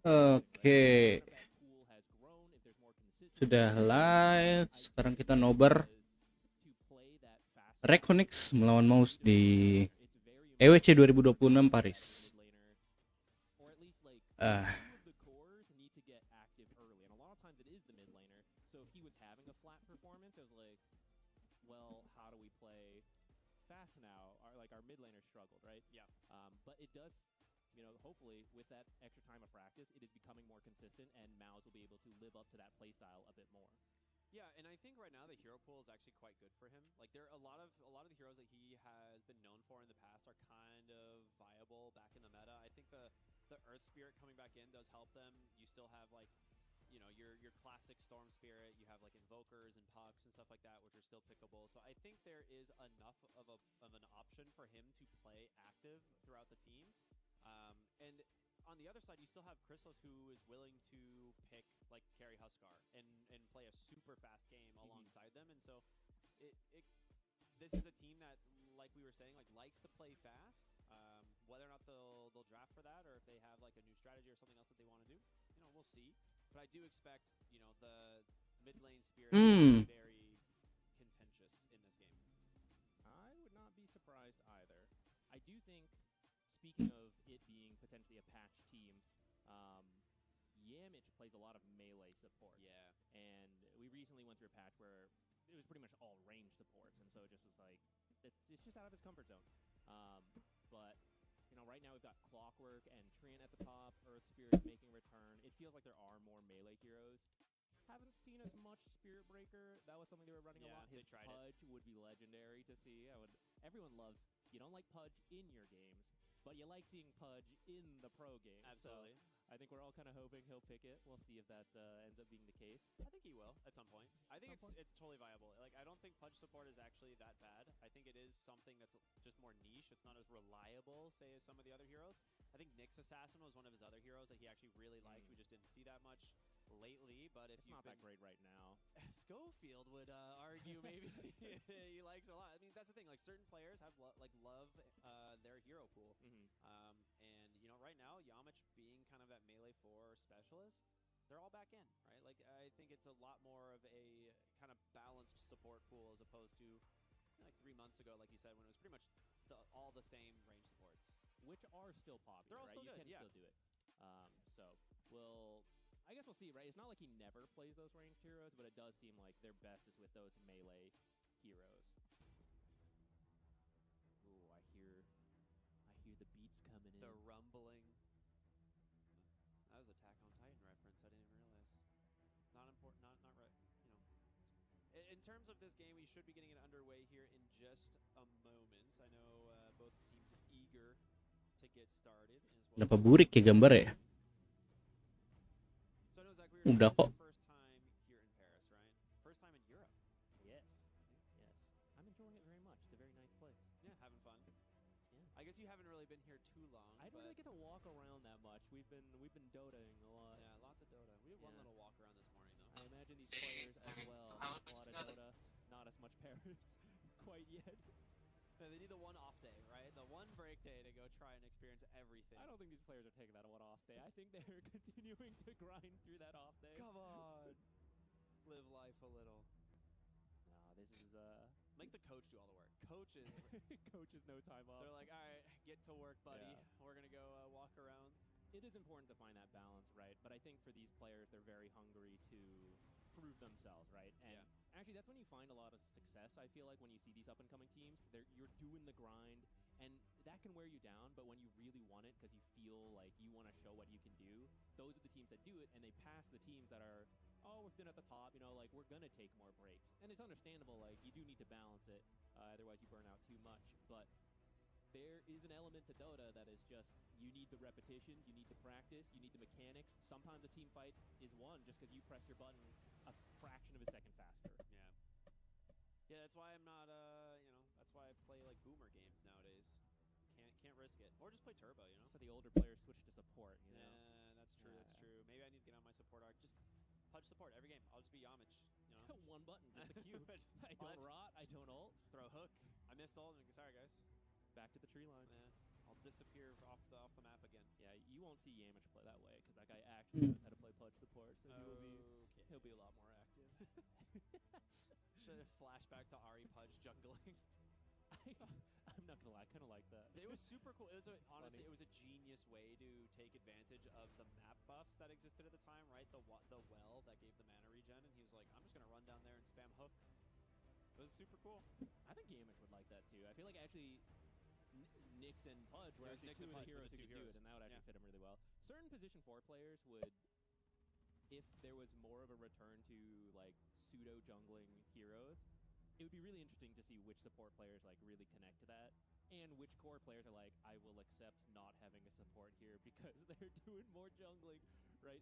Oke, sudah live. Sekarang kita nobar Rekonix melawan Mouz di EWC 2026 Paris. Hopefully with that extra time of practice, it is becoming more consistent, and Mouz will be able to live up to that play style a bit more. Yeah, and I think right now the hero pool is actually quite good for him. Like there are a lot of the heroes that he has been known for in the past are kind of viable back in the meta. I think the Earth Spirit coming back in does help them. You still have like, you know, your classic Storm Spirit. You have like Invokers and Pucks and stuff like that, which are still pickable. So I think there is enough of an option for him to play active throughout the team. And on the other side, you still have Chrysalis, who is willing to pick like carry Huskar and play a super fast game alongside them. And so this is a team that, like we were saying, like likes to play fast. Whether or not they'll draft for that, or if they have like a new strategy or something else that they want to do, you know, we'll see. But I do expect, you know, the mid lane Spirit to be very contentious in this game. I would not be surprised either. I do think, speaking of it being potentially a patch team, Yamich plays a lot of melee support. Yeah. And we recently went through a patch where it was pretty much all range supports, and so it just was like, it's just out of his comfort zone. But, you know, right now we've got Clockwork and Treant at the top, Earth Spirit making a return. It feels like there are more melee heroes. Haven't seen as much Spirit Breaker. That was something they were running a lot. His Pudge would be legendary to see. Everyone loves, you don't like Pudge in your games, but you like seeing Pudge in the pro game. Absolutely. So I think we're all kind of hoping he'll pick it. We'll see if that ends up being the case. I think he will at some point. I think it's totally viable. Like, I don't think Pudge support is actually that bad. I think it is something that's just more niche. It's not as reliable, say, as some of the other heroes. I think Nyx Assassin was one of his other heroes that he actually really liked. We just didn't see that much lately, but if it's not that great right now. Schofield would argue maybe he likes it a lot. I mean, that's the thing. Like, certain players have love their hero pool. And you know, right now, Yamich being kind of that melee 4 specialist, they're all back in, right? Like, I think it's a lot more of a kind of balanced support pool as opposed to, you know, like 3 months ago, like you said, when it was pretty much all the same range supports, which are still popular. They're all right? still good. You can still do it. So I guess we'll see, right? It's not like he never plays those ranged heroes, but it does seem like their best is with those melee heroes. Ooh, I hear the beats coming in. The rumbling. That was Attack on Titan reference. I didn't even realize. Not important. Not right. You know. In terms of this game, we should be getting it underway here in just a moment. I know both teams eager to get started. Kenapa burik ya gambar ya? Udah kok. First time here in Paris, right? First time in Europe. Yes. I'm enjoying it very much. It's a very nice place. Yeah, having fun. Yeah. I guess you haven't really been here too long. I don't really get to walk around that much. We've been Dotaing a lot. Yeah, lots of Dota. We had one little walk around this morning though. I imagine these players as well. A lot of Dota, not as much Paris quite yet. They need the one off day, right? The one break day to go try and experience everything. I don't think these players are taking that one off day. I think they're continuing to grind through that off day. Come on. Live life a little. No, this is make the coach do all the work. Coaches no time off. They're like, all right, get to work, buddy. Yeah. We're gonna go walk around. It is important to find that balance, right? But I think for these players, they're very hungry to prove themselves, right? And actually, that's when you find a lot of success. I feel like when you see these up-and-coming teams, you're doing the grind, and that can wear you down. But when you really want it, because you feel like you want to show what you can do, those are the teams that do it, and they pass the teams that are, oh, we've been at the top, you know, like, we're gonna take more breaks. And it's understandable, like, you do need to balance it, otherwise you burn out too much. But there is an element to Dota that is just, you need the repetitions, you need the practice, you need the mechanics. Sometimes a team fight is won just because you press your button a fraction of a second faster. Yeah, that's why I'm not, you know, that's why I play, like, boomer games nowadays. Can't risk it. Or just play turbo, you know? So the older players switch to support, you know? Yeah, that's true, that's true. Maybe I need to get on my support arc. Just Pudge support every game. I'll just be Yamich, you know? One button, just a Q. I don't rot, I don't ult. Throw hook. I missed ult. Sorry, guys. Back to the tree line. Yeah. I'll disappear off the map again. Yeah, you won't see Yamich play that way, because that guy knows how to play Pudge support, so he'll be a lot more active. Should flashback to Ari Pudge jungling. I'm not gonna lie, I kind of like that. It was super cool. Honestly, funny. it was a genius way to take advantage of the map buffs that existed at the time, right? The well that gave the mana regen, and he was like, I'm just gonna run down there and spam hook. It was super cool. I think Gamage would like that too. I feel like actually Nyx and Pudge were actually Nyx two and of the Pudge were heroes the who two could do heroes. it, and that would actually Yeah. fit him really well. Certain position 4 players would, if there was more of a return to like pseudo jungling heroes, it would be really interesting to see which support players like really connect to that, and which core players are like, I will accept not having a support here because they're doing more jungling, right?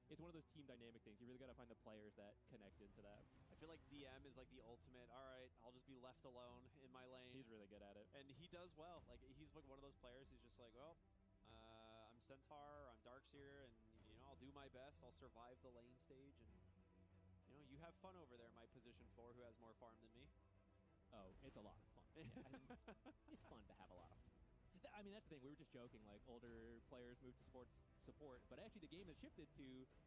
It's one of those team dynamic things. You really got to find the players that connect into that. I feel like DM is like the ultimate, all right, I'll just be left alone in my lane. He's really good at it. And he does well. Like, he's like one of those players who's just like, well, I'm Centaur, I'm Darkseer, and, I'll do my best. I'll survive the lane stage, and, you have fun over there, my position 4 who has more farm than me. Oh, it's a lot of fun. Yeah, it's fun to have a lot of fun. I mean, that's the thing. We were just joking, like, older players move to support, but actually the game has shifted to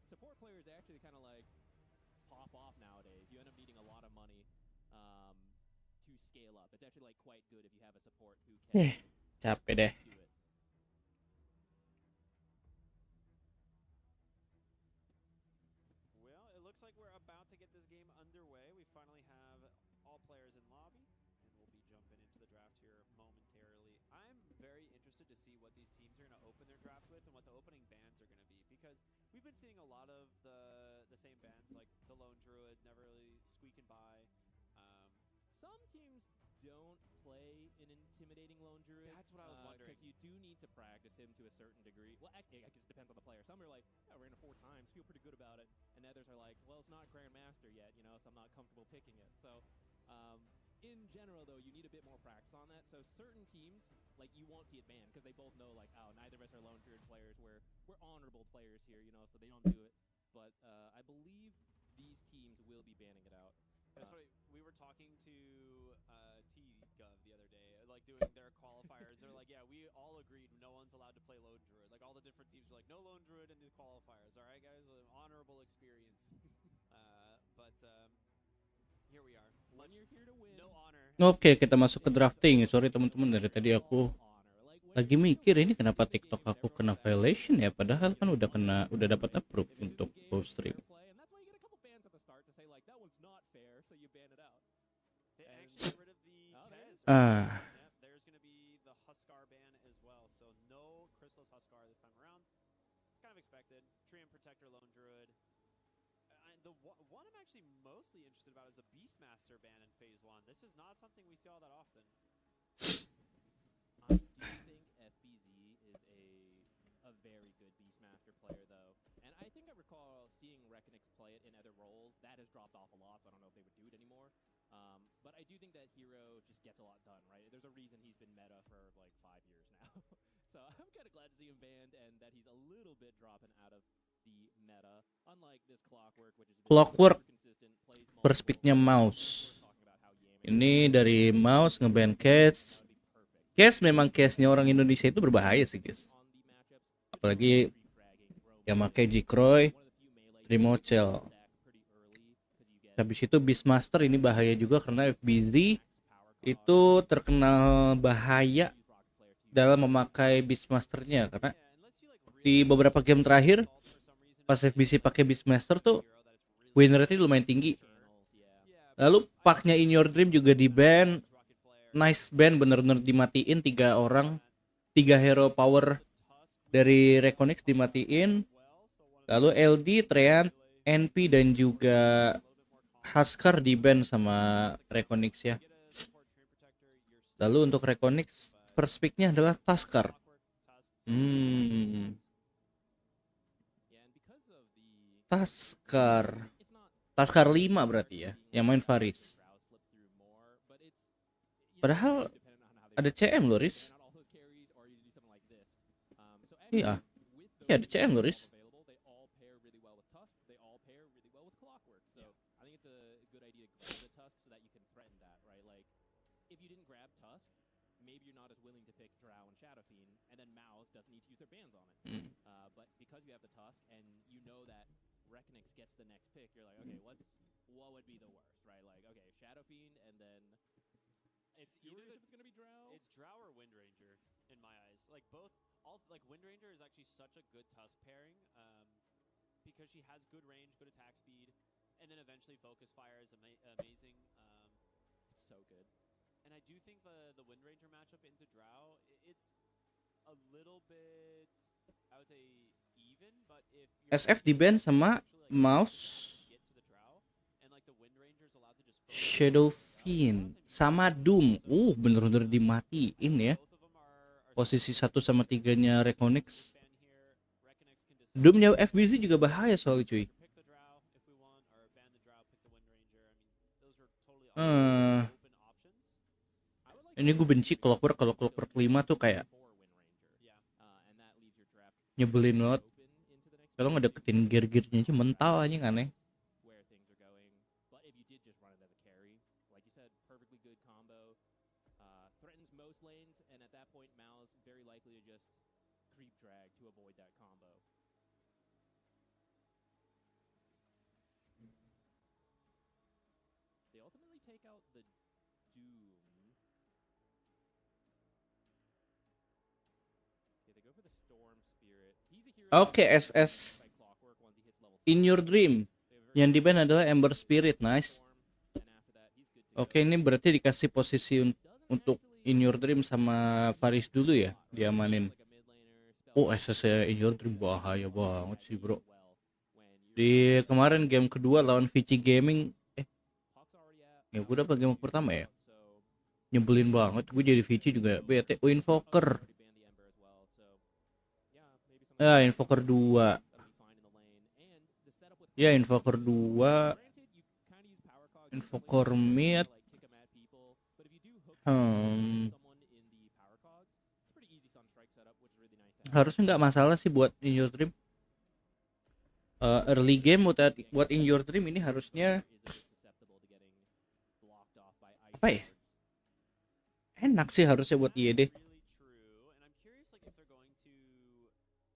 support players actually kind of like pop off nowadays. You end up needing a lot of money to scale up. It's actually like quite good if you have a support who can Capek deh. do it. Well, it looks like we're about to get this game underway. We finally have all players in lobby, and we'll be jumping into the draft here momentarily. I'm very interested to see what these teams are going to open their draft with and what the opening bans are going to be, because we've been seeing a lot of the same bans, like the Lone Druid, never really squeaking by. Some teams don't play an intimidating Lone Druid. That's what I was wondering. Because you do need to practice him to a certain degree. Well, actually, I guess it depends on the player. Some are like, yeah, we're in it 4 times, feel pretty good about it. And others are like, well, it's not Grandmaster yet, so I'm not comfortable picking it. So, in general, though, you need a bit more practice on that. So certain teams, like, you won't see it banned because they both know, like, oh, neither of us are Lone Druid players. We're honorable players here, so they don't do it. But I believe these teams will be banning it out. That's funny. We were talking to T-Gov the other day, like doing their qualifiers. They're like, yeah, we all agreed no one's allowed to play Lone Druid. Like, all the different teams were like, no Lone Druid in the qualifiers. All right, guys, an honorable experience. But here we are. When you're here to win. No honor. Oke, kita masuk ke drafting. Sorry teman-teman, dari tadi aku lagi mikir ini kenapa TikTok aku kena violation ya, padahal kan udah dapat approve untuk post stream. There's going to be the Huskar ban as well, so no Chrysalis Huskar this time around. Kind of expected. Treant Protector Lone Druid. The one I'm actually mostly interested about is the Beastmaster ban in Phase 1. This is not something we see all that often. I do think FBZ is a very good Beastmaster player, though. And I think I recall seeing Rekonix play it in other roles. That has dropped off a lot, so I don't know if they would do it anymore. But I do think that hero just gets a lot done, right? There's a reason he's been meta for like 5 years now. So I'm kind of glad to see him banned and that he's a little bit dropping out of the meta. Unlike this Clockwork, which is Clockwork consistent, plays first picknya Mouz. Ini dari Mouz ngeban Case. Case memang case-nya orang Indonesia itu berbahaya sih, guys. Apalagi yang pakai Jikroy, Trimochel. Habis itu Beastmaster ini bahaya juga karena FBZ itu terkenal bahaya dalam memakai Beastmasternya, karena di beberapa game terakhir pas FBC pakai Beastmaster tuh win rate-nya lumayan tinggi. Lalu paknya In Your Dream juga di ban. Nice ban, bener-bener dimatiin 3 orang. 3 hero power dari Rekonix dimatiin. Lalu LD, Treant, NP dan juga Huskar di ban sama Rekonix ya. Lalu untuk Rekonix first picknya adalah Tuskar. Tuskar 5 berarti ya, yang main Faris. Padahal ada CM loh, Riz. Iya. Iya, ada CM loh, Riz. Maybe you're not as willing to pick Drow and Shadow Fiend, and then Mouz doesn't need to use their bans on it. But because you have the Tusk and Rekonix gets the next pick, you're like, okay, what would be the worst, right? Like, okay, Shadow Fiend, and then It's curious either if it's gonna be Drow. it's Drow or Wind Ranger in my eyes. Like both, like Wind Ranger is actually such a good Tusk pairing, because she has good range, good attack speed, and then eventually Focus Fire is amazing. It's so good. And I do think the Wind Ranger matchup into Drow, it's a little bit, I would say, even, but if you're SF di ban sama Mouz, get to the Drow, and like the Wind Ranger's allowed to just Shadow Fiend sama Doom. Bener-bener dimatiin ya. both of them are Posisi 1 sama 3-nya Rekonix. fan here. Rekonix can decide Doom nyawa FBC juga bahaya soalnya cuy. to pick the Drow if we want, or ban the Drow, pick the Wind Ranger. I mean, those are totally open options. I would like Ini gue benci kalau Clockwork 5 tuh kayak for Wind Ranger. Yeah. And that leaves your draft nyebelin banget. open into the next Kalau ngedeketin gear-gearnya aja mental anjing aneh. where things are going. But if you did just run it as a carry, like you said, perfectly good combo, threatens most lanes, and at that point, Mouz very likely to just creep drag to avoid that combo. They ultimately take out the Doom. Okay, they go for the Storm Spirit. He's a hero. Oke, SS by Clockwork once he hits level In 7. Your Dream. They have a very Yang di ban good adalah Ember Spirit, nice. and after that, he's good to Oke, go. ini berarti dikasih posisi Doesn't untuk actually In Your Dream sama Faris dulu ya, diamanin. like a mid laner, spell Oh, SS In Your Dream bahaya banget sih bro. well when you're Di kemarin game kedua lawan Vici Gaming, Hawk's already at ya gue udah game pertama ya, so nyebelin banget. Gue jadi Vici juga bete. Oh, Invoker. already banned the Ember as well. So yeah, maybe something Ya, Invoker 2. that'll be fine in the lane. And the setup with Ya, Invoker 2. granted you kind of use power cogs Invoker mid. like kick 'em at people, but if you do hook Hmm, someone in the power cogs, it's pretty easy sunstrike setup, which is really nice to have. harusnya nggak masalah sih buat In Your Dream. Early game buat In Your Dream ini harusnya apa ya? Enak sih harusnya buat IED.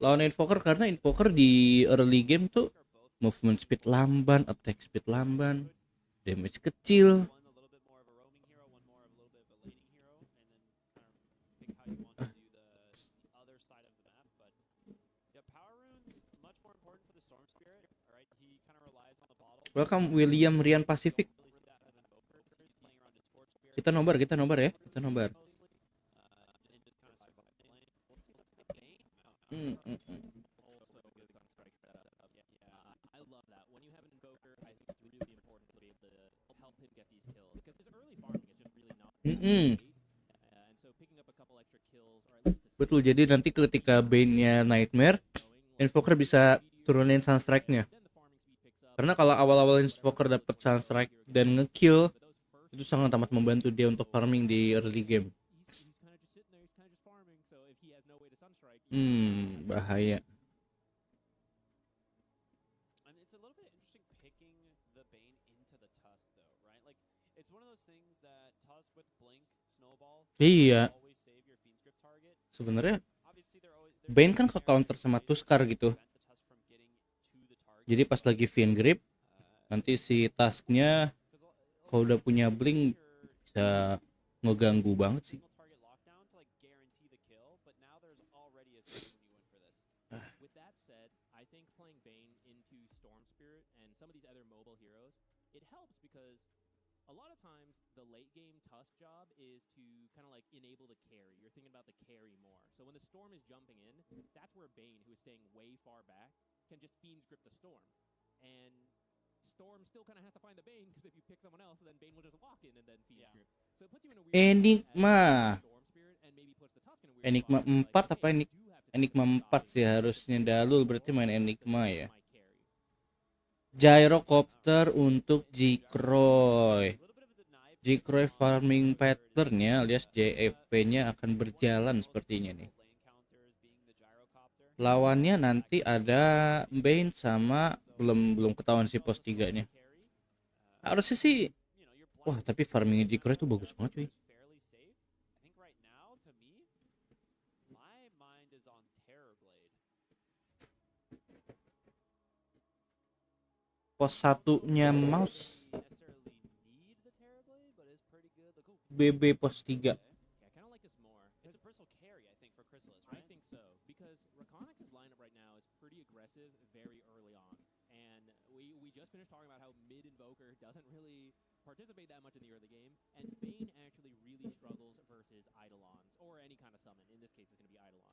Lawan Invoker karena Invoker di early game tuh movement speed lamban, attack speed lamban, damage kecil. Welcome William Rian Pacific. Kita nobar ya, kita nobar. I love that. When you have an invoker, I think it's really important to be able to help him get these kills because his early farming is just really not great. And so picking up a couple extra kills or at least Betul, jadi nanti ketika Bane-nya Nightmare, Invoker bisa turunin Sunstrike-nya. Karena kalau awal-awal Invoker dapat Sunstrike dan ngekill, itu sangat amat membantu dia untuk farming di early game. Bahaya. And it's a little bit interesting picking the Bane into the Tusk though, right? Like it's one of those things that Tusk with Blink, Snowball, Iya, always save your Fiend Script target. sebenarnya Obviously Bane kan ke counter sama Tuskar gitu. Jadi pas lagi Fiend Grip, nanti si tasknya kalau udah punya Blink bisa ngeganggu banget sih. With that said, I think playing Bane into Storm Spirit and some of these other mobile heroes, it helps because a lot of times the late game Tusk job is to kind of like enable the carry. You're thinking about the carry more. So when the Storm is jumping in, that's where Bane, who is staying way far back, can just Fiend's Grip the Storm. And Storm still kind of has to find the Bane because if you pick someone else, then Bane will just walk in and then Fiend's Grip. So it puts you in a weird Enigma. Storm Spirit and maybe puts the Tusk in a weird Enigma spot. 4 apa Enigma 4 sih harusnya. Dalul berarti main Enigma ya. Gyrocopter untuk Jikroy. Jikroy farming patternnya alias JFP-nya akan berjalan sepertinya nih. Lawannya nanti ada Bane sama belum ketahuan si pos 3-nya. Harusnya sih, wah tapi farming Jikroy itu bagus banget cuy. Pos satunya Mouse necessarily need the Terrorblade, but is pretty good. Look, oh, BB pos 3. Yeah, I kind of like this more. it's a bristle carry, I think, for Chrysalis, I right? think so because Rekonix's lineup right now is pretty aggressive very early on, and we just finished talking about how mid Invoker doesn't really participate that much in the early game, and Bane actually really struggles versus Eidolons or any kind of summon. In this case, it's going to be Eidolons.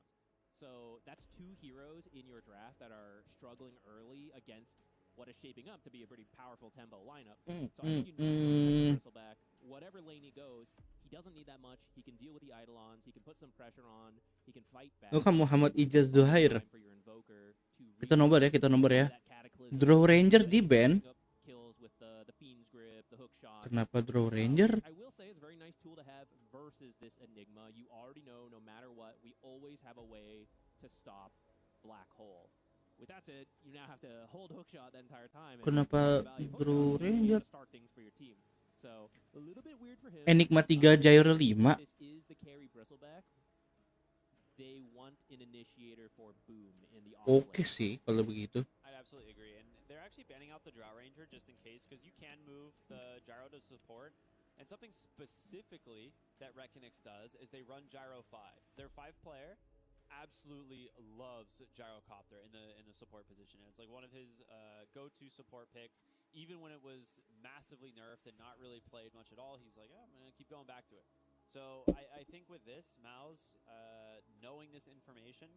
So that's two heroes in your draft that are struggling early against what is shaping up to be a pretty powerful tempo lineup. So I think you need something like Bristleback. Whatever lane he goes, he doesn't need that much. He can deal with the Eidolons. He can put some pressure on. He can fight back. Kan Muhammad Ijaz Plenty of Duhair. time for your Invoker to Kita nomor ya, reach kita nomor ya. that Cataclysm. Draw Ranger di ban. Picking up kills with the Fiend's Grip, the hook shot. Kenapa Draw Ranger? I will say it's a very nice tool to have versus this Enigma. You already know, no matter what, we always have a way to stop Black Hole. With that said, you now have to hold hookshot that entire time. And Kenapa the value of Draw hookshot is you Ranger? have to start things for your team. So a little bit weird for him. Enigma 3 Gyro 5. This is the carry Bristleback. They want an initiator for boom in the off Oke lane. sih kalau begitu. I'd absolutely agree. And they're actually banning out the Drow Ranger just in case, because you can move the Gyro to support. And something specifically that Rekonix does is they run Gyro 5. Their 5-player absolutely loves Gyrocopter in the support position. And it's like one of his go-to support picks. Even when it was massively nerfed and not really played much at all, he's like, oh, I'm going to keep going back to it. So I think with this, Mouz, knowing this information,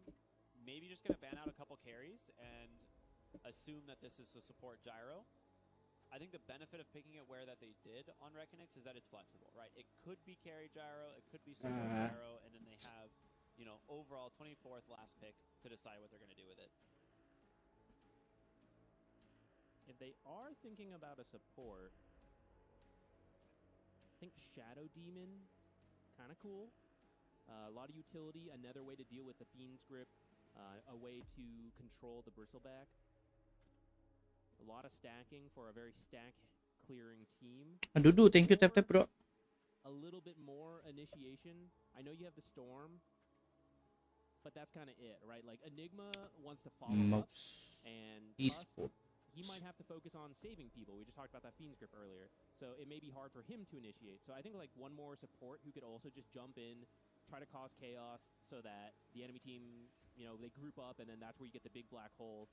maybe just going to ban out a couple carries and assume that this is a support Gyro. I think the benefit of picking it where that they did on Rekonix is that it's flexible, right? It could be carry Gyro, it could be support Gyro, and then they have, you know, overall 24th last pick to decide what they're going to do with it. If they are thinking about a support, I think Shadow Demon, kind of cool. A lot of utility, another way to deal with the Fiend's Grip, a way to control the Bristleback. A lot of stacking for a very stack-clearing team. Aduh, thank you tap bro. A little bit more initiation. I know you have the Storm, but that's kind of it, right? Like, Enigma wants to follow up, Mouse and Tusk, Esport. he might have to focus on saving people. We just talked about that Fiend's Grip earlier. So it may be hard for him to initiate. So I think like one more support who could also just jump in, try to cause chaos so that the enemy team, you know, they group up and then that's where you get the big black hole.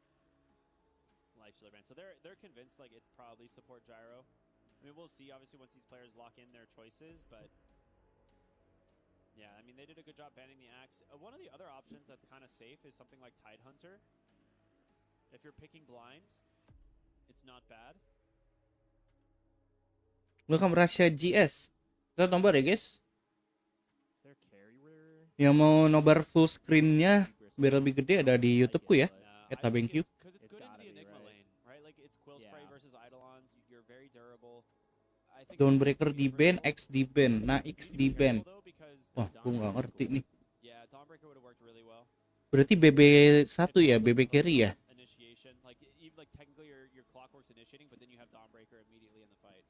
Life Stealer ban. So they're convinced like it's probably support Gyro. I mean, we'll see obviously once these players lock in their choices, but yeah, I mean, they did a good job banning the Axe. One of the other options that's kind of safe is something like Tidehunter. If you're picking blind, it's not bad. Welcome Russia GS. Kita nomor ya guys. Is there carry rare? Yang mau nobar full screennya biar lebih gede ada di YouTubeku ya. At abengkyu. Because it's It's good in gotta the be, Enigma right? lane, right? Like it's Quill Spray Yeah. versus Eidolons. You're very durable. I think Dawnbreaker di ban, X di ban, nah X di ban. Wah, Wah, gue nggak ngerti nih. Yeah, Dawnbreaker would have worked really well. Berarti BB1 ya, BB carry ya. Initiation, like even like technically your Clockwork's initiating, but then you have Dawnbreaker immediately in the fight.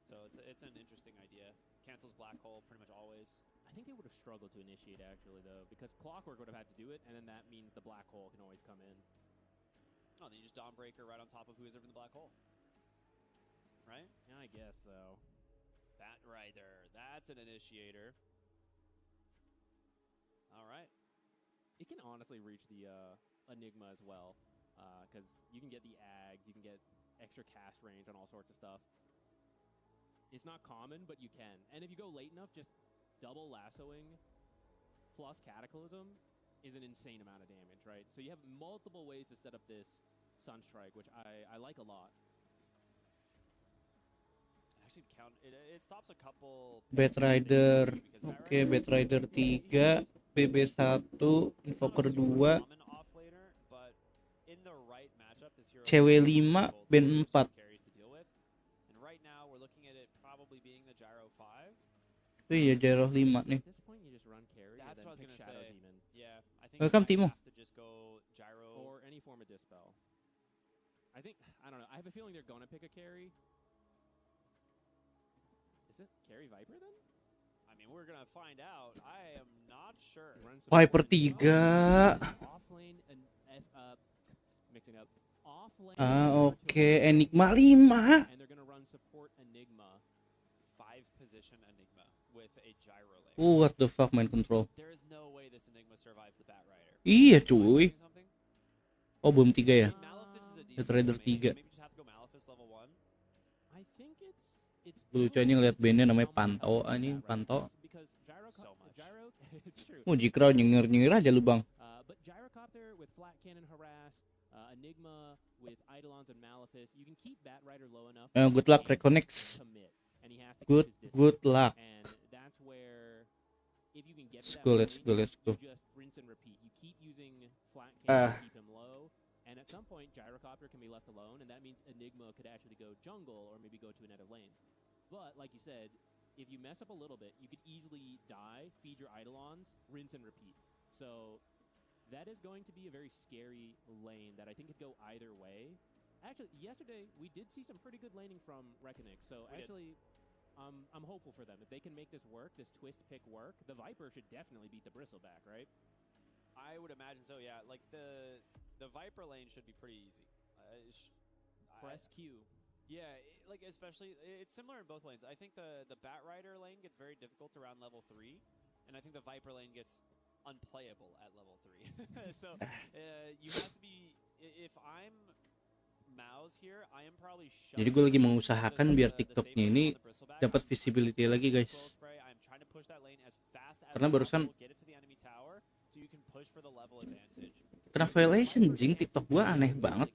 So it's an interesting idea. Cancels Black Hole pretty much always. I think they would have struggled to initiate actually though, because Clockwork would have had to do it, and then that means the black hole can always come in. No, then you just Dawnbreaker right on top of who is over in the Black Hole. Right? Yeah, I guess so. Bat Rider. That's an initiator. All right. It can honestly reach the Enigma as well, because you can get the Ags, you can get extra cast range on all sorts of stuff. It's not common, but you can. And if you go late enough, just double lassoing plus Cataclysm is an insane amount of damage, right? So you have multiple ways to set up this Sunstrike, which I like a lot. Actually, it stops a couple. Bat Rider. Oke, Bat Rider 3, BB1, Invoker 2, cewek 5, band 4. Right now we're looking at it probably being the Gyro 5. Itu ya Gyro 5 nih. At this point, you just run carry That's and what I then was pick gonna Shadow say. Demon. Yeah, I think Welcome, you Timo. might have to just go Gyro. Or any form of Dispel. I think, I don't know, I have a feeling they're going to pick a carry. Is it carry Viper then? I mean, we're gonna find out. I am not sure. Run some Viper support. 3. Off lane and mixing up. off lane. Oke, Enigma 5. And they're gonna run support Enigma. 5-position Enigma with a gyro lane. What the fuck, mind control. There is no way this Enigma survives the Bat Rider. Iya Am I cuy. missing something? Oh, belum 3 ya. Malefice is a Bat decent Rider lane, maybe 3. just have to go Malefice level 1. I think it's Gue lucu aja ngeliat bandnya namanya how much Panto. help Anjing, that right Panto. is, because So much. it's true. Jikro nyengir-nyengir aja lu bang. But Gyrocopter with Flat Cannon Harass, Enigma with Eidolons and Malefice, you can keep Bat Rider low enough. Good luck, Rekonix. Commit, and he has to keep his distance. Good luck. And that's where, if you can get Let's to that go, let's point, go, let's go. you just rinse and repeat. You keep using Flat Cannon to keep him low, and at some point, Gyrocopter can be left alone, and that means Enigma could actually go jungle or maybe go to another lane. But like you said, if you mess up a little bit, you could easily die, feed your Eidolons, rinse and repeat. So that is going to be a very scary lane that I think could go either way. Actually, yesterday we did see some pretty good laning from Rekonix. So actually, I'm hopeful for them. If they can make this work, this twist pick work, the Viper should definitely beat the Bristleback, right? I would imagine so, yeah. Like the Viper lane should be pretty easy. Press Q. Yeah, like especially it's similar in both lanes. I think the Bat Rider lane gets very difficult around level 3, and I think the Viper lane gets unplayable at level 3. So you have to be. If I'm Mouz here, I am probably. Jadi gue lagi mengusahakan biar TikToknya ini dapat visibility lagi guys. Karena barusan kena violation jing, TikTok gue aneh banget.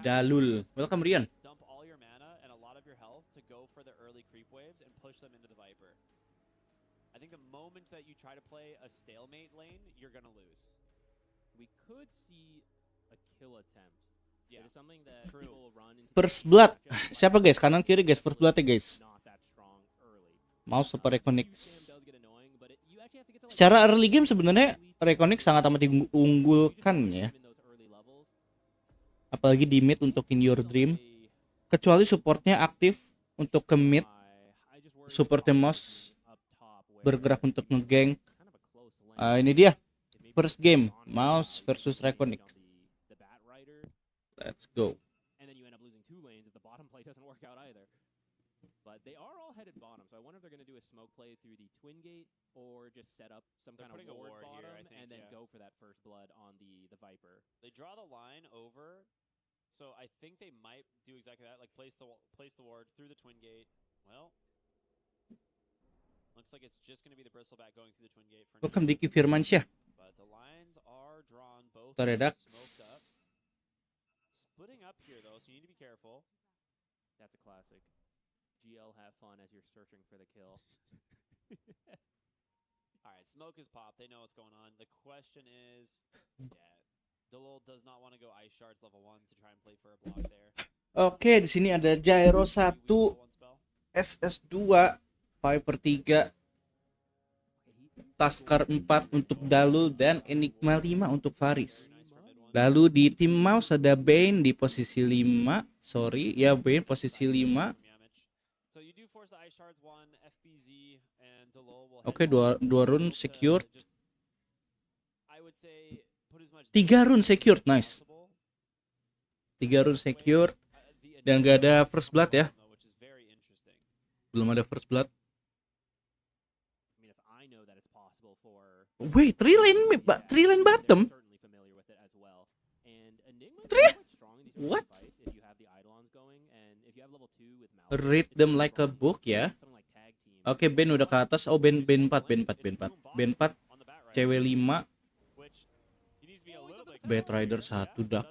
Dalul, welcome Rian. Dump all your mana and a lot of your health to go for the early creep waves and push them into the Viper. I think the moment that you try to play a stalemate lane, you're gonna lose. We could see a kill attempt. Yeah. It is something that people will run into. First blood. Siapa guys? Kanan kiri guys, first blood ya guys. Not that strong early. Mouz apa Rekonix? You actually have to get to, like, Secara early game sebenarnya Rekonix sangat amat diunggulkan ya. Apalagi di mid untuk In Your Dream. Kecuali supportnya aktif untuk ke mid. Supportnya Mouz bergerak untuk ngegank. Ini dia first game, Mouz versus Rekonix. Let's go. And then you end up losing 2 lanes if the bottom play doesn't work out either. But they are all headed bottom, so I wonder if they're going to do a smoke play through the twin gate or just set up some kind of ward bottom here, think, and then go for that first blood on the Viper. They draw the line over, so I think they might do exactly that, like place the ward through the twin gate. Well, looks like it's just going to be the Bristleback going through the twin gate for now. Welcome Diki Firmansyah. But the lines are drawn both Redux. smoked up. Splitting up here though, so you need to be careful. That's a classic. GL have fun as you're searching for the kill. Alright, smoke is popped. They know what's going on. The question is, yeah, Dolol does not want to go Ice Shards level 1 to try and play for a block there. Oke, di sini ada Gyro 1, SS2, Viper 3, Taskar 4 untuk Dalul dan Enigma 5 untuk Faris. Lalu di tim Mouz ada Bane di posisi 5. Sorry, ya Bane posisi 5. Oke, dua run secured. 3 run secured, nice. 3 run secured. Dan gak ada first blood ya. Belum ada first blood. Wait, 3 lane bottom? What? Read them like a book ya. Oke, Ben udah ke atas. Oh, Ben 4. Ben 4. Cewek 5. Bat Rider 1 Dax.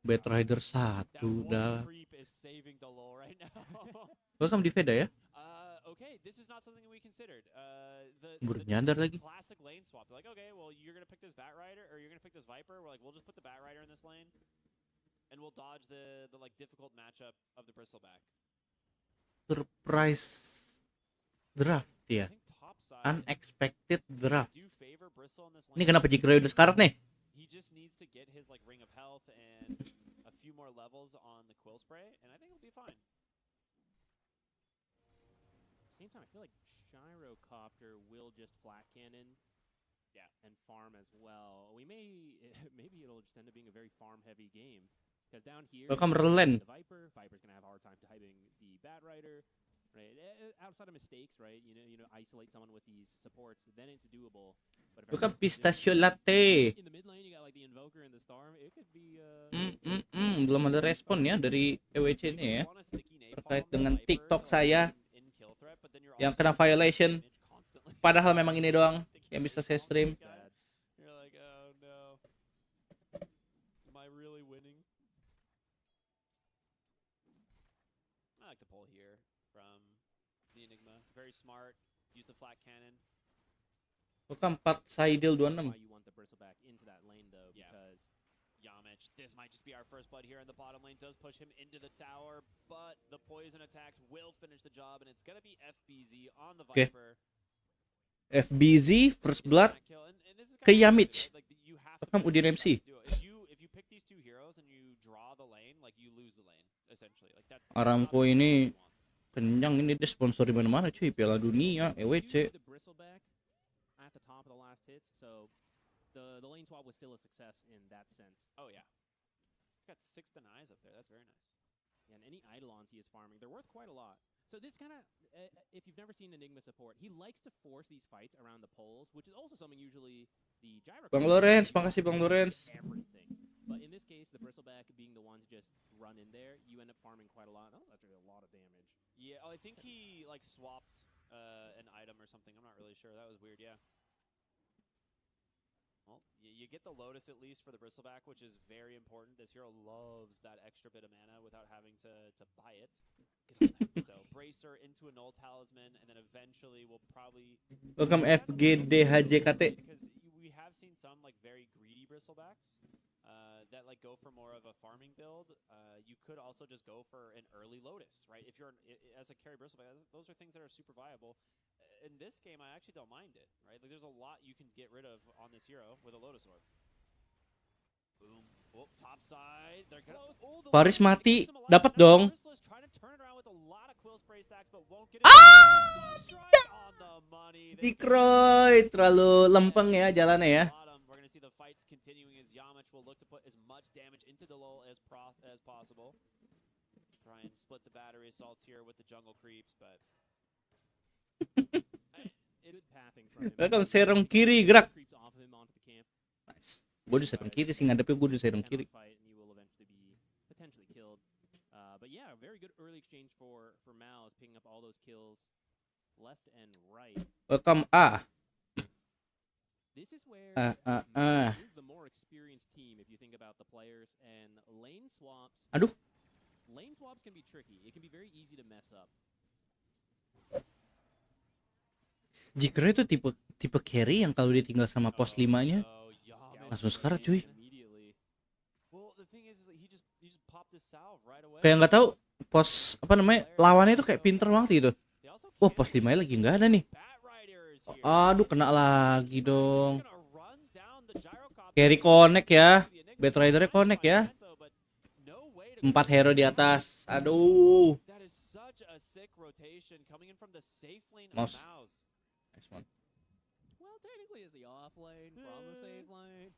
Bat Rider 1 dah. Welcome di Veda ya. Okay, this is not something we considered. Baru nyadar lagi. Classic lane swap. They're like, okay, well, you're gonna pick this Bat Rider, or you're gonna pick this Viper. We're like, we'll just put the Bat Rider in this lane, and we'll dodge the like difficult matchup of the Bristleback. Surprise draft ya. Unexpected draft. Ini kenapa Jikro udah sekarat nih? He just needs to get his like ring of health and a few more levels on the quill spray, and I think he'll be fine. Same time, I feel like Gyrocopter will just flat cannon. Yeah, and farm as well. We maybe it'll just end up being a very farm heavy game. Because down here, Welcome Relen. the Viper's gonna have a hard time typing the Bat Rider. Right, outside of mistakes, right? You know, isolate someone with these supports, then it's doable. But if Welcome everyone's Pistachio consistent, Latte. in the mid lane, you got like the Invoker and the Storm. It could be. Belum ada respon ya dari EWC ini ya. Terkait dengan TikTok saya yang kena violation. Padahal memang ini doang yang bisa saya stream. You're like, oh no. Am I really winning? I like the pull here from the Enigma. Very smart. Use the flat cannon. Welcome 4 Saidil 26. Why you want the Bristleback into that lane though? Yeah. Because Yamich, this might just be our first blood here in the bottom lane. Does push him into the tower, but the poison attacks will finish the job, and it's gonna be FBZ on the Okay. Viper. FBZ First Blood ke Yamich. Welcome Udin MC. If you pick these two heroes and you draw the lane, like you lose the lane essentially. Like that's Aramco ini kenyang, ini dia sponsor di mana-mana cuy, Piala Dunia, EWC. the Bristleback at the top of the last hit, so the lane swap was still a success in that sense. Oh yeah. It's got 6 denies up there. That's very nice. And any Eidolons he is farming, they're worth quite a lot. So this kind of, if you've never seen Enigma support, he likes to force these fights around the poles, which is also something usually the Gyro. Bang Lorenz, makasih Bang Lorenz. Everything. But in this case, the Bristleback being the one to just run in there, you end up farming quite a lot. That was actually a lot of damage. Yeah, I think he like swapped an item or something. I'm not really sure. That was weird. Yeah. Well, you get the Lotus at least for the Bristleback, which is very important. This hero loves that extra bit of mana without having to buy it. So Bracer into a Null Talisman, and then eventually we'll probably... Welcome FGDHJKT. Because we have seen some like very greedy Bristlebacks that like go for more of a farming build. You could also just go for an early Lotus, right? If you're as a carry Bristleback, those are things that are super viable. In this game, I actually don't mind it, right? Like, there's a lot you can get rid of on this hero with a Lotus Orb. Boom. Oh, top side. They're gonna, oh, the Paris Lotus mati, keeps him alive. dapat Now dong. Merciless trying to turn it around with a lot of Quill Spray stacks, but won't get it. Strike on the money. They Dikroy, terlalu lempeng ya jalannya ya. bottom. We're gonna see the fights continuing as Yamich will look to put as much damage into the lull as possible. Try and split the battery assaults here with the jungle creeps, but It's pathing from him. Welcome serem kiri, gerak. Creeps off of him onto the camp. Nice. Gue di serem kiri sih, ngadepnya gue di serem Cannot kiri. fight, and you will eventually be potentially killed. But yeah, very good early exchange for Mouz, picking up all those kills left and right. Welcome A. This is where Mouz is the more experienced team if you think about the players, and lane swaps. Aduh. Lane swaps can be tricky. It can be very easy to mess up. Jikro itu tipe carry yang kalau ditinggal sama pos 5-nya langsung sekarat cuy. Kayak nggak tahu pos apa namanya lawannya itu kayak pinter banget gitu. Wah pos 5-nya lagi nggak ada nih. Aduh kena lagi dong. Carry connect ya. Bat Rider-nya connect ya. 4 hero di atas. Aduh. Mouse. Nice one. Well, technically, it's the off lane from the safe lane.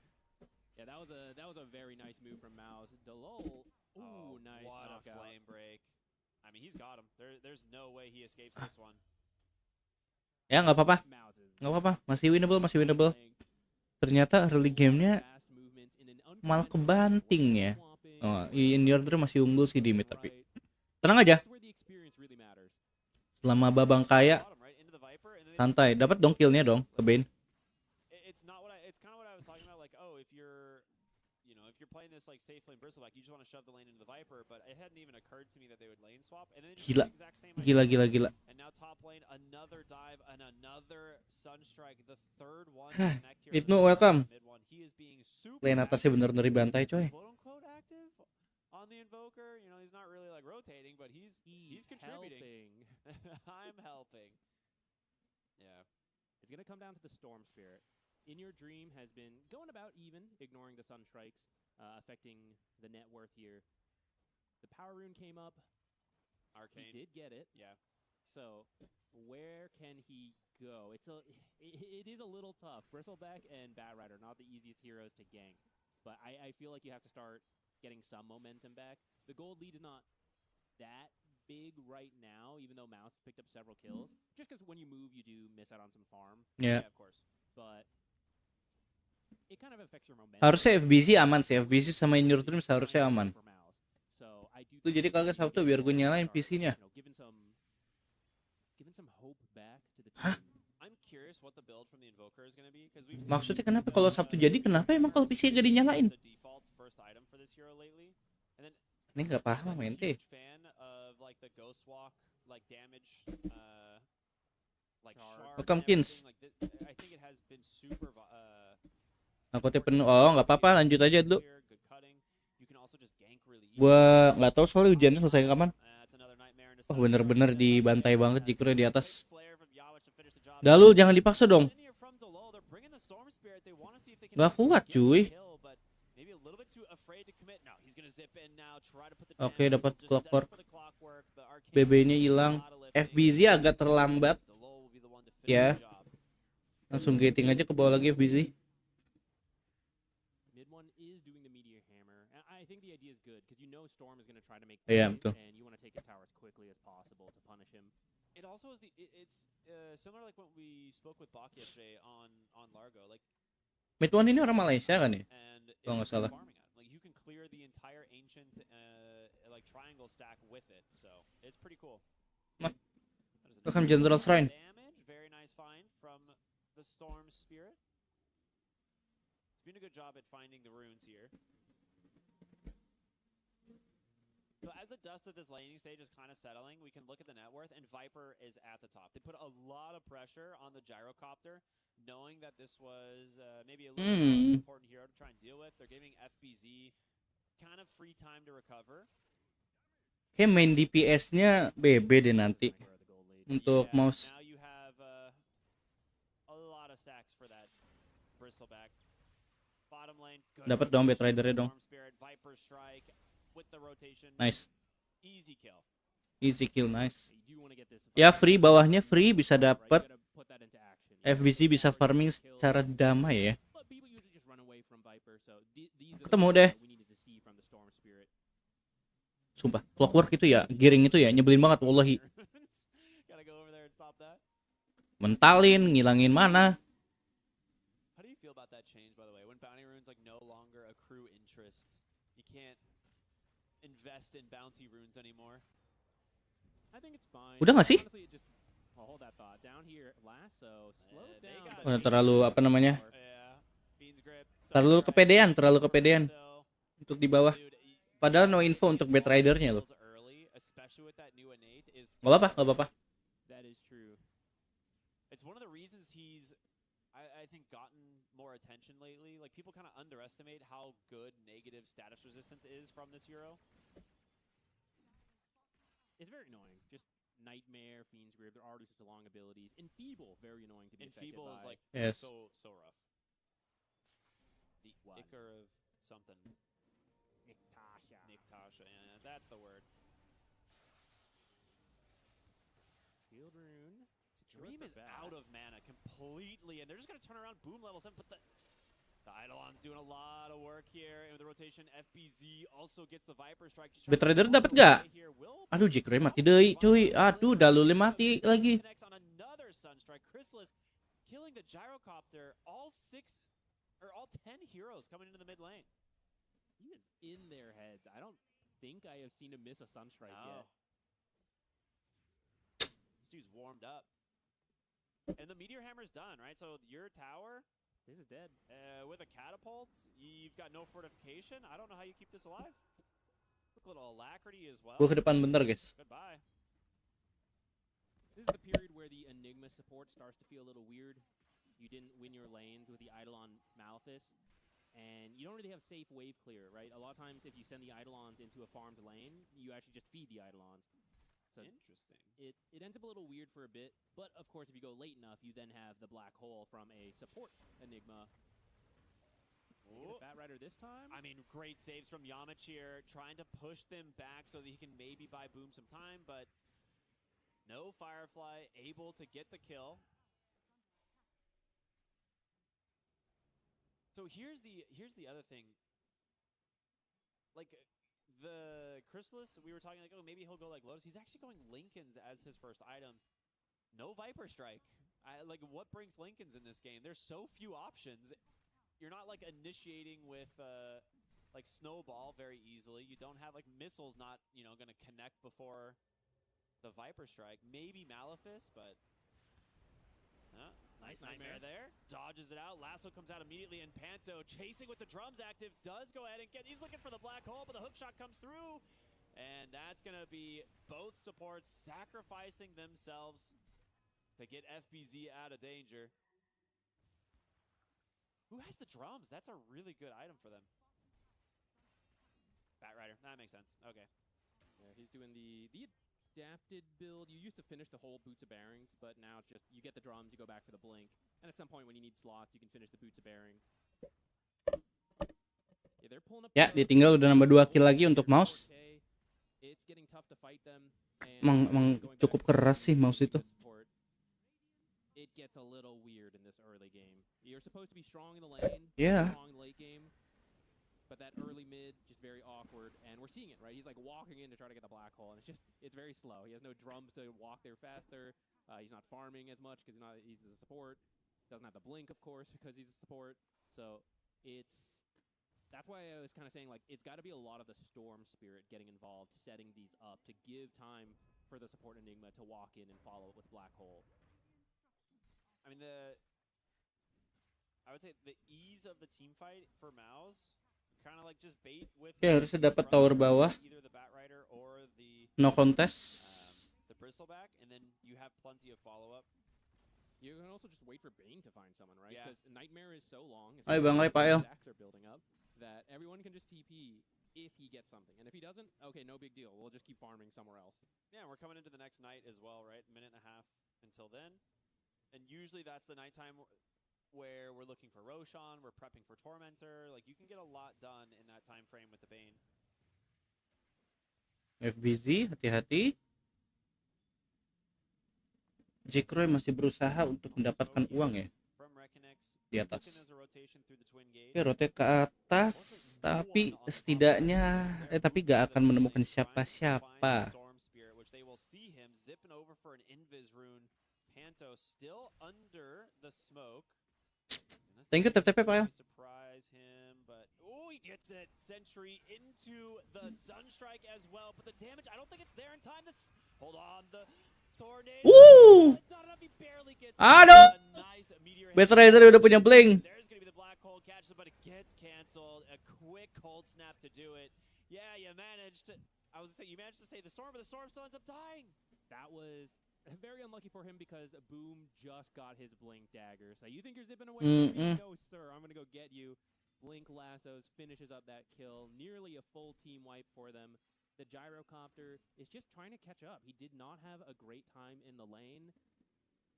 Yeah, that was a very nice move from Mouz. Delol, ooh, nice What a knockout. flame break. I mean, he's got him. There's no way he escapes this one. Ya nggak apa-apa. Mouz is Nggak apa-apa. Masih winnable. Ternyata early gamenya fast movements in an malah unpredictable kebanting ya. Oh, in order masih unggul sih di mid tapi tenang aja. That's where the experience really matters. Selama babang kaya santai, dapat dong killnya dong ke Bane. It's kind of what I was talking about. Like, oh, if you're playing this like safe lane Bristleback, you just want to shove the lane into the Viper. But it hadn't even occurred to me that they would lane swap. And then Gila. the exact same idea. Gila. And now top lane, another dive and another Sunstrike, the third one. to connect here. Ibnu, welcome. Mid one. He is being super Lane atasnya bener-bener dibantai coy. quote unquote active on the Invoker. You know, he's not really like rotating, but he's contributing. I'm helping. Yeah. It's going to come down to the Storm Spirit. In Your Dream has been going about even, ignoring the Sun Strikes, affecting the net worth here. The Power Rune came up. Arcane. He did get it. Yeah. So where can he go? It is a little tough. Bristleback and Batrider, not the easiest heroes to gank, but I feel like you have to start getting some momentum back. The gold lead is not that big right now, even though Mouz picked up several kills. Just because when you move, you do miss out on some farm. Ya. Of course. But it kind of affects your momentum. Harusnya FBZ aman sih. FBZ sama In Your Dreams harusnya aman. For Mouz. So I do Tuh jadi think kagak we need to Sabtu get biar gue more nyalain start, PC-nya. you know, giving some hope back to the Hah? team. I'm curious what the build from the Invoker is going to be because we've Maksudnya kenapa kalau Sabtu jadi kenapa emang kalau PC gak dinyalain? the default first item for this hero lately. And then Ini nggak paham I'm a ente. huge fan of like the ghost walk like damage like shard Welcome, and Kins. everything. Like I think it has been super Angkotnya penuh. Oh nggak apa-apa, lanjut aja dulu. clear, good cutting. You can also just gank really easy. Gua nggak tahu soalnya hujannya selesai kapan. It's another nightmare in the Oh sun. bener-bener dibantai banget Jikurnya di atas. Big flare from Yawich to finish the job. Dalul jangan dipaksa dong. In here from below, they're bringing the Storm Spirit. They want to see if they can Nggak kuat get cuy. the kill, but maybe a little bit too afraid to commit. Now he's gonna zip in now, try to put the Oke, damage, dapat just set up clockwork. for the clockwork, the arcane, BB-nya a hilang. lot of lifting. FBZ agak terlambat. The low will be the one to finish Ya. the job. Langsung gating aja ke bawah lagi FBZ. Mid one is doing the Meteor Hammer. And I think the idea is good because you know Storm is going to try to make Iya, plays, betul. and you want to take his tower as quickly as possible to punish him. It also is it's similar like when we spoke with Bach yesterday on Largo, like Mid one ini orang Malaysia kan ya? and it's Kalau nggak good salah. farming item. Like you can clear the entire ancient like triangle stack with it, so it's pretty cool. Ma- That is a Welcome, nice General amount of Shrine. Damage, very nice find from the Storm Spirit. It's been a good job at finding the runes here. So as the dust of this laning stage is kind of settling, we can look at the net worth, and Viper is at the top. They put a lot of pressure on the gyrocopter, knowing that this was maybe a little bit more important hero to try and deal with. They're giving FBZ kind of free time to recover. Kayak main DPS-nya BB deh nanti Sniper at the gold lead. untuk Yeah, mouse. now you have a lot of stacks for that bristleback. Bottom lane, good Dapat dong rotation Batrider-nya from dong. Storm Spirit, Viper strike with the rotation. Nice. Easy kill. Easy kill, nice. You do want to get this. Ya free, bawahnya free bisa Right, you dapat. gotta put that into action. You FBZ gotta bisa get farming kills. secara damai ya. But people usually just run away from Viper, so these are the Ketemu things deh. that we needed to see from the Storm Spirit. Sumpah, clockwork itu ya, giring itu ya, nyebelin banget wallahi. Gotta go over there and stop that. Mentalin, ngilangin mana. How do you feel about that change, by the way? When bounty runes like no longer accrue interest, you can't invest in bounty runes anymore. I think it's fine. Udah nggak sih? Honestly, it just hold that thought. Down here, lasso, slow it They down. got but Oh, terlalu apa namanya? Yeah, Bean's grip. Terlalu kepedean, terlalu kepedean So, untuk di bawah. dude, Padahal no info untuk Batrider-nya loh. early, especially with that new innate, is Gak apa-apa, gak apa-apa. That is true. it's one of the reasons he's I think gotten more attention lately. Like people kind of underestimate how good negative status resistance is from this hero. It's very annoying. Just Nightmare, Fiend's Grip, they're already such long abilities. Enfeeble, very annoying to be affected Enfeeble is by. like Yes. so rough. The What? ichor of something. Tasha. Niktasha, yeah, that's the word. Field Rune. Dream is out of mana completely, and they're just gonna turn around, boom level 7, but the Eidolon's doing a lot of work here, and with the rotation, FBZ also gets the Viper Strike. Just trying to Batrider get dapat all the gak? way here. Will Aduh, Jikre mati deui, cuy. Aduh, Dalulnya mati lagi. connects on another Sunstrike. Chrysalis killing the gyrocopter. All 10 heroes coming into the mid lane. He is in their heads. I don't think I have seen him miss a Sunstrike No. yet. This dude's warmed up. And the Meteor Hammer's done, right? So your tower, This is dead. with a catapult, you've got no fortification. I don't know how you keep this alive. Look, a little alacrity as well. Gue ke depan bentar, guys. Goodbye. This is the period where the Enigma support starts to feel a little weird. You didn't win your lanes with the Eidolon Malefice, and you don't really have safe wave clear, right? A lot of times if you send the Eidolons into a farmed lane, you actually just feed the Eidolons. So Interesting. it ends up a little weird for a bit, but of course if you go late enough, you then have the black hole from a support Enigma. Ooh. Fat Rider this time? I mean, great saves from Yamich here, trying to push them back so that he can maybe buy Boom some time, but No Firefly able to get the kill. So here's the other thing. Like the Chrysalis, we were talking like, oh, maybe he'll go like Lotus. He's actually going Lincolns as his first item. No Viper Strike. Like, what brings Lincolns in this game? There's so few options. You're not like initiating with like Snowball very easily. You don't have like missiles not, you know, gonna connect before the Viper Strike. Maybe Malefice, but nice Nightmare there. Dodges it out. Lasso comes out immediately, and Panto chasing with the drums active does go ahead and get. He's looking for the black hole, but the hook shot comes through, and that's gonna be both supports sacrificing themselves to get FBZ out of danger. Who has the drums? That's a really good item for them. Batrider. That makes sense. Okay. Yeah, he's doing the adapted build. You used to finish the whole boots of bearings, but now it's just you get the drums, you go back for the blink, and at some point when you need slots, you can finish the boots of bearing. Yeah, they're pulling up. Ya, ditinggal udah nambah 2 kill lagi untuk Mouse. It's getting tough to fight them. Emang cukup keras sih Mouse itu. It gets a little weird in this early game. You're supposed to be strong in the lane, Yeah. strong in the late game, but that early mid just very awkward, and we're seeing it, right? He's like walking in to try to get the black hole, and it's very slow. He has no drums to walk there faster. He's not farming as much because he's a support. Doesn't have the blink, of course, because he's a support. So that's why I was kind of saying, like, it's got to be a lot of the Storm Spirit getting involved, setting these up to give time for the support Enigma to walk in and follow it with black hole. I mean, I would say the ease of the team fight for Mouz, kind of like just bait with. Oke, harusnya dapat tower bawah. Either the Batrider or the No contest. the Bristleback, and then you have plenty of follow up. You can also just wait for Bane to find someone, right? Yeah. Because Nightmare is so long. Ay, bangay pa yun. Stacks are building up that everyone can just TP if he gets something, and if he doesn't, okay, no big deal. We'll just keep farming somewhere else. Yeah, we're coming into the next night as well, right? Minute and a half until then. And usually that's the nighttime where we're looking for Roshan, we're prepping for Tormentor. Like, you can get a lot done in that time frame with the Bane. FBZ, hati-hati. Jikroy masih berusaha untuk mendapatkan uang ya From Rekonix, di looking atas. as a rotation through the twin gate. Oke, rotate ke atas, tapi setidaknya tapi gak akan menemukan siapa-siapa. Storm Spirit, which they will see him zipping over for an invis rune. Panto still under the smoke. Thank you, TP Pak. Surprise him, but he gets it. Sentry into the Sunstrike as well, but the damage, I don't think it's there in time. Hold on, the tornado. It's not enough. He barely gets Aduh! a nice meteor. Batrider udah punya blink. There's gonna be the black hole catches, but it gets canceled. A quick cold snap to do it. Yeah, you managed to. I was gonna say you managed to save the storm, but the storm still ends up dying. That was very unlucky for him because Boom just got his blink dagger. So you think you're zipping away? No, sir. I'm gonna go get you. Blink lassos, finishes up that kill. Nearly a full team wipe for them. The gyrocopter is just trying to catch up. He did not have a great time in the lane.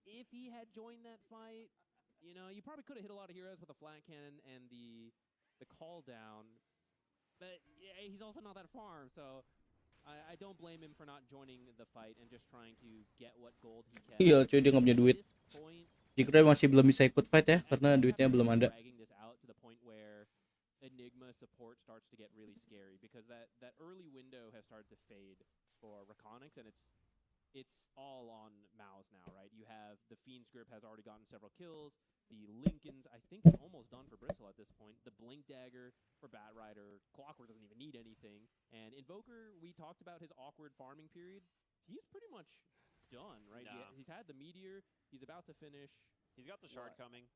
If he had joined that fight, you know, you probably could have hit a lot of heroes with the flat cannon and the call down. But yeah, he's also not that farm, so I don't blame him for not joining the fight and just trying to get what gold he can. Iya, cuy, dia nggak punya duit. Jikroy masih belum bisa ikut fight ya, karena duitnya belum ada. Enigma support starts to get really scary because that early window has started to fade for Rekonix, and it's all on Mouz now, right? You have the Fiend script has already gotten several kills. The Lincolns, I think, are almost done for Bristle at this point. The Blink Dagger for Batrider. Clockwork doesn't even need anything. And Invoker, we talked about his awkward farming period. He's pretty much done, right? Nah. He's had the Meteor. He's about to finish. He's got the shard coming.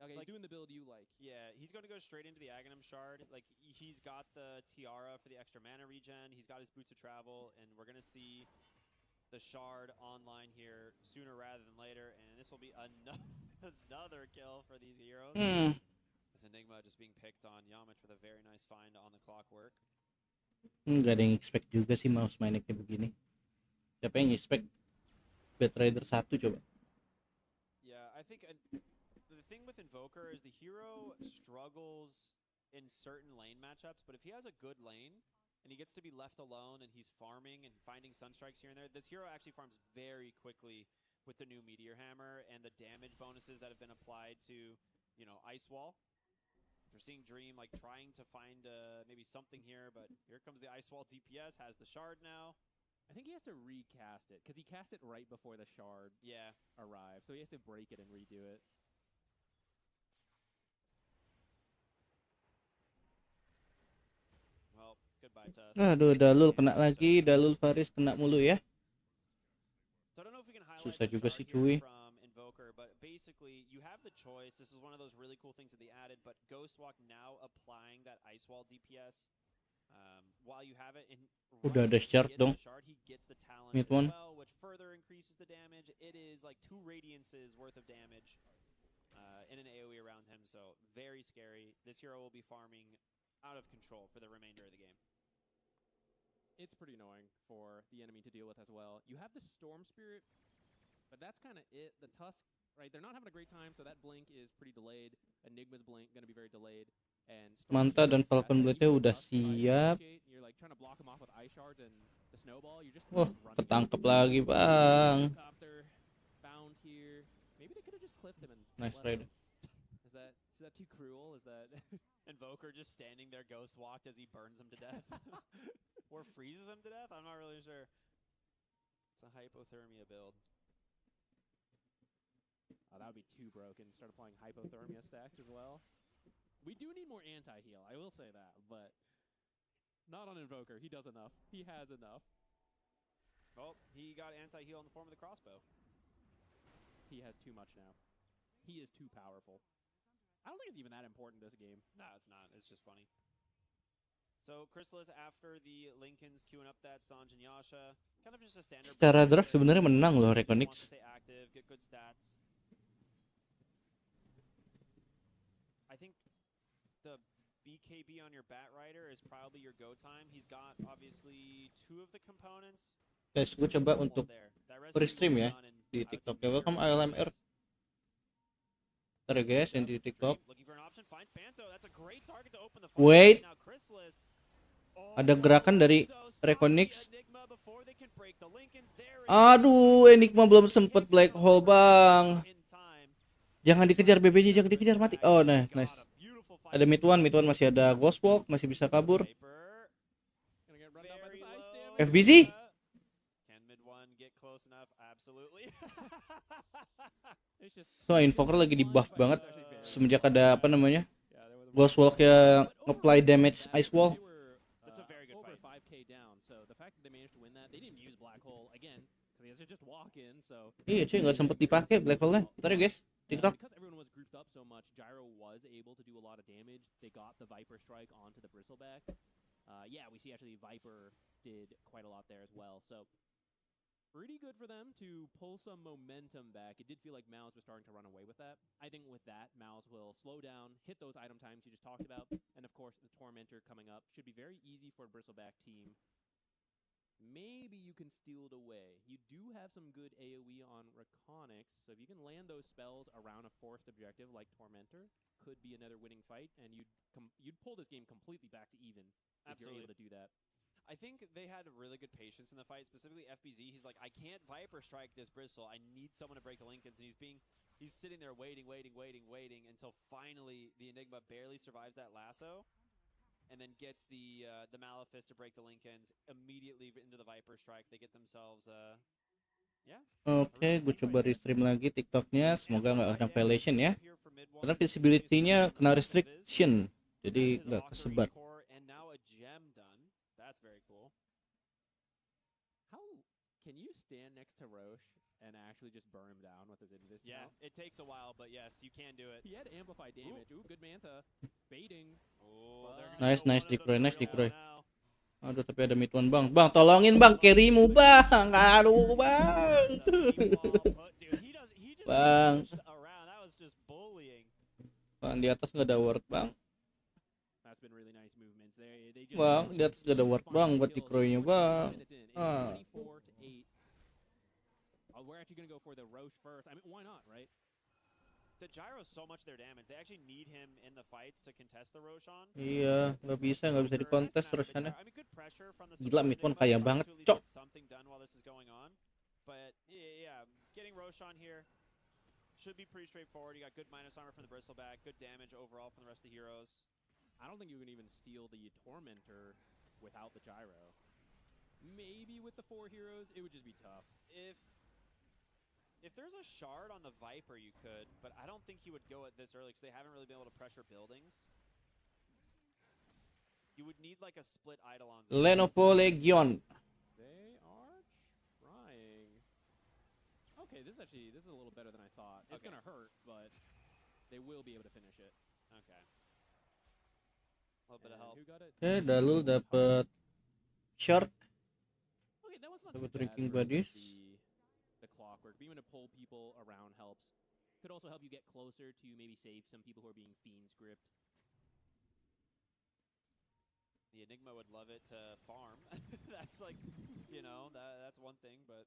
Okay, Like, he's doing the build you like. Yeah, he's going to go straight into the Aghanim Shard. Like, he's got the Tiara for the extra mana regen. He's got his Boots of Travel, and we're going to see the Shard online here sooner rather than later, and this will be another kill for these heroes. As Enigma just being picked on Yamich with a very nice find on the Clockwork. Gak ada yang expect juga sih Mouse mainnya kayak begini. Siapa yang expect Batrider 1 coba? Yeah, I think the thing with Invoker is the hero struggles in certain lane matchups, but if he has a good lane, and he gets to be left alone, and he's farming and finding sunstrikes here and there. This hero actually farms very quickly with the new Meteor Hammer and the damage bonuses that have been applied to, you know, Ice Wall. We're seeing Dream like trying to find maybe something here, but here comes the Ice Wall DPS, has the shard now. I think he has to recast it because he cast it right before the shard arrived, so he has to break it and redo it. Well, goodbye to us. Aduh, Dalul kena lagi, Dalul Faris kena mulu ya. So I don't know if we can highlight Susah the juga chart sih, here cuy. from Invoker, but basically you have the choice. This is one of those really cool things that they added, but Ghostwalk now applying that Ice Wall DPS while you have it in. Udah ada shard dong. He gets the talent Mid as one. well, which further increases the damage. It is like 2 Radiances worth of damage in an AoE around him, so very scary. This hero will be farming out of control for the remainder of the game. It's pretty annoying for the enemy to deal with as well. You have the Storm Spirit, but that's kind of it. The Tusk, right? They're not having a great time, so that blink is pretty delayed. Enigma's blink going to be very delayed. And Manta dan Falcon Blade-nya udah siap. You're like trying to block him off with Ice Shards and the Snowball. You're just Wah, ketangkep lagi, Bang. Helicopter found here. Maybe they could have just clipped him and Nice let trade. him. Is that too cruel? Is that Invoker just standing there ghost walked as he burns him to death. Or freezes him to death? I'm not really sure. It's a hypothermia build. Oh, that would be too broken. Start applying hypothermia stacks as well. We do need more anti-heal, I will say that, but not on Invoker. He does enough. He has enough. Well, he got anti-heal in the form of the crossbow. He has too much now. He is too powerful. I don't think it's even that important this game. No, it's not. It's just funny. So, Chrysalis after the Lincolns queuing up that Sanj and Yasha. Kind of just a standard. Secara draft sebenarnya menang loh Wants to Rekonix. stay active, get good stats. I think the BKB on your Bat Rider is probably your go time. He's got obviously 2 of the components. Guys, gue coba untuk pre-stream ya di TikTok ya. Welcome ALMR. Ntar ya guys, yang di TikTok. Wait, ada gerakan dari Rekonix. Aduh, Enigma belum sempet black hole, Bang. Jangan dikejar BBJ, jangan dikejar, mati. Oh, nice. Ada mid one masih ada Ghost Walk, masih bisa kabur. FBZ? So, Invoker lagi di buff banget semenjak ada apa namanya? Ghost Walk yang apply damage Ice Wall. Over 5k down. So the fact that they managed to win that, they didn't use Black Hole again because they just walk in. So Iya cuy, nggak sempet dipakai Black Hole-nya. Bentar ya guys, TikTok. Because everyone was grouped up so much, Gyro was able to do a lot of damage. They got the Viper strike onto the Bristleback. Yeah, we see actually Viper did quite a lot there as well. So pretty good for them to pull some momentum back. It did feel like Mouz was starting to run away with that. I think with that, Mouz will slow down, hit those item times you just talked about, and of course the Tormentor coming up should be very easy for a Bristleback team. Maybe you can steal it away. You do have some good AoE on Rekonix, so if you can land those spells around a forced objective like Tormentor, could be another winning fight, and you'd pull this game completely back to even if you're able to do that. I think they had really good patience in the fight, specifically FBZ. He's like, I can't Viper strike this Bristle. I need someone to break the Lincolns, and he's sitting there waiting until finally the Enigma barely survives that lasso, and then gets the Malefice to break the Lincolns immediately into the Viper strike. They get themselves Oke, gue coba restream lagi TikToknya. Semoga nggak ada violation ya. Karena visibility-nya kena restriction, jadi nggak kesebar. That's very cool. How can you stand next to Roche and actually just burn him down with his Invis? Yeah, it takes a while, but yes, you can do it. He had amplified damage. Ooh, good Manta. Baiting. Nice Decroy. Aduh, tapi ada mid one, Bang. Bang, tolongin, Bang, carry-mu, Bang. Aduh, Bang. Bang. Bang, di atas nggak ada ward, Bang. Bang, di atas nggak ada ward, Bang, buat Decroy-nya, Bang. We're actually gonna go for the Roche first. I mean, why not, right? the gyro is so much their damage. They actually need him in the fights to contest the Roshan. Iya, nggak bisa dikontes Roshannya. I mean, good pressure from the Gila, support Midone Enigma, kaya trying banget, to at least cok. get something done while this is going on. But yeah, getting Roshan here should be pretty straightforward. You got good minus armor from the Bristleback, good damage overall from the rest of the heroes. I don't think you can even steal the Tormentor without the gyro. Maybe with the 4 heroes, it would just be tough. If there's a shard on the Viper, you could, but I don't think he would go at this early because they haven't really been able to pressure buildings. You would need like a split Eidolons. Lenovo Legion. They are trying. Okay, this is a little better than I thought. It's gonna hurt, but they will be able to finish it. Okay. A little bit of help. Who got it? Oke, Dalul dapat short. Okay, that one's not Dapat too bad drinking versus buddies. the clockwork. Being able to pull people around helps. Could also help you get closer to maybe save some people who are being fiend script. The Enigma would love it to farm. That's like, you know, that's one thing, but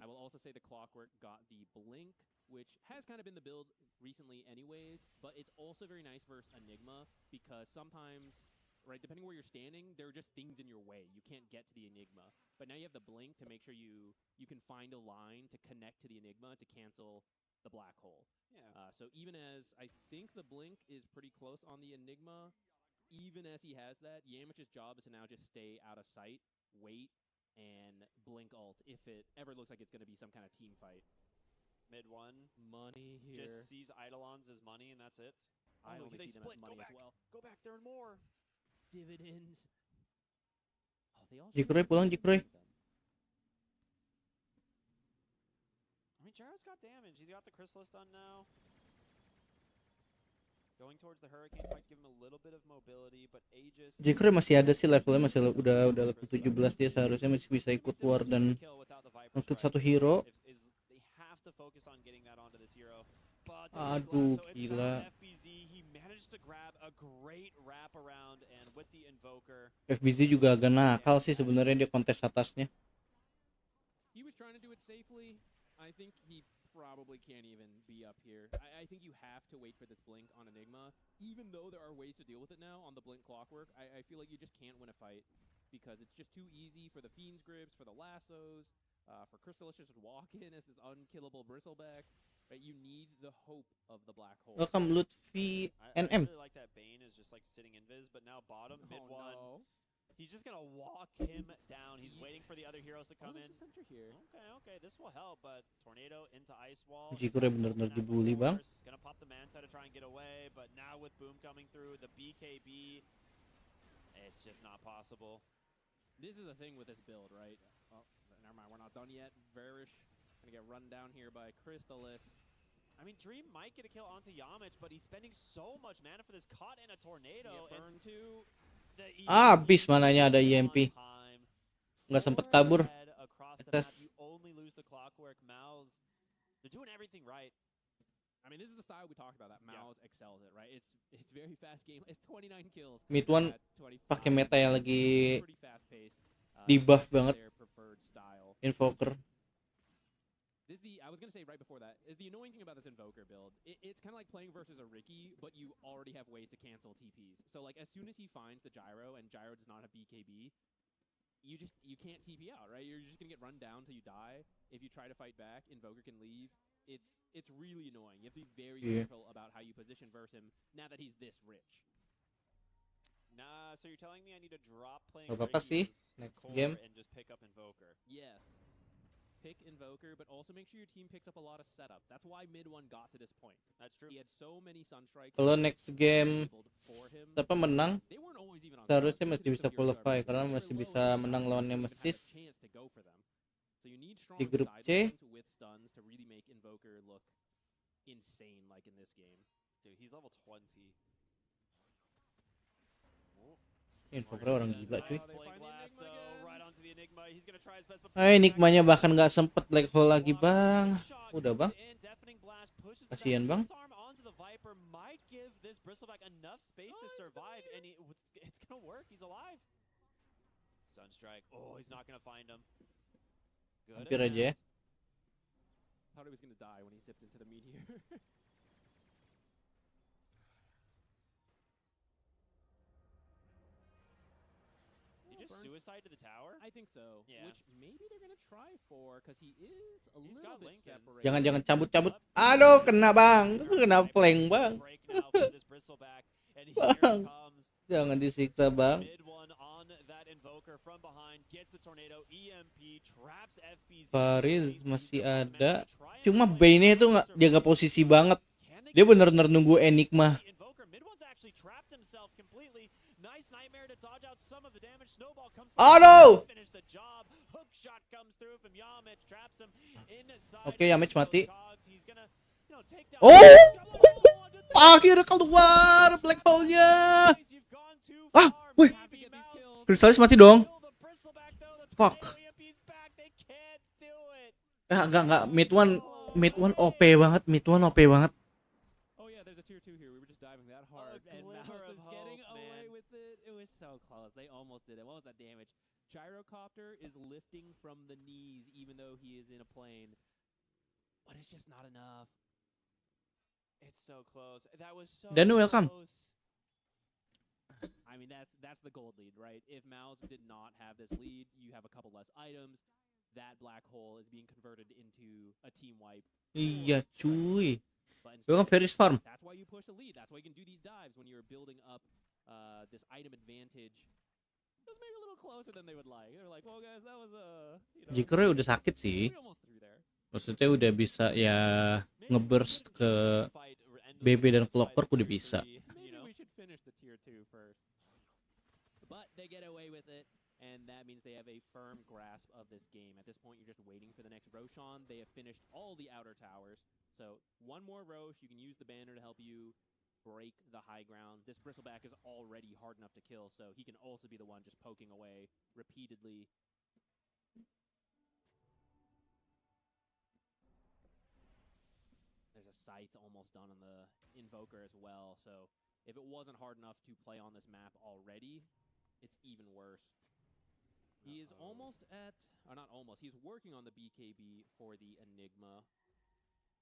I will also say the clockwork got the blink, which has kind of been the build recently anyways, but it's also very nice versus Enigma because sometimes, right, depending where you're standing, there are just things in your way. You can't get to the Enigma. But now you have the blink to make sure you can find a line to connect to the Enigma to cancel the black hole. yeah. So even as I think the blink is pretty close on the Enigma, even as he has that, Yamich's job is to now just stay out of sight, wait, and blink ult if it ever looks like it's going to be some kind of team fight. Mid one. Money here. Just sees Eidolons as money and that's it. I Oh, only they see them as split. money Go back. as well. Go back there and more. Dividends. Oh, they all Jikroy pulang, Jikroy. I mean, Gyro's got damage. He's got the Chrysalis done now. Going towards the Hurricane fight to give him a little bit of mobility, but Aegis... Jikroy masih ada sih levelnya, masih udah level 17, dia seharusnya masih bisa ikut war dan ngikut satu hero. They have to focus on getting that onto this hero. But Aduh, so it's gila. found FBZ. He managed to grab a great wrap around and with the Invoker. FBZ juga agak nakal sih sebenarnya, dia kontes atasnya. He was trying to do it safely. I think he probably can't even be up here. I think you have to wait for this blink on Enigma. Even though there are ways to deal with it now on the blink clockwork, I feel like you just can't win a fight because it's just too easy for the Fiend's grips, for the lassos, for Crystallis just walk in as this unkillable bristleback. Right? You need the hope of the black hole. Welcome Lutfi I NM. really like that Bane is just like sitting invis, but now bottom, mid Oh, one. no. He's just gonna walk him down. He's waiting for the other heroes to come in. There's a sentry here. Okay, this will help, but Tornado into Ice Wall. Jikroy bener-bener dibully, Bang. Gonna pop the Manta to try and get away, but now with Boom coming through, the BKB, it's just not possible. This is the thing with this build, right? Oh, never mind, we're not done yet. Varish gonna get run down here by Crystallis. I mean, Dream might get a kill onto Yamich, but he's spending so much mana for this. Caught in a tornado. Burn too. Habis mananya ada EMP. Nggak sempet kabur. You only lose the clockwork. Mouz, they're doing everything right. I mean, this is the style we talked about that Mouz excels at, right? It's very fast game. It's 29 kills. Mid one at 25. pakai meta yang lagi Pretty fast paced. di buff banget. Their preferred style. Invoker. This is I was gonna say right before that is the annoying thing about this Invoker build. It's kind of like playing versus a Ricky, but you already have ways to cancel TPs. So like as soon as he finds the Gyro and Gyro does not have BKB, you can't TP out, right? You're just gonna get run down till you die. If you try to fight back, Invoker can leave. It's really annoying. You have to be very careful about how you position versus him now that he's this rich. Nah, so you're telling me I need to drop playing Gak apa-apa sih, Ricky's next core game. and just pick up Invoker. Yes. Pick Invoker, but also make sure your team picks up a lot of setup. That's why mid one got to this point. That's true. He had so many Sunstrikes. Kalau next game for him. siapa menang, They weren't always even on seharusnya Sunstrikes. masih bisa qualify karena masih bisa menang lawan Nemesis So you need strong di grup C. sidelines with stuns to really make Invoker look insane like in this game. Dude, he's level 20. Invoker orang gila cuy. Enigmanya bahkan nggak sempet black hole lagi bang. Udah bang. Kasian bang. Sunstrike. Oh, he's not gonna find him. Hampir aja ya. Thought he was gonna die when he zipped into the meteor. Just burns. suicide to the tower? I think so. Yeah. Which maybe they're gonna try for, because he is a He's little got bit Lincolns. separated. Jangan cabut. Aduh, kena bang. Kena flank bang. Break now from this Bristleback, and here Bang. comes Jangan disiksa bang. mid one on that invoker from behind, gets the tornado, EMP, traps FBZ. Faris masih ada. Cuma Bane itu nggak jaga posisi banget. Dia bener-bener nunggu Enigma. Aduh. Oke, Yamage mati. Oh, akhirnya keluar black hole-nya. Ah, wih, Kristalis mati dong. Fuck. Enggak. Mid one OP banget. Oh yeah, there's a tier 2 here. We were just diving that hard, and Mouz is getting away with it. It was so close. They almost did it. What was that damage? Gyrocopter is lifting from the knees, even though he is in a plane. But it's just not enough. It's so close. That was so Danu, welcome. close. I mean, that's the gold lead, right? If Mouz did not have this lead, you have a couple less items. That black hole is being converted into a team wipe. Iya, cuy. But Welcome instead, Ferris Farm. that's why you push the lead. That's why you can do these dives when you're building up this item advantage. It was maybe a little closer than they would like. They're like, well, guys, that was Jikernya udah sakit sih. we almost through there. Maksudnya udah bisa ya ngeburst ke BB dan Clockwork udah bisa. Maybe we should finish the tier 2 first. But they get away with it, and that means they have a firm grasp of this game. At this point, you're just waiting for the next Roshan. They have finished all the outer towers. So one more Rosh, you can use the banner to help you break the high ground. This Bristleback is already hard enough to kill, so he can also be the one just poking away repeatedly. There's a Scythe almost done on the Invoker as well, so if it wasn't hard enough to play on this map already, it's even worse. He is almost at, or not almost, he's working on the BKB for the Enigma.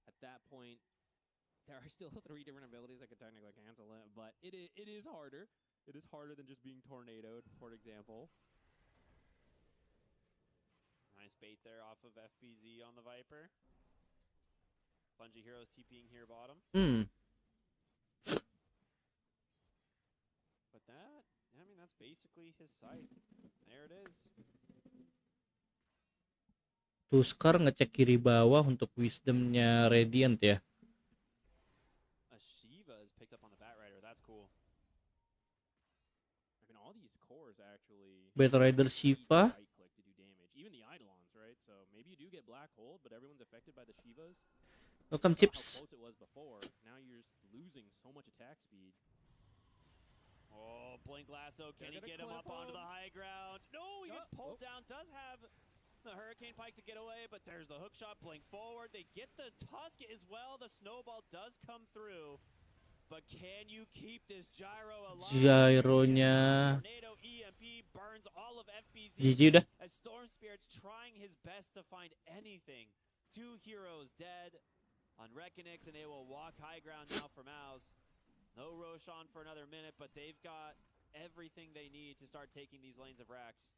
At that point, there are still 3 different abilities that could technically cancel it, but it is harder. It is harder than just being tornadoed, for example. Nice bait there off of FBZ on the Viper. Bungie Heroes TPing here bottom. But that, I mean, that's basically his site. There it is. Tuskar ngecek kiri bawah untuk wisdomnya Radiant ya. A Shiva is picked up on the Batrider. That's cool. I mean, all these cores actually. Batrider Shiva. Right click to do damage. Even the Eidolons, right? So maybe you do get black hold, but everyone's affected by the Shivas. Welcome How Chips. close it was before. Now you're just losing so much attack speed. Oh, Blink Lasso. Can he They're get gonna him up clip onto the him. high ground? No, he gets pulled down. Does have the Hurricane Pike to get away, but there's the hook shot. Blink forward. They get the Tusk as well. The snowball does come through. But can you keep this gyro alive? Gyronya. Tornado EMP burns all of FBZ. GG udah. As Storm Spirit's trying his best to find anything. 2 heroes dead on Rekonix, and they will walk high ground now for Mouz. No Roshan for another minute, but they've got everything they need to start taking these lanes of Rax.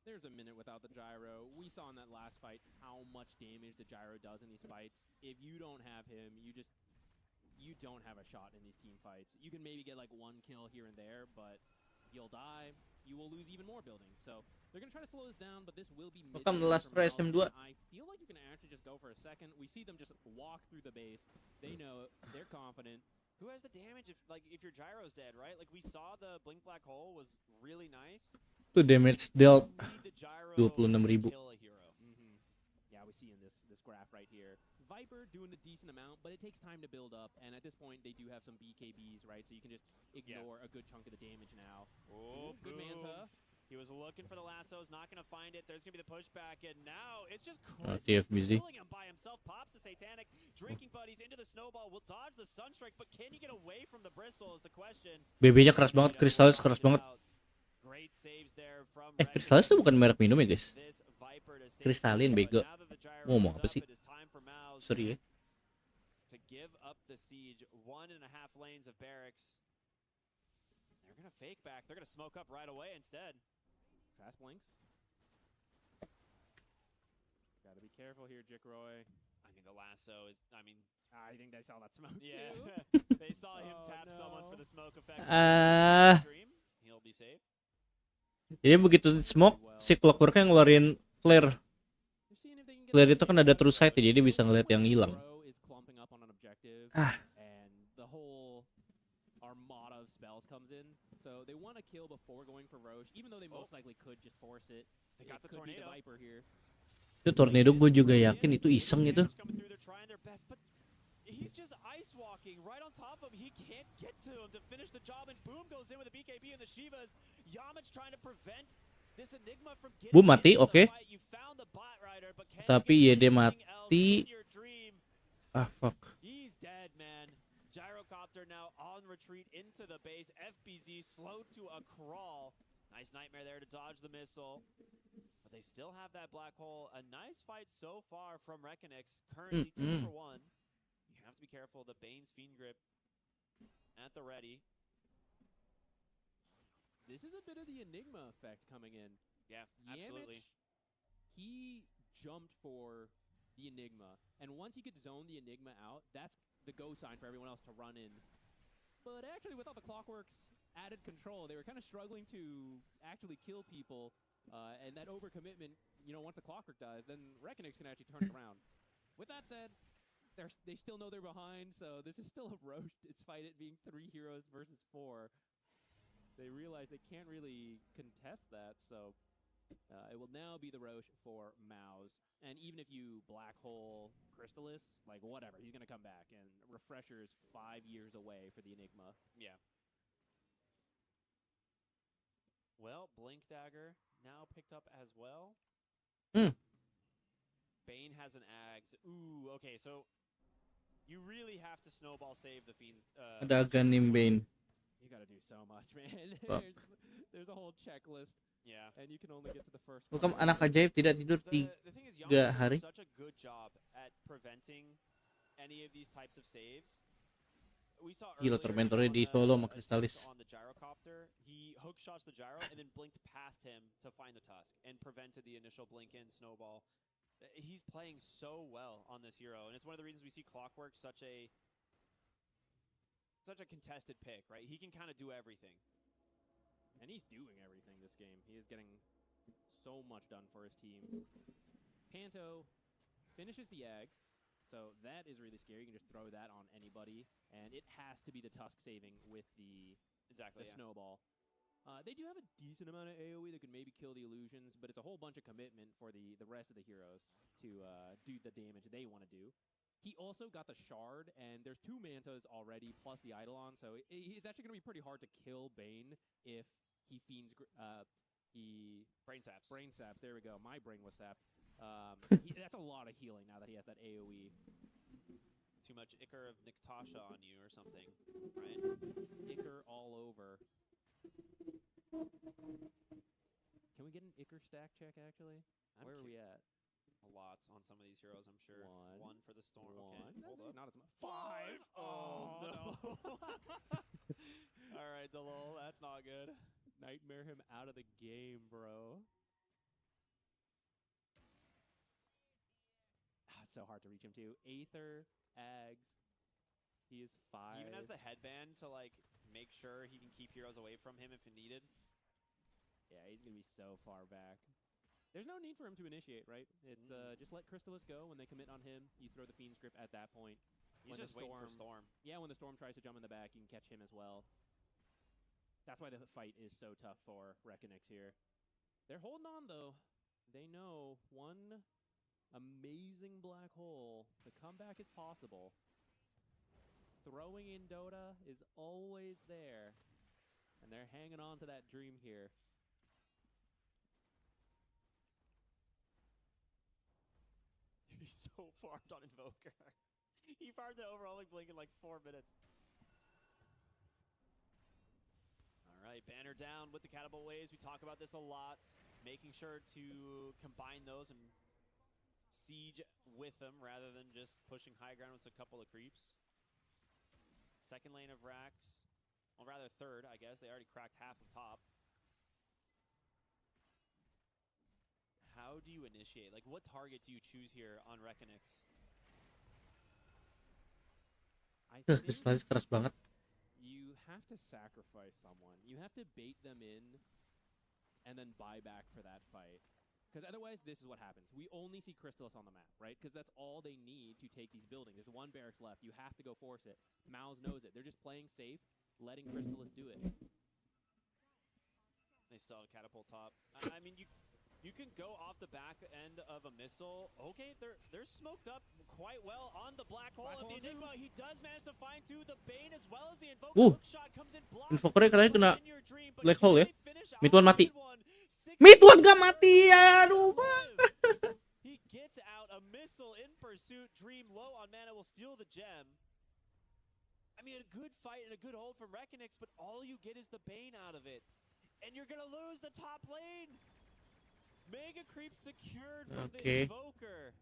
There's a minute without the gyro. We saw in that last fight how much damage the gyro does in these fights. If you don't have him, you don't have a shot in these team fights. You can maybe get like 1 kill here and there, but you'll die. You will lose even more buildings. So they're gonna try to slow this down, but this will be mid. Welcome last prize M2. I feel like you can actually just go for a second. We see them just walk through the base. They know it. They're confident. Who has the damage if your gyro's dead, right? Like we saw the Blink Black Hole was really nice. Tuh damage dealt Need the gyro 26.000. to kill a hero. Yeah, we see in this graph right here. Viper doing a decent amount, but it takes time to build up. And at this point, they do have some BKBs, right? So you can just ignore a good chunk of the damage now. Oh, Good Manta. He was looking for the lassos, not going to find it. There's going to be the pushback, and now it's just Chris TFBZ. killing him by himself. Pops the Satanic, drinking buddies into the snowball. Will dodge the Sunstrike, but can he get away from the Bristle is the question. BB-nya keras banget, Kristalis keras banget. Great saves there from Kristalis tuh bukan merek minum ya guys. this Viper to save Kristalin, him, but bego. now that the gyro Ngomong is apa up, sih? it is time for Mouz Sorry ya. to give up the siege. 1.5 lanes of barracks. They're going to fake back. They're going to smoke up right away instead. Fast blinks. Gotta be careful here, Jikroy. I mean, the lasso is. I mean, I think they saw that smoke yeah. too. They saw him Oh, tap someone for no. the smoke effect. Ah. Dream. He'll be safe. Jadi begitu smoke, si Clockworknya ngeluarin flare. They're seeing if they can get Flare a itu kan piece ada off true sight Roche. ya, jadi bisa So ngeliat yang when hilang. Bro is clumping up on an objective, Ah. and the whole armada of spells comes in. So they want to kill before going for Roche, even though they most likely could just force it. They got the Could be the tornado. Viper here. Itu tornado gue juga yakin itu iseng itu. Coming through, they're trying their best, but he's just ice walking right on top of him. He can't get to him to finish the job, and Boom goes in with a BKB and the Shivas. Yamich trying to prevent this Enigma from getting Boom mati, into the oke. fight. You found the bot rider, but can Tapi you YD get anything else mati. in your dream? Ah fuck. He's dead, man. Gyrocopter now on retreat into the base. FBZ slowed to a crawl. Nice nightmare there to dodge the missile. But they still have that black hole. A nice fight so far from Rekonix. Currently 2 for 1. You have to be careful. The Bane's Fiend Grip at the ready. This is a bit of the Enigma effect coming in. Yeah, absolutely. Yamich, he jumped for the Enigma, and once he could zone the Enigma out, that's the go sign for everyone else to run in. But actually, without the Clockwork's added control, they were kind of struggling to actually kill people, and that overcommitment, you know, once the Clockwork dies, then Rekonix can actually turn it around. With that said, they still know they're behind, so this is still a Roche despite it being 3 heroes versus 4. They realize they can't really contest that, so it will now be the Roche for Mouz. And even if you black hole Crystallis, like whatever, he's going to come back. And Refresher is 5 years away for the Enigma. Yeah. Well, Blink Dagger now picked up as well. Bane has an Ags. Ooh, okay, so you really have to snowball save the Fiends. Ada Ganim Bane. You got to do so much, man. Fuck. there's a whole checklist, Yeah. and you can only get to the first Welcome one. anak ajaib tidak tidur The thing is, 3 Yamato hari. does such a good job at preventing any of these types of saves. We saw Gila, earlier Tormentornya on di solo sama attempt Crystallis. on the gyrocopter, he hook shots the gyro and then blinked past him to find the tusk and prevented the initial blink in snowball. He's playing so well on this hero, and it's one of the reasons we see Clockwork such a contested pick, right? He can kind of do everything. And he's doing everything this game. He is getting so much done for his team. Panto finishes the Ags, so that is really scary. You can just throw that on anybody, and it has to be the Tusk saving with the snowball. They do have a decent amount of AoE that could maybe kill the illusions, but it's a whole bunch of commitment for the rest of the heroes to do the damage they want to do. He also got the Shard, and there's 2 Mantas already, plus the Eidolon, so it's actually going to be pretty hard to kill Bane if he fiends... Brain saps. Brain saps, there we go. My brain was sapped. That's a lot of healing now that he has that AoE. Too much Icar of Niktasha on you or something, right? Icar all over. Can we get an Icar stack check, actually? Where are we at? A lot on some of these heroes, I'm sure. 1 for the Storm. One. Okay, hold up. Not as much. 5! Oh, no. All right, Delol, that's not good. Nightmare him out of the game, bro. It's so hard to reach him, too. Aether, Ags. He is 5. He even has the headband to, like, make sure he can keep heroes away from him if needed. Yeah, he's going to be so far back. There's no need for him to initiate, right? It's just let Crystallis go. When they commit on him, you throw the Fiend's Grip at that point. He's just waiting for Storm. Yeah, when the Storm tries to jump in the back, you can catch him as well. That's why the fight is so tough for Rekonix here. They're holding on, though. They know one amazing black hole. The comeback is possible. Throwing in Dota is always there. And they're hanging on to that dream here. He's so farmed on Invoker. He farmed the overwhelming blink in like 4 minutes. All right, banner down with the Catapult Waves. We talk about this a lot. Making sure to combine those and siege with them rather than just pushing high ground with a couple of creeps. Second lane of Rax. Well, rather third, I guess. They already cracked half of top. how do you initiate? Like, what target do you choose here on Rekonix? I think Kristalis keras banget. you have to sacrifice someone. You have to bait them in and then buy back for that fight. Because otherwise, this is what happens. We only see Crystallis on the map, right? Because that's all they need to take these buildings. There's one barracks left. You have to go force it. Mouz knows it. They're just playing safe, letting Crystallis do it. They still have catapult top. I mean, you can go off the back end of a missile. Okay, they're smoked up quite well on the black hole of the Enigma. He does manage to find two. The Bane as well as the Invoker hook shot comes in blocked. Invokernya katanya kena In your dream, but black can hole ya. they finish off Mid one mati. mid one? Mid one gak mati ya, aduh. He gets out a missile in pursuit. Dream low on mana will steal the gem. I mean, a good fight and a good hold from Rekonix, but all you get is the Bane out of it. And you're gonna lose the top lane. Mega creep secured from the Invoker.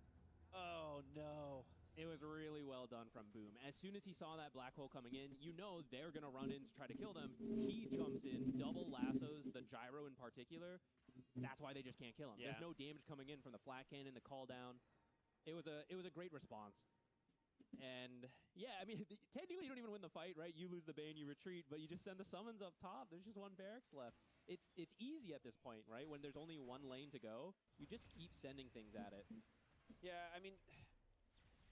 Oh no. It was really well done from Boom. As soon as he saw that black hole coming in, you know they're going to run in to try to kill them. He jumps in, double lassos, the gyro in particular. That's why they just can't kill him. Yeah. There's no damage coming in from the flat cannon, the call down. It was a great response. And yeah, I mean, technically you don't even win the fight, right? You lose the Bane, you retreat, but you just send the summons up top. There's just one barracks left. It's easy at this point, right? When there's only one lane to go, you just keep sending things at it. Yeah, I mean,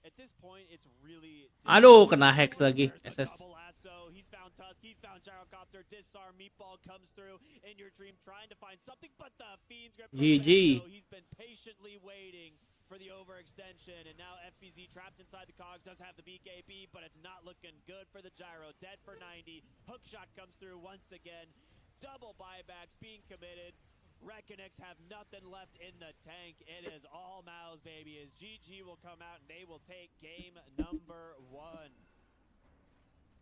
at this point, it's really... Aduh, kena hex lagi. SS. Double lasso. He's found Tusk. He's found Gyrocopter. Disarm. Meatball comes through in your dream, trying to find something, but the Fiend's grip. GG. He's been patiently waiting for the overextension, and now FBZ trapped inside the cogs. Does have the BKB, but it's not looking good for the Gyro. Dead for 90. Hookshot comes through once again. Double buybacks being committed. Rekonix have nothing left in the tank. It is all Mouz, baby. As GG will come out and they will take game number 1.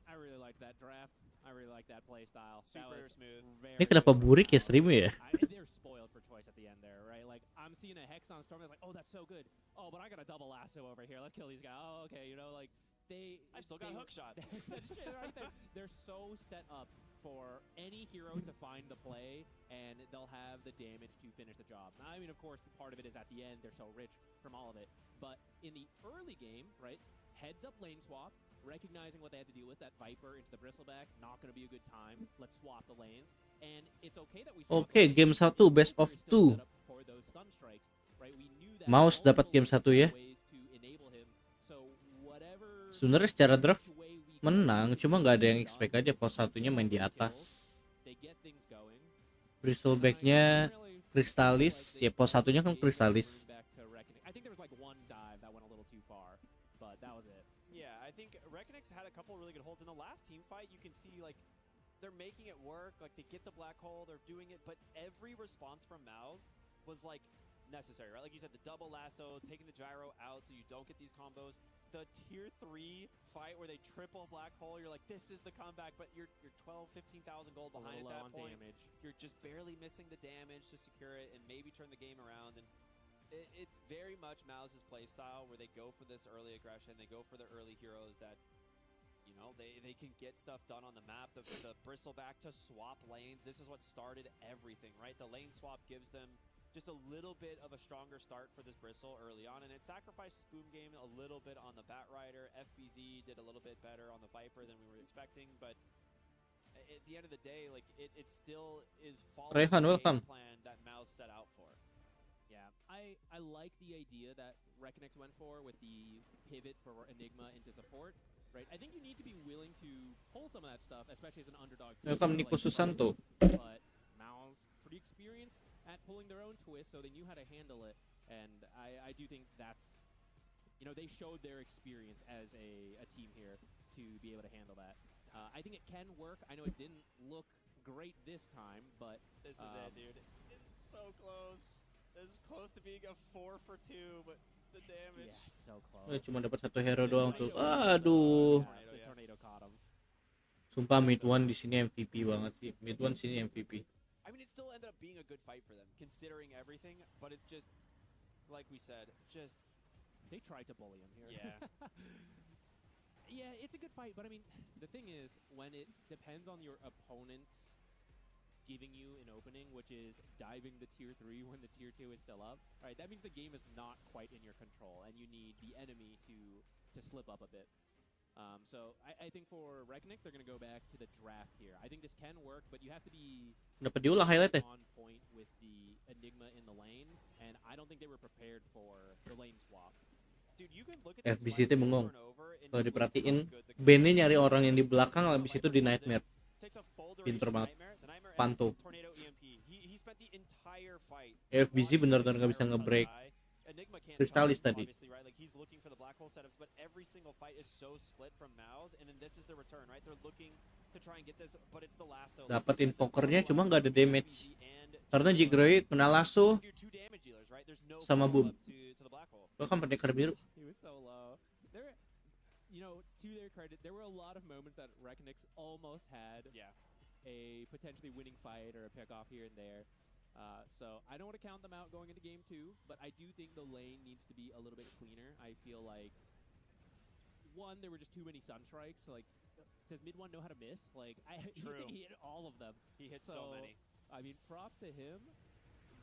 I really liked that draft. I really liked that play style. Super smooth. Ini kenapa burik ya streamnya ya? They're spoiled for choice at the end there, right? Like, I'm seeing a Hex on Storm. I was like, oh, that's so good. Oh, but I got a double lasso over here. Let's kill these guys. Oh, okay. You know, like, I've still got hookshot. Right there. They're so set up for any hero to find the play, and they'll have the damage to finish the job. Now, I mean, of course, part of it is at the end. They're so rich from all of it. But in the early game, right, heads up lane swap, recognizing what they had to deal with, that Viper into the Bristleback, not going to be a good time. Let's swap the lanes. And it's okay that we Oke, game 1 best of 2. for those Sunstrikes, right? We knew that Mouse dapat game 1 ya. Sebenarnya secara draft menang, cuma nggak ada yang expect aja pos satunya main di atas. Bristleback-nya Kristalis, ya pos satunya kan Kristalis. Yeah, I think Rekonix had a couple really good holds in the last team fight. You can see like they're making it work, like they get the black hole, they're doing it, but every response from Mouz was like necessary, right? Like you said, the double lasso, taking the gyro out so you don't get these combos. The tier 3 fight where they triple black hole, you're like, this is the comeback, but you're 12, 15,000 gold behind at that point. Damage. You're just barely missing the damage to secure it and maybe turn the game around. And it's very much Mouz's playstyle where they go for this early aggression, they go for the early heroes that, you know, they can get stuff done on the map. The Bristleback to swap lanes, this is what started everything, right? The lane swap gives them just a little bit of a stronger start for this Bristle early on, and it sacrificed Boom game a little bit on the Batrider. FBZ did a little bit better on the Viper than we were expecting, but at the end of the day, like it still is following the game plan that Mouz set out for. Yeah, I like the idea that Rekonix went for with the pivot for Enigma into support, right? I think you need to be willing to pull some of that stuff, especially as an underdog team. Welcome Nico Susanto. But Mouz pretty experienced at pulling their own twist, so they knew how to handle it. And I do think that's, you know, they showed their experience as a team here to be able to handle that. I think it can work. I know it didn't look great this time, but this is it, dude. It's so close. This is close to being a 4 for 2, but the damage. Yeah, it's so close. Cuma dapat satu hero doang tuh. Aduh. The tornado caught him. Sumpah mid one di sini MVP banget sih. Mid one sini MVP. I mean, it still ended up being a good fight for them, considering everything, but it's just, like we said, just... They tried to bully him here. Yeah. Yeah, it's a good fight, but I mean, the thing is, when it depends on your opponent's giving you an opening, which is diving the tier 3 when the tier 2 is still up, right? That means the game is not quite in your control, and you need the enemy to slip up a bit. So I think for Rekonix, they're going to go back to the draft here. I think this can work, but you have to be Dapat diulah highlight ya. on point with the Enigma in the lane, and I don't think they were prepared for the lane swap. Dude, you can look at FBC these itu fights bengong. over and over and Kalau just look at diperhatiin, how good the Benny combo nyari is. orang yang di belakang, The habis itu Viper di does it, nightmare. takes a full Pinter duration banget. nightmare, the nightmare ends Pantu. with tornado EMP. He spent the entire fight FBC watching bener-bener the nggak bisa entire nge-break die. Enigma can't Crystallis come in, tadi. obviously, right? Like he's looking for the black hole setups, but every single fight is so split from Mouz, and then this is the return, right? They're looking to try and get this, but it's the lasso. Like Dapat you said, the invokernya combo cuma of nggak ada damage. BG and Karena Jiggle Jigroy kena lasso your two damage dealers, right? There's no sama boom. follow-up to the black hole. Bahkan pendekar biru. He was so low. There, you know, to their credit, there were a lot of moments that Rekonix almost had Yeah. a potentially winning fight or a pick off here and there. So I don't want to count them out going into game 2, but I do think the lane needs to be a little bit cleaner. I feel like, one, there were just too many sun strikes. Like, does mid one know how to miss? Like, I True. think he hit all of them. He hit so many. I mean, props to him.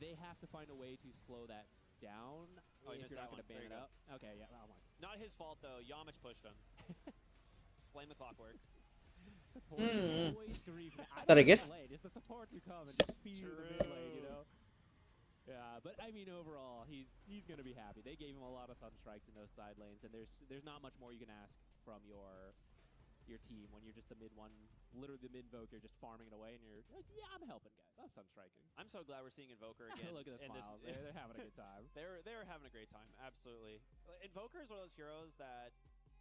They have to find a way to slow that down. Oh, you if missed you're not that going to one. There ban you it go. up. Okay, yeah. Oh my. Not his fault though. Yamich pushed him. Blame the clockwork. Support Mm. always grief. I Ntar ya, don't guys. know the lane. It's the support to come and just feed the mid lane, you know? Yeah, but I mean overall, he's gonna be happy. They gave him a lot of sun strikes in those side lanes, and there's not much more you can ask from your team when you're just the mid one, literally the mid invoker, just farming it away, and you're like, yeah, I'm helping guys, I'm sun striking. I'm so glad we're seeing Invoker again. Look at the in this- smiles. They're having a good time. They're having a great time, absolutely. Invoker is one of those heroes that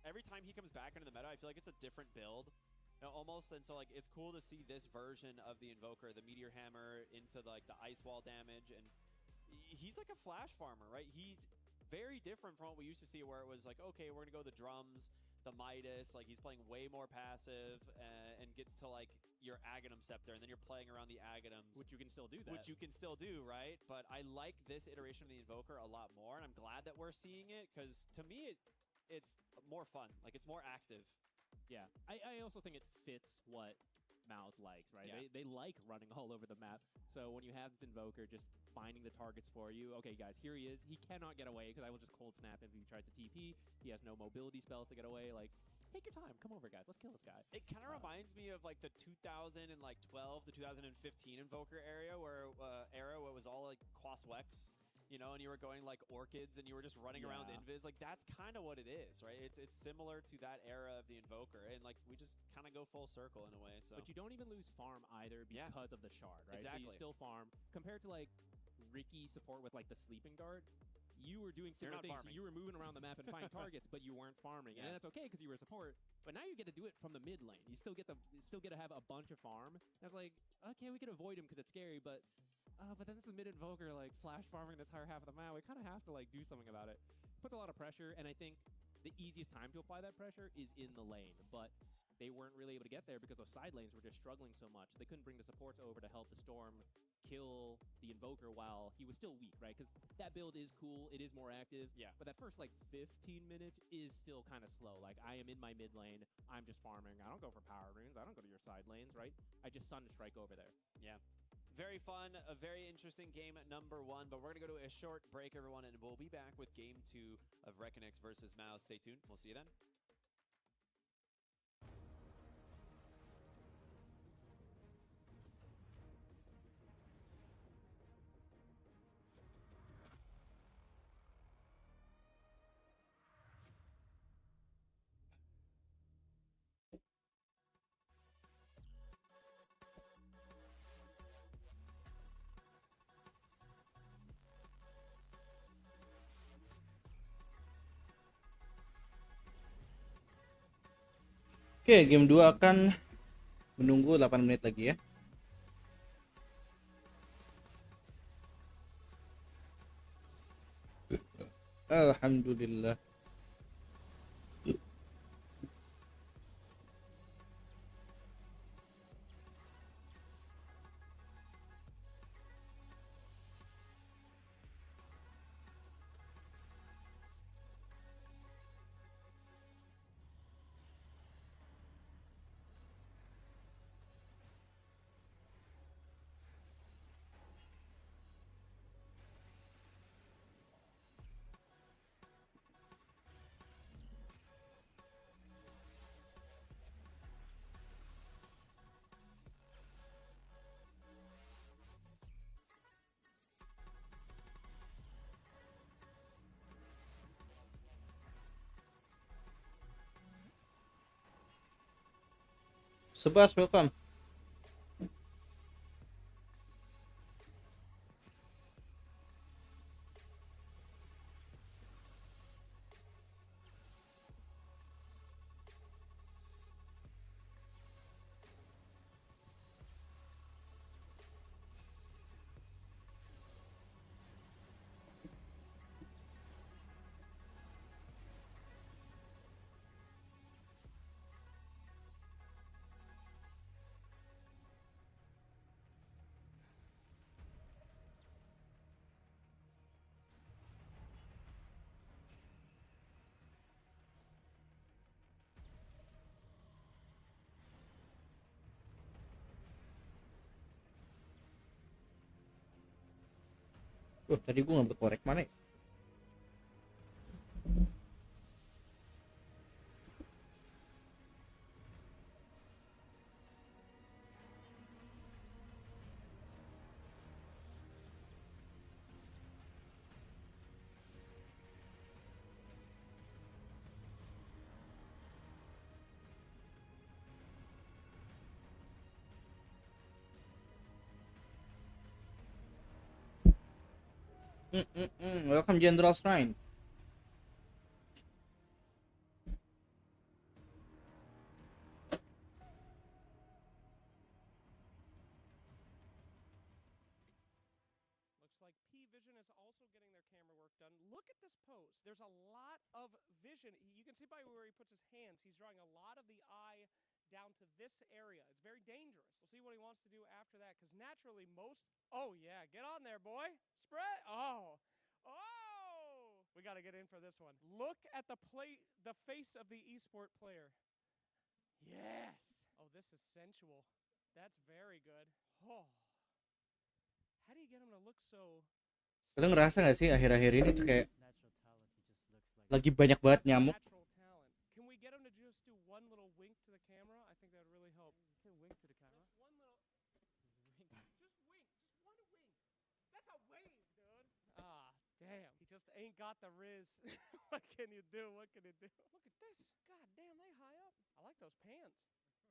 every time he comes back into the meta, I feel like it's a different build, almost. And so like it's cool to see this version of the Invoker, the Meteor Hammer into like the ice wall damage, and he's like a flash farmer, right? He's very different from what we used to see, where it was like, okay, we're gonna go the drums, the Midas, like he's playing way more passive and get to like your Aghanim Scepter, and then you're playing around the Aghanims. Which you can still do that. Which you can still do, right? But I like this iteration of the Invoker a lot more, and I'm glad that we're seeing it, because to me it's more fun. Like it's more active. Yeah, I also think it fits what Mouz likes, right? Yeah. They like running all over the map. So when you have this Invoker just finding the targets for you, okay guys, here he is. He cannot get away because I will just cold snap him if he tries to TP. He has no mobility spells to get away. Like, take your time. Come over guys. Let's kill this guy. It kind of reminds me of like the 2012 to 2015 Invoker area where it was all like Quas Wex, you know, and you were going like Orchids and you were just running around Yeah. Invis. Like that's kind of what it is, right? It's similar to that era of the Invoker, and like we just kind of go full circle in a way. So But you don't even lose farm either Yeah. because of the shard, right? So Exactly. you still farm. Compared to like Ricky support with like the sleeping guard, you were doing You're similar not things. farming. You were moving around the map and finding targets, but you weren't farming, Yeah. and that's okay because you were support. But now you get to do it from the mid lane. You still get to have a bunch of farm. And it's like, okay, we can avoid him because it's scary, but then this is mid invoker like flash farming the entire half of the map. We kind of have to like do something about it. Puts a lot of pressure, and I think the easiest time to apply that pressure is in the lane, but they weren't really able to get there because those side lanes were just struggling so much. They couldn't bring the supports over to help the Storm kill the Invoker while he was still weak, right? Because that build is cool, it is more active, Yeah. but that first like 15 minutes is still kind of slow. Like, I am in my mid lane, I'm just farming. I don't go for power runes, I don't go to your side lanes, right? I just sun strike over there. yeah. Very fun, a very interesting game at number 1, but we're going to go to a short break, everyone, and we'll be back with game 2 of Rekonix versus Mouz. Stay tuned. We'll see you then. Oke, game 2 akan menunggu 8 menit lagi ya. Alhamdulillah. Sebas, welcome. Tadi gue ngambil korek mana ya? Welcome General Shrine. Looks like P-Vision is also getting their camera work done. Look at this pose. There's a lot of vision. You can see by where he puts his hands, he's drawing a lot of the eye down to this area. It's very dangerous. We'll see what he wants to do after that, because naturally most... Oh, yeah, get on there, boy. Spread. Oh. Oh! We got to get in for this one. Look at the face of the esport player. Yes. Oh, this is sensual. That's very good. Oh. How do you get him to look so... Kalian ngerasa gak sih akhir-akhir ini tuh kayak lagi banyak banget nyamuk? Natural talent. Can we get him to just do one little wink to the camera? I think that would really help. Can wink to the camera. Just one little... Just wink. Just one wink. That's a wave, dude. Ah, damn. He just ain't got the riz. What can you do? What can you do? Look at this. God damn, they high up. I like those pants.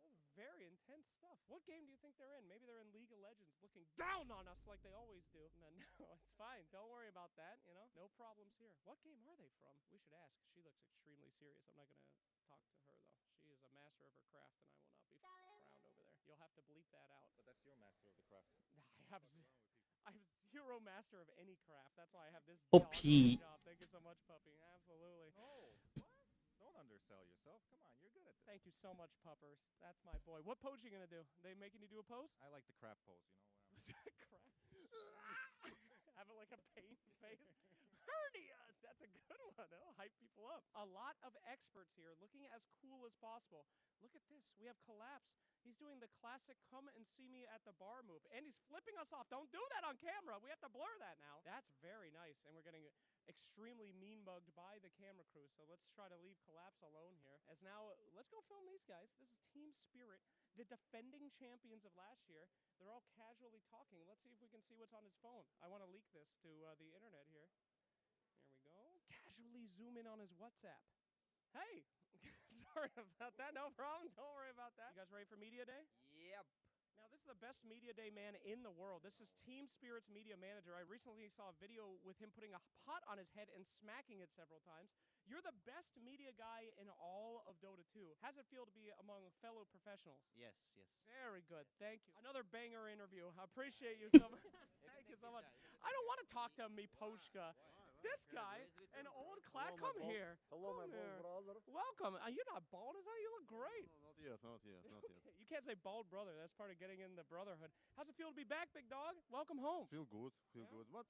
Those are very intense stuff. What game do you think they're in? Maybe they're in League of Legends looking down on us like they always do. No, it's fine. Don't worry about that, you know? No problems here. What game are they from? We should ask. She looks extremely serious. I'm not going to talk to her, though. She is a master of her craft, and I will not be frowned over there. You'll have to bleep that out. But that's your master of the craft. I have zero master of any craft. That's why I have this Puppy. job. Thank you so much, Puppy. Absolutely. No, what? Don't undersell yourself. Come on, you're good at this. Thank you so much, Puppers. That's my boy. What pose you gonna do? They making you do a pose? I like the crap pose, you know. Crap. Have it like a pain face. Hernia. That's a good one. That'll hype people up. A lot of experts here looking as cool as possible. Look at this. We have Collapse. He's doing the classic come and see me at the bar move. And he's flipping us off. Don't do that on camera. We have to blur that now. That's very nice. And we're getting extremely mean mugged by the camera crew. So let's try to leave Collapse alone here. As now, let's go film these guys. This is Team Spirit, the defending champions of last year. They're all casually talking. Let's see if we can see what's on his phone. I want to leak this to the internet here. Here we go. Casually zoom in on his WhatsApp. Hey! Sorry about that. No problem. Don't worry about that. You guys ready for Media Day? Yep. Now, this is the best Media Day man in the world. This is Team Spirit's media manager. I recently saw a video with him putting a pot on his head and smacking it several times. You're the best media guy in all of Dota 2. How's it feel to be among fellow professionals? Yes. Very good. Thank you. Another banger interview. I appreciate you so much. Thank you so much. I don't want to talk to Miposhka. This guy, an old clack, come here. Hello, Come my here. bald brother. Welcome. You're not bald, is that? You look great. No, not yet, not yet, not yet. You can't say bald brother. That's part of getting in the brotherhood. How's it feel to be back, big dog? Welcome home. Feel good, feel Yeah? good. But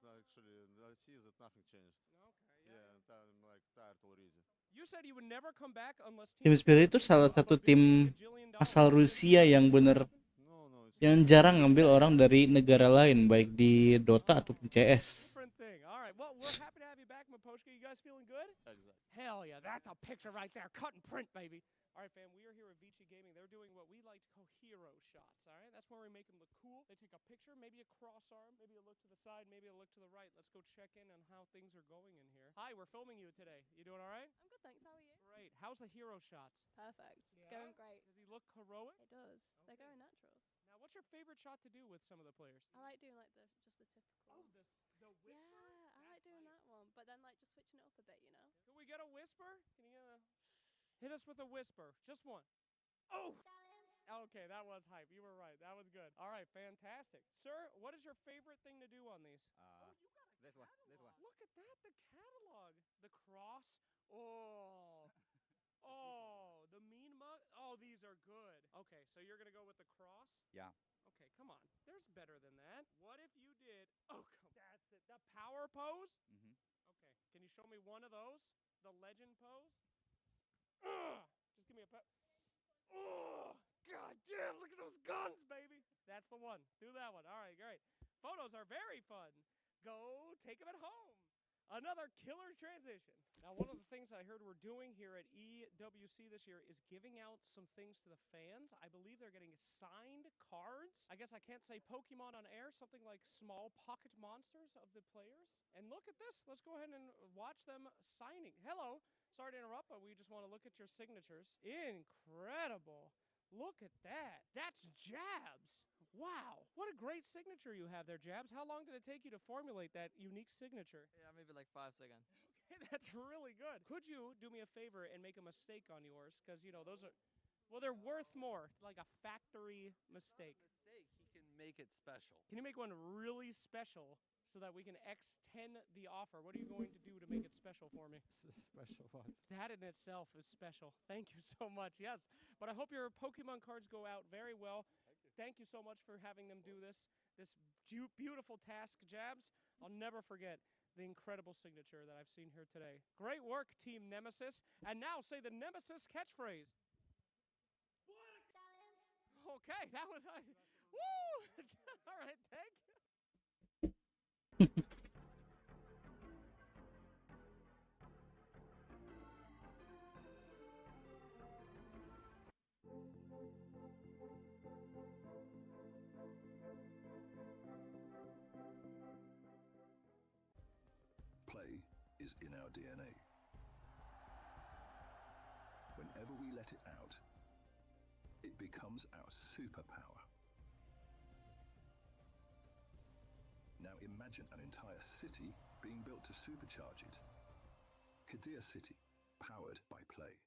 actually, I see that nothing changed. Okay, Yeah, and I'm like tired already. You said you would never come back unless Team Spirit itu salah satu tim asal Rusia yang bener No, it's yang jarang ngambil orang dari negara lain, baik di Dota ataupun CS. different thing. All right. Well, we're happy to have you back, Miposhka. You guys feeling good? exactly. Hell yeah, that's a picture right there. Cut and print, baby. All right, fam, we are here at Vici Gaming. They're doing what we like to call hero shots, all right? That's where we make them look cool. They take a picture, maybe a cross arm, maybe a look to the side, maybe a look to the right. Let's go check in on how things are going in here. Hi, we're filming you today. You doing all right? I'm good, thanks. How are you? Great. How's the hero shots? Perfect. Yeah? Going great. Does he look look heroic. It does. They're going naturals. Now, what's your favorite shot to do with some of the players? I like doing like just the typical. Oh, the whisper? Yeah, I like doing that one, but then like just switching it up a bit, you know. Can we get a whisper? Can you hit us with a whisper? Just one. Oh! Okay, that was hype. You were right. That was good. All right, fantastic. Sir, what is your favorite thing to do on these? You got a this one. Look at that, the catalog. The cross. Oh. Oh, the mean mug. Oh, these are good. Okay, so you're going to go with the cross? Yeah. Okay, come on. There's better than that. What if you did... Oh, that's it. The power pose? Mm-hmm. Okay, can you show me one of those? The legend pose? Ugh! Just give me a Oh, God damn, look at those guns, baby. That's the one. Do that one. All right, great. Photos are very fun. Go take them at home. Another killer transition. Now, one of the things I heard we're doing here at EWC this year is giving out some things to the fans. I believe they're getting signed cards. I guess I can't say Pokemon on air, something like small pocket monsters of the players. And look at this. Let's go ahead and watch them signing. Hello. Sorry to interrupt, but we just want to look at your signatures. Incredible. Look at that. That's Jabs. Wow. What a great signature you have there, Jabs. How long did it take you to formulate that unique signature? Yeah, maybe like 5 seconds. Okay, that's really good. Could you do me a favor and make a mistake on yours? Because, you know, those are, well, they're worth more. Like a factory mistake. Mistake. He can make it special. Can you make one really special so that we can X10 the offer? What are you going to do to make it special for me? Special ones. That in itself is special. Thank you so much. Yes, but I hope your Pokemon cards go out very well. Thank you so much for having them do this beautiful task, Jabs. I'll never forget the incredible signature that I've seen here today. Great work, Team Nemesis. And now say the Nemesis catchphrase. Okay, that was nice. Woo! All right, thank you. Play is in our DNA. Whenever we let it out, it becomes our superpower. Now imagine an entire city being built to supercharge it. Kadir City, powered by play.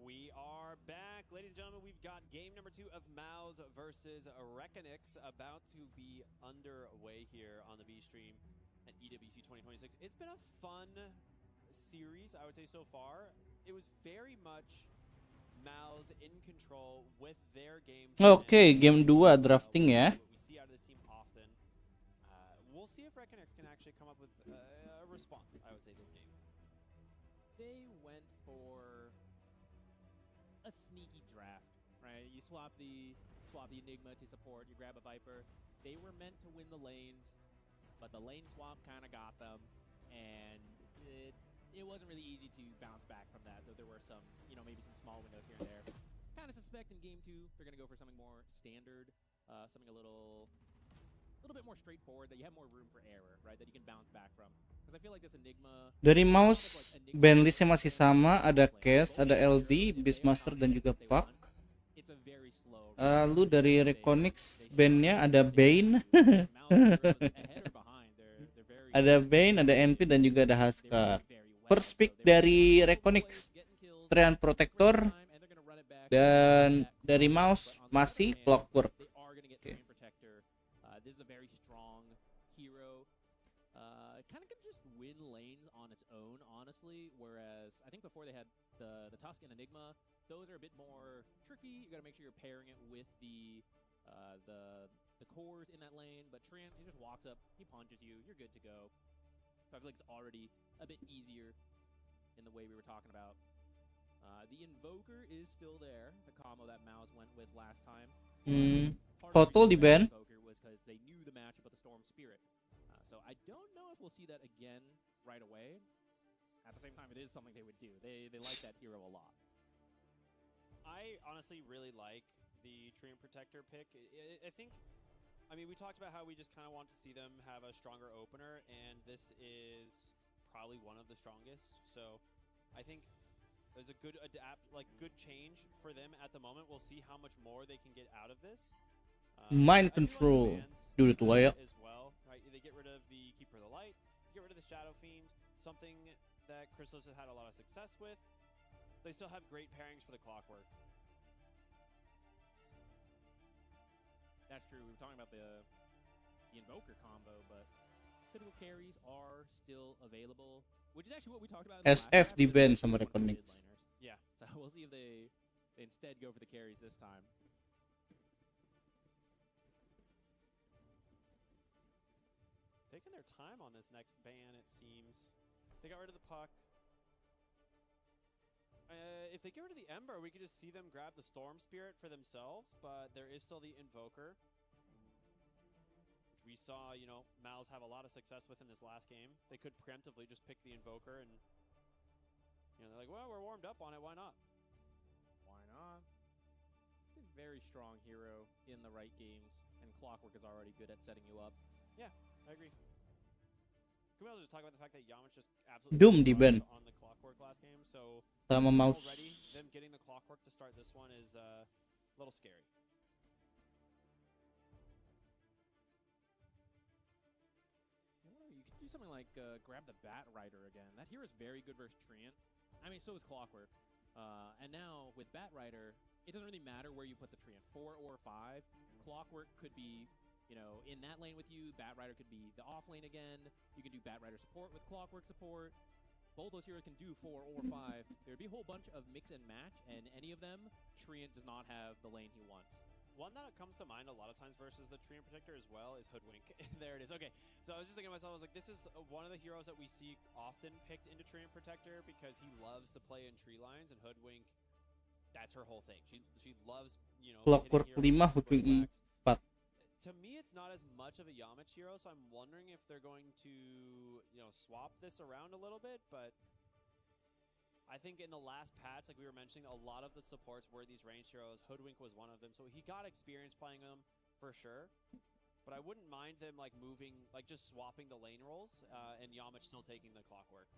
We are back. Ladies and gentlemen, we've got game number 2 of Mouz versus Rekonix about to be underway here on the B stream at EWC 2026. It's been a fun series, I would say, so far. It was very much Mouz in control with their game. Oke, game 2 drafting ya. We see out of this team often. We'll see if Rekonix can actually come up with a response, I would say, this game. They went for a sneaky draft, right? You swap the Enigma to support, you grab a Viper. They were meant to win the lanes, but the lane swap kind of got them, and it wasn't really easy to bounce back from that, though there were some, maybe some small windows here and there. Kind of suspect in game 2 they're going to go for something more standard, something a little bit more straightforward, that you have more room for error, right? That you can bounce back from. Because I feel like this Enigma... Dari Mouse, band listnya masih sama, ada Cash, ada LD, Beastmaster, dan juga Fuck. Lalu dari Rekonix, bandnya ada Bane. Ada Bane, ada Envy, dan juga ada Huskar. First pick dari Rekonix, Treant Protector, dan dari Mouse masih Clockwork. Okay. This is a very strong hero. Kind of can just win lanes on its own, honestly. Whereas I think before they had the Tusk and Enigma, those are a bit more tricky. You got to make sure you're pairing it with the cores in that lane. But Treant, he just walks up, he punches you, you're good to go. So I feel like it's already a bit easier in the way we were talking about. The Invoker is still there, the combo that Mouz went with last time. Kotal di ban. Was because they knew the matchup of the Storm Spirit. So I don't know if we'll see that again right away. At the same time, it is something they would do. They like that hero a lot. I honestly really like the Treant Protector pick. I think, I mean, we talked about how we just kind of want to see them have a stronger opener, and this is probably one of the strongest. So I think there's a good good change for them at the moment. We'll see how much more they can get out of this. Mind control dulu tua ya. As well, right? They get rid of the Keeper of the Light, get rid of the Shadow Fiend, something that Chrysalis has had a lot of success with. They still have great pairings for the Clockwork. That's true. We were talking about the Invoker combo, but critical carries are still available, which is actually what we talked about. SF di ban sama Rekonix. Yeah, so we'll see if they instead go for the carries this time. Taking their time on this next ban, it seems. They got rid of the puck. If they get rid of the Ember, we could just see them grab the Storm Spirit for themselves, but there is still the Invoker, which we saw, you know, Mouz have a lot of success with in this last game. They could preemptively just pick the Invoker and, you know, they're like, well, we're warmed up on it, why not? Why not? It's a very strong hero in the right games, and Clockwork is already good at setting you up. Yeah, I agree. Can we also just talk about the fact that Yamich just absolutely Doom di ban on the Clockwork last game, so sama Mouse. already them getting the Clockwork to start this one is a little scary. You could do something like grab the Bat Rider again. That hero is very good versus Treant. I mean, so is Clockwork. And now with Bat Rider, it doesn't really matter where you put the Treant, 4 or 5. Clockwork could be, you know, in that lane with you. Bat Rider could be the off lane again. You can do Bat Rider support with Clockwork support. Both those heroes can do 4 or 5. There'd be a whole bunch of mix and match, and any of them, Treant does not have the lane he wants. One that comes to mind a lot of times versus the Treant Protector as well is Hoodwink. There it is. Okay, so I was just thinking to myself, I was like, this is one of the heroes that we see often picked into Treant Protector because he loves to play in tree lines, and Hoodwink, that's her whole thing. She loves, you know, Clockwork 5, hitting heroes with Hoodwink bushwhacks. 4. To me, it's not as much of a Yamich hero, so I'm wondering if they're going to, you know, swap this around a little bit, but I think in the last patch, like we were mentioning, a lot of the supports were these ranged heroes. Hoodwink was one of them, so he got experience playing them for sure. But I wouldn't mind them like moving, like just swapping the lane roles, and Yamich still taking the Clockwork.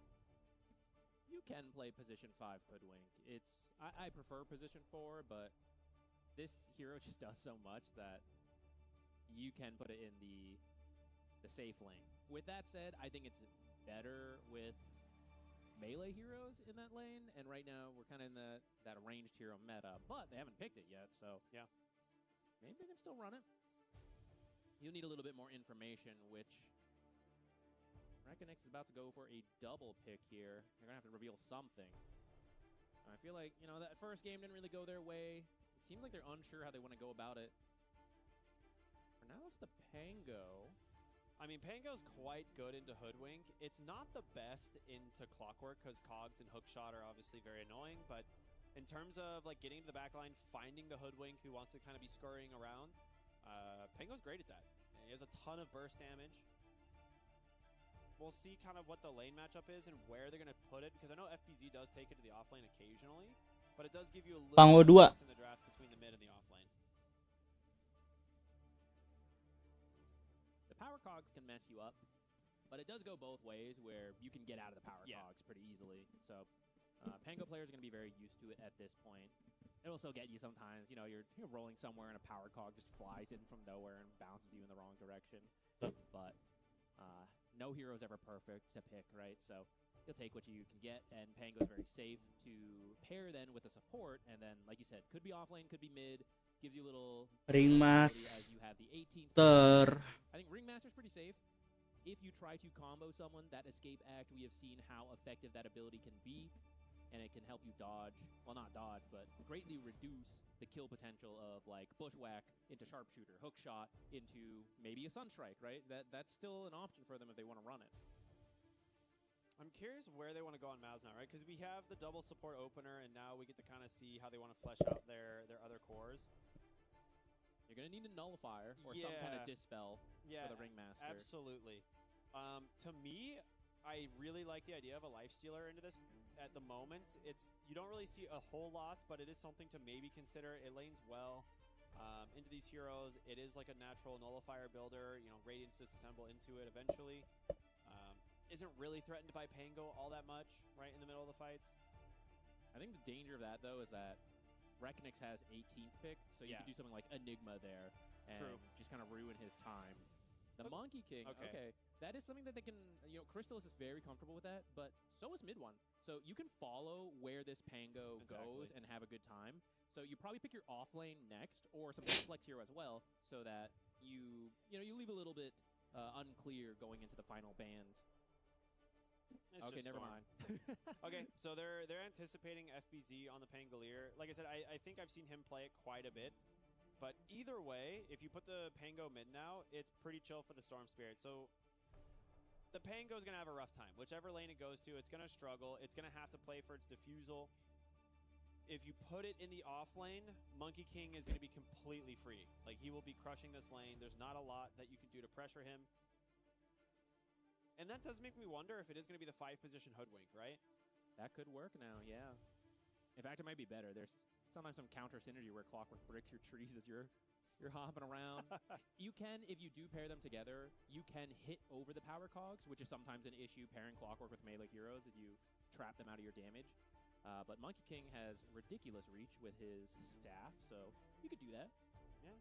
You can play position 5 Hoodwink. I prefer position 4, but this hero just does so much that you can put it in the safe lane. With that said, I think it's better with melee heroes in that lane, and right now we're kind of in that ranged hero meta, but they haven't picked it yet, so yeah, maybe they can still run it. You'll need a little bit more information, which Rekonix is about to go for a double pick here. They're gonna have to reveal something. I feel like, you know, that first game didn't really go their way. It seems like they're unsure how they want to go about it. For now, it's the Pango. I mean, Pango's quite good into Hoodwink. It's not the best into Clockwork because Cogs and Hookshot are obviously very annoying, but in terms of like getting to the backline, finding the Hoodwink who wants to kind of be scurrying around, Pango's great at that. And he has a ton of burst damage. We'll see kind of what the lane matchup is and where they're going to put it, because I know FBZ does take it to the offlane occasionally, but it does give you a little Pango 2 in the draft between the mid and the offlane. The power cogs can mess you up, but it does go both ways where you can get out of the power cogs pretty easily. So Pango players are going to be very used to it at this point. It'll still get you sometimes. You know, you're rolling somewhere and a power cog just flies in from nowhere and bounces you in the wrong direction. But no hero is ever perfect to pick, right? So you'll take what you can get, and Pango's very safe to pair then with a support, and then, like you said, could be offlane, could be mid, gives you a little flexibility as you have the 18th. I think Ringmaster's pretty safe. If you try to combo someone, that escape act, we have seen how effective that ability can be, and it can help you dodge, well, not dodge, but greatly reduce the kill potential of like Bushwhack into Sharpshooter, Hook Shot into maybe a Sunstrike, right? That's still an option for them if they want to run it. I'm curious where they want to go on Mouz now, right? Because we have the double support opener, and now we get to kind of see how they want to flesh out their other cores. You're going to need a Nullifier or some kind of Dispel for the Ringmaster. Absolutely. To me, I really like the idea of a Lifestealer into this at the moment. You don't really see a whole lot, but it is something to maybe consider. It lanes well into these heroes. It is like a natural Nullifier builder. You know, Radiance disassemble into it eventually. Isn't really threatened by Pango all that much, right, in the middle of the fights. I think the danger of that, though, is that Rekonix has 18th pick, so you could do something like Enigma there and just kind of ruin his time. The Monkey King, okay, that is something that they can, you know, Crystallis is very comfortable with that, but so is Mid One. So you can follow where this Pango goes and have a good time. So you probably pick your off lane next, or some flex hero as well, so that you leave a little bit unclear going into the final bands. Okay, never mind. Okay, so they're anticipating FBZ on the Pangolier. Like I said, I think I've seen him play it quite a bit. But either way, if you put the Pango mid now, it's pretty chill for the Storm Spirit. So the Pango's going to have a rough time. Whichever lane it goes to, it's going to struggle. It's going to have to play for its defusal. If you put it in the off lane, Monkey King is going to be completely free. Like, he will be crushing this lane. There's not a lot that you can do to pressure him. And that does make me wonder if it is going to be the 5-position Hoodwink, right? That could work now, yeah. In fact, it might be better. There's sometimes some counter synergy where Clockwork bricks your trees as you're hopping around. You can, if you do pair them together, you can hit over the power cogs, which is sometimes an issue pairing Clockwork with melee heroes if you trap them out of your damage. But Monkey King has ridiculous reach with his staff, so you could do that. Yeah.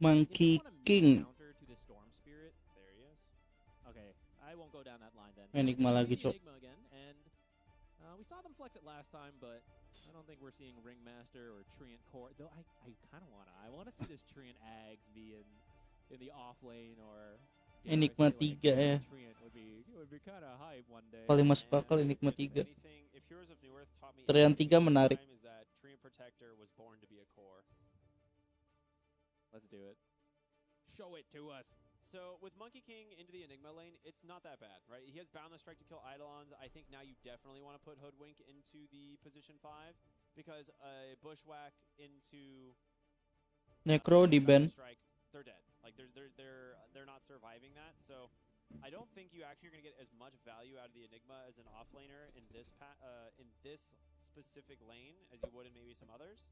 Monkey King. Counter to the Storm Spirit. There he is. Okay, I won't go down that line then. Enigma lagi, Cok. Enigma again, and we saw them flex it last time, but I don't think we're seeing Ringmaster or Treant Core. Though I kind of want to see this Treant Ags be in the off lane, or Enigma 3 ya. Treant would be kind of hype one day. Paling masuk akal Enigma 3. If Heroes of Newerth taught me Treant 3 menarik. is that Treant Protector was born to be a core. Let's do it. Show it to us. So with Monkey King into the Enigma lane, it's not that bad, right? He has Boundless Strike to kill Eidolons. I think now you definitely want to put Hoodwink into the position 5, because a Bushwhack into Necro di ban. Strike, they're dead. Like they're not surviving that. So I don't think you actually are going to get as much value out of the Enigma as an offlaner in this specific lane as you would in maybe some others.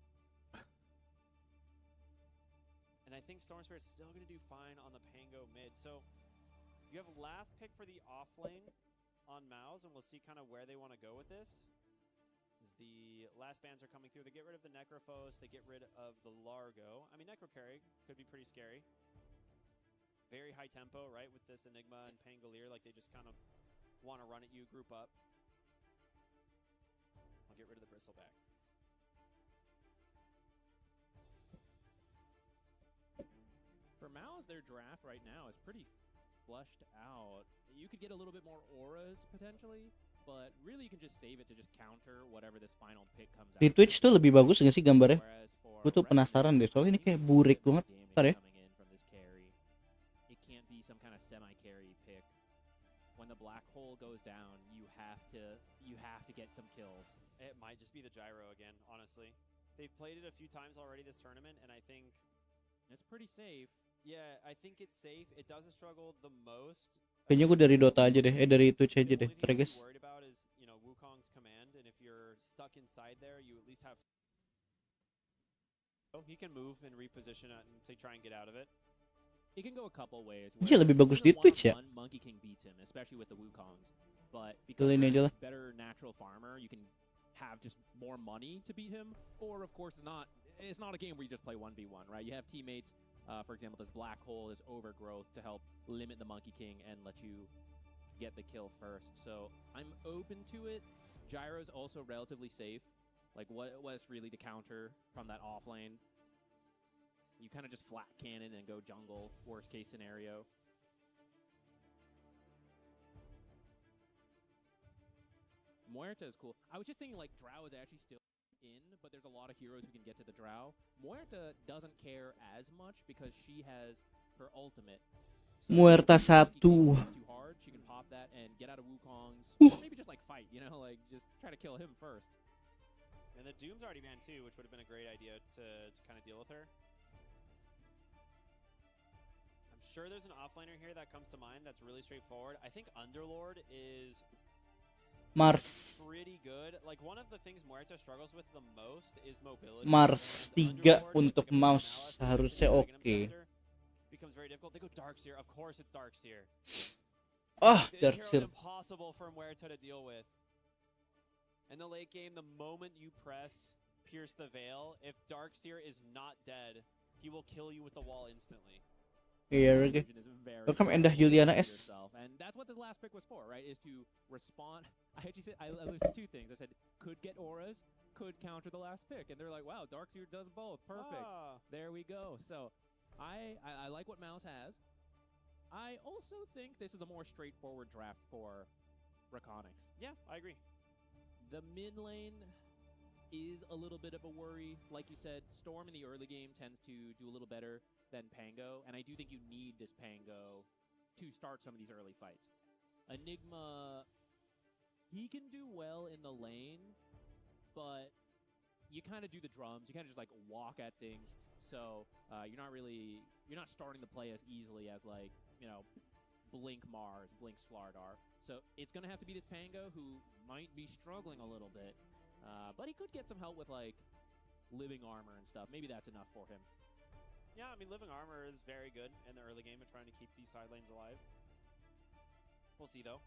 And I think Storm Spirit's still going to do fine on the Pango mid. So you have last pick for the off lane on Mouz, and we'll see kind of where they want to go with this. As the last bans are coming through, they get rid of the Necrophos, they get rid of the Largo. I mean, Necrocarry could be pretty scary. Very high tempo, right, with this Enigma and Pangolier. Like, they just kind of want to run at you, group up. I'll get rid of the Bristleback. For Mouz, their draft right now is pretty flushed out. You could get a little bit more auras, potentially, but really you can just save it to just counter whatever this final pick comes out. Di Twitch tuh lebih bagus nggak sih gambarnya? Gue tuh penasaran deh, soalnya ini kayak burik banget. Ntar ya. It can't be some kind of semi-carry pick. When the black hole goes down, you have to get some kills. It might just be the gyro again, honestly. They've played it a few times already this tournament, and I think it's pretty safe. Yeah, I think it's safe. It doesn't struggle the most. Kayaknya gue dari Dota aja deh, dari Twitch aja deh. Ntar guys. Worried about is, you know, Wukong's command, and if you're stuck inside there, you at least have. Oh, he can move and reposition it and try and get out of it. He can go a couple ways. Iya lebih bagus di Twitch ya. Monkey King beats him, especially with the Wukongs. But because he's a better natural farmer, you can have just more money to beat him. Or of course, it's not a game where you just play 1v1, right? You have teammates For example, this black hole, this overgrowth to help limit the Monkey King and let you get the kill first. So I'm open to it. Gyro's also relatively safe. Like, what's really the counter from that off lane? You kind of just flat cannon and go jungle, worst case scenario. Muerta is cool. I was just thinking, like, Drow is actually still in, but there's a lot of heroes who can get to the Drow. Muerta doesn't care as much because she has her ultimate. So Muerta if the Monkey King 1. hits too hard, she can pop that and get out of Wukong's. Or maybe just, like, fight, you know? Like, just try to kill him first. And the Doom's already banned too, which would have been a great idea to kind of deal with her. I'm sure there's an offlaner here that comes to mind that's really straightforward. I think Underlord is Mars. pretty good. Like, one of the things Muerta struggles with the most is mobility. Mars And 3 Underlord, untuk like a mouse Malice, seharusnya Dragon oke. Scepter, becomes very difficult. They go Darkseer. Of course it's Darkseer. Ah, This hero is Darkseer. impossible for Muerta to deal with. In the late game, the moment you press Pierce the Veil, if Darkseer is not dead, he will kill you with the wall instantly. Iya, oke. Illusion is very Welcome powerful Endah Juliana for S. yourself. And that's what this last pick was for, right? Is to respond. I actually said, I listed two things. I said, could get auras, could counter the last pick. And they're like, wow, Darkseer does both. Perfect. Ah. There we go. So I like what Mouse has. I also think this is a more straightforward draft for Rekonix. Yeah, I agree. The mid lane is a little bit of a worry. Like you said, Storm in the early game tends to do a little better than Pango, and I do think you need this Pango to start some of these early fights. Enigma, he can do well in the lane, but you kind of do the drums. You kind of just like walk at things. So you're not starting the play as easily as, like, you know, Blink Mars, Blink Slardar. So it's going to have to be this Pango who might be struggling a little bit. But he could get some help with, like, living armor and stuff. Maybe that's enough for him. Yeah, I mean, living armor is very good in the early game of trying to keep these side lanes alive. We'll see, though.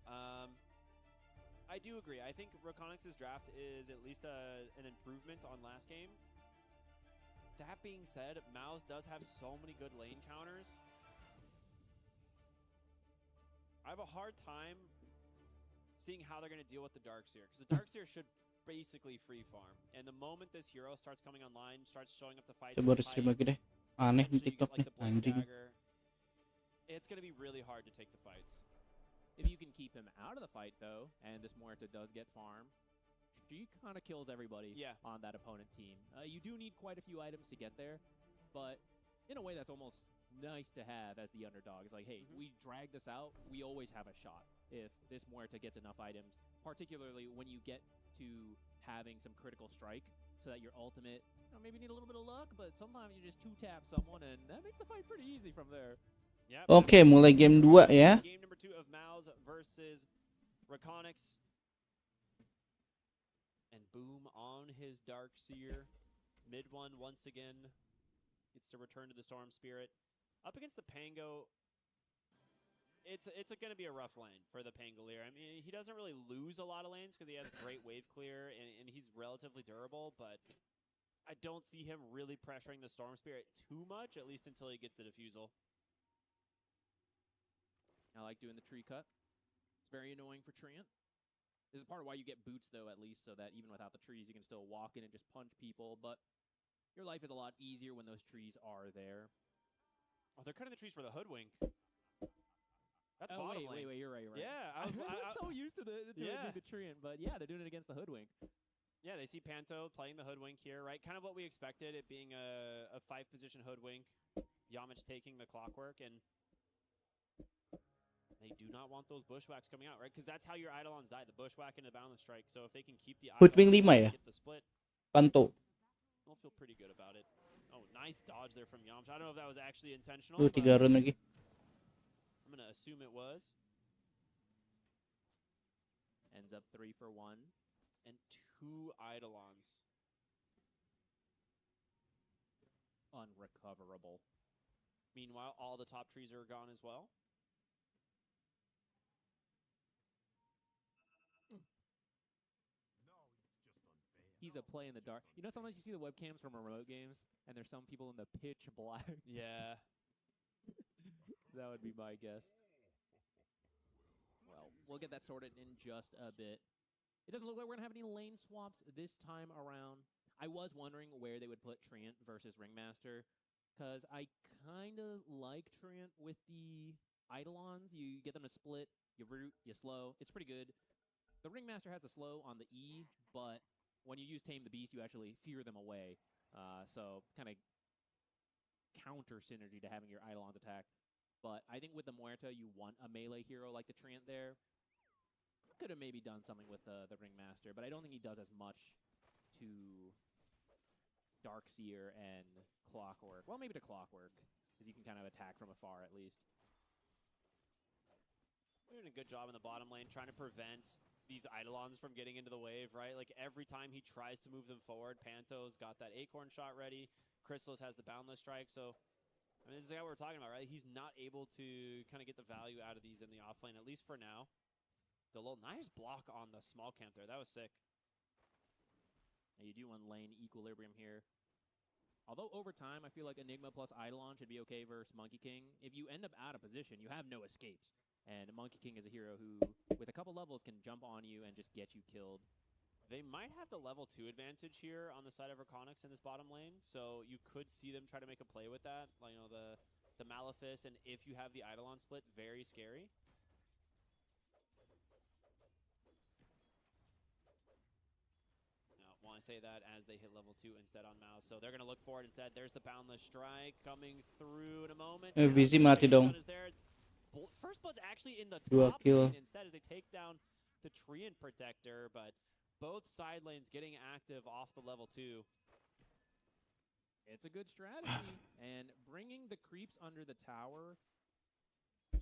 I do agree. I think Rekonix's draft is at least an improvement on last game. That being said, Mouz does have so many good lane counters. I have a hard time seeing how they're going to deal with the Darkseer, because the Darkseer should basically free farm. And the moment this hero starts coming online, starts showing up to fight, Coba restream lagi deh. Aneh nih TikTok nih, anjing. It's going to be really hard to take the fights. If you can keep him out of the fight, though, and this Muerta does get farm, she kind of kills everybody on that opponent team. You do need quite a few items to get there, but in a way that's almost nice to have as the underdog. It's like, hey, we drag this out, we always have a shot if this Muerta gets enough items, particularly when you get to having some critical strike, so that your ultimate, you know, maybe you need a little bit of luck, but sometimes you just two-tap someone, and that makes the fight pretty easy from there. Yep. Oke, mulai game 2 ya. Game number 2 of Mouz versus Rekonix. And boom, on his Darkseer. Mid one once again gets to return to the Storm Spirit. Up against the Pango, it's going to be a rough lane for the Pangolier. I mean, he doesn't really lose a lot of lanes because he has great wave clear and he's relatively durable, but I don't see him really pressuring the Storm Spirit too much, at least until he gets the Diffusal. I like doing the tree cut. It's very annoying for Treant. This is part of why you get boots, though, at least, so that even without the trees, you can still walk in and just punch people, but your life is a lot easier when those trees are there. Oh, they're cutting the trees for the Hoodwink. That's oh, bottom wait, lane. you're right. Yeah, I was so used to the Treant, but yeah, they're doing it against the Hoodwink. Yeah, they see Panto playing the Hoodwink here, right? Kind of what we expected, it being a 5-position Hoodwink. Yamich taking the Clockwork, and they do not want those Bushwhacks coming out, right? Because that's how your Eidolons die, the Bushwhack and the Boundless Strike. So if they can keep the Hoodwink Eidolon 5 ya? get the split, Panto. they'll feel pretty good about it. Oh, nice dodge there from Yamcha. I don't know if that was actually intentional. Tuh, 3 run lagi. I'm going to assume it was. Ends up 3 for 1. And 2 Eidolons. Unrecoverable. Meanwhile, all the top trees are gone as well. he's a play in the dark. You know, sometimes you see the webcams from remote games, and there's some people in the pitch black. Yeah. That would be my guess. Well, we'll get that sorted in just a bit. It doesn't look like we're going to have any lane swaps this time around. I was wondering where they would put Treant versus Ringmaster, because I kind of like Treant with the Eidolons. You get them to split, you root, you slow. It's pretty good. The Ringmaster has a slow on the E, but when you use Tame the Beast, you actually fear them away. So kind of counter synergy to having your Eidolons attack. But I think with the Muerta, you want a melee hero like the Treant there. Could have maybe done something with the Ringmaster, but I don't think he does as much to Darkseer and Clockwork. Well, maybe to Clockwork, because you can kind of attack from afar at least. Doing a good job in the bottom lane, trying to prevent these Eidolons from getting into the wave, right? Like, every time he tries to move them forward, Panto's got that Acorn shot ready. Chrysalis has the Boundless Strike, so, I mean, this is the guy we're talking about, right? He's not able to kind of get the value out of these in the offlane, at least for now. The little nice block on the small camp there. That was sick. Now you do want lane Equilibrium here. Although over time, I feel like Enigma plus Eidolon should be okay versus Monkey King. If you end up out of position, you have no escapes. And Monkey King is a hero who, with a couple levels, can jump on you and just get you killed. They might have the level 2 advantage here on the side of Rekonix in this bottom lane, so you could see them try to make a play with that. Like, you know, the Malefice, and if you have the Eidolon split, very scary. Now, well, I say that as they hit level 2 instead on Mouz, so they're going to look for it instead. There's the Boundless Strike coming through in a moment. FBC mati dong. First Blood's actually in the Dua top kill. lane instead as they take down the Treant Protector, but both side lanes getting active off the level 2. It's a good strategy. And bringing the creeps under the tower,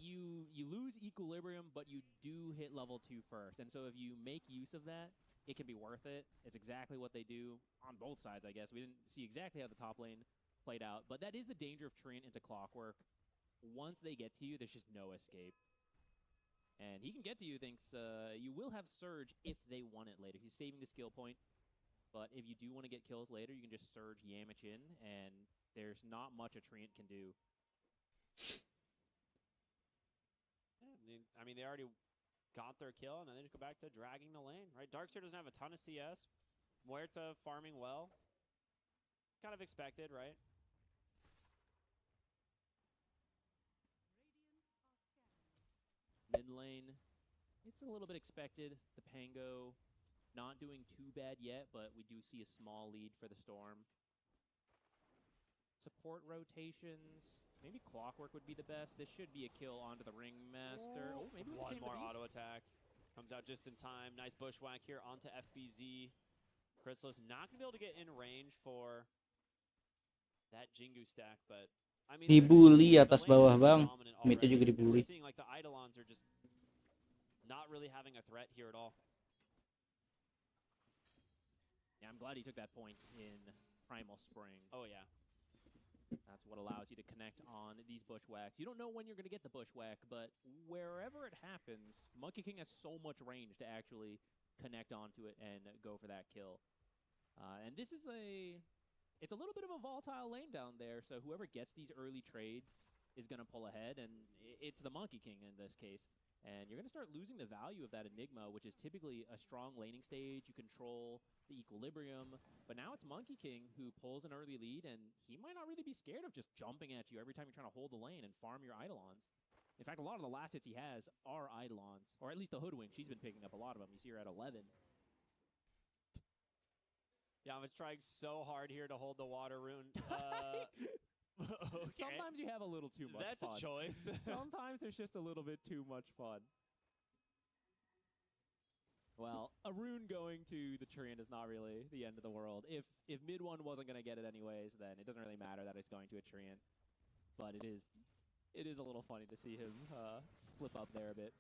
you lose Equilibrium, but you do hit level 2 first. And so if you make use of that, it can be worth it. It's exactly what they do on both sides, I guess. We didn't see exactly how the top lane played out, but that is the danger of Treant into Clockwork. Once they get to you, there's just no escape. And he can get to you, thinks you will have Surge if they want it later. He's saving the skill point. But if you do want to get kills later, you can just Surge Yamich in, and there's not much a Treant can do. Yeah, I mean, they already got their kill, and then they just go back to dragging the lane, right? Darkseer doesn't have a ton of CS. Muerta farming well. Kind of expected, right? Mid lane, it's a little bit expected. The Pango not doing too bad yet, but we do see a small lead for the Storm. Support rotations, maybe Clockwork would be the best. This should be a kill onto the Ringmaster. Oh, maybe one more auto attack. Comes out just in time. Nice bushwhack here onto FBZ. Chrysalis not going to be able to get in range for that Jingu stack, but I mean, Dibully atas bawah, Bang. Mid-nya juga dibully. We're seeing like the Eidolons are just not really having a threat here at all. Yeah, I'm glad he took that point in Primal Spring. Oh, yeah. That's what allows you to connect on these bushwhacks. You don't know when you're going to get the bushwhack, but wherever it happens, Monkey King has so much range to actually connect onto it and go for that kill. And this is it's a little bit of a volatile lane down there, so whoever gets these early trades is going to pull ahead, and it's the Monkey King in this case. And you're going to start losing the value of that Enigma, which is typically a strong laning stage. You control the Equilibrium. But now it's Monkey King who pulls an early lead, and he might not really be scared of just jumping at you every time you're trying to hold the lane and farm your Eidolons. In fact, a lot of the last hits he has are Eidolons, or at least the Hoodwink. She's been picking up a lot of them. You see her at 11. Yeah, I'm trying so hard here to hold the water rune. Okay. Sometimes you have a little too much That's fun. a choice. Sometimes there's just a little bit too much fun. Well, a rune going to the Treant is not really the end of the world. If mid one wasn't going to get it anyways, then it doesn't really matter that it's going to a Treant. But it is a little funny to see him slip up there a bit.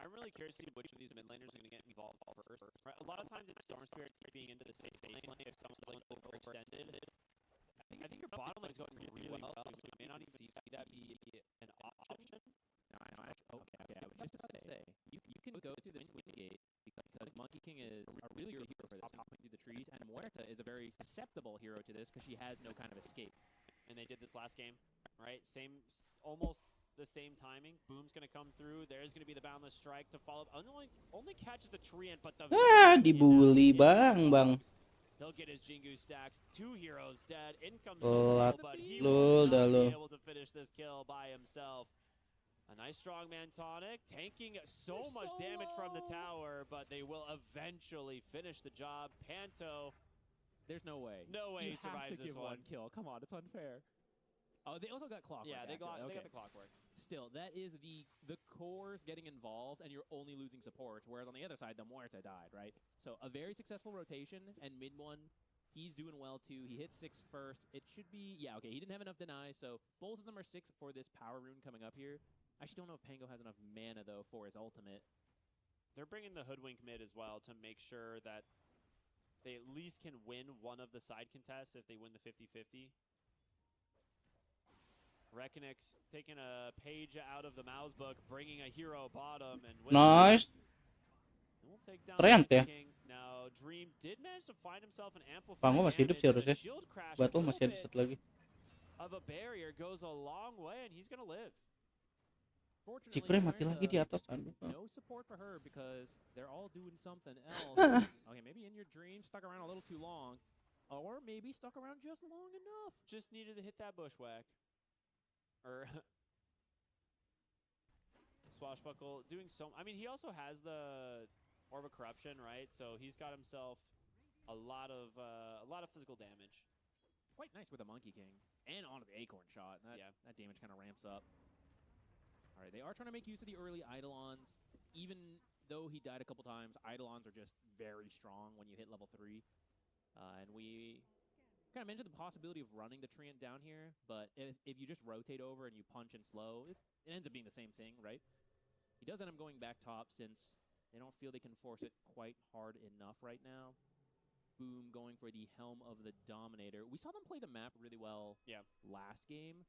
I'm really curious to see which of these mid laners are going to get involved first. Right? A lot of times it's Storm Spirit being into the safe lane if someone's like overextended. I think your bottom lane is going really well, so we may not even see that be an option. No, the mitigate because Monkey King is a really good hero for this, hopping through the trees, and Muerta is a very susceptible hero to this because she has no kind of escape. And they did this last game, right? Almost the same timing. Boom's gonna come through. There's gonna be the boundless strike to follow up. Only catches the treant, but the Dibully bang. He'll get his Jingu stacks. 2 heroes dead. In comes Telat. but he Lol, will dah not lo. be able to finish this kill by himself. A nice strongman tonic, tanking so much damage from the tower, but they will eventually finish the job. Panto, There's no way. no way You he survives have to this give one. kill. Come on, it's unfair. Oh, they also got clockwork. Yeah, they got actually. the clockwork. Still, that is the cores getting involved, and you're only losing supports. Whereas on the other side, the Muerta died, right? So a very successful rotation, and mid one, he's doing well too. He hit 6 first. It should be okay. He didn't have enough deny, so both of them are 6 for this power rune coming up here. I actually don't know if Pango has enough mana though for his ultimate. They're bringing the Hoodwink mid as well to make sure that they at least can win one of the side contests if they win the 50-50. Rekonix taking a page out of the Mouz book, bringing a hero bottom, and with Nice. this, we'll take down Treant the ya. King. Now Dream did manage to find himself an amplified Pango masih hidup sih damage, and the harusnya. shield crash, Battle a masih ada little satu lagi. bit of a barrier goes a long way, and he's gonna live. Fortunately, Cikre mati lagi di Muerta, atas. Aduh. no support for her because they're all doing something else. Okay, maybe in your dream, stuck around a little too long. Or maybe stuck around just long enough. Just needed to hit that bushwhack. Or Swashbuckle doing so. I mean, he also has the Orb of Corruption, right? So he's got himself a lot of physical damage. Quite nice with a Monkey King. And onto the Acorn shot. That damage kind of ramps up. All right, they are trying to make use of the early Eidolons. Even though he died a couple times, Eidolons are just very strong when you hit level 3. And we kind of mentioned the possibility of running the Treant down here, but if you just rotate over and you punch and slow, it ends up being the same thing, right? He does end up going back top since they don't feel they can force it quite hard enough right now. Boom going for the Helm of the Dominator. We saw them play the map really well last game,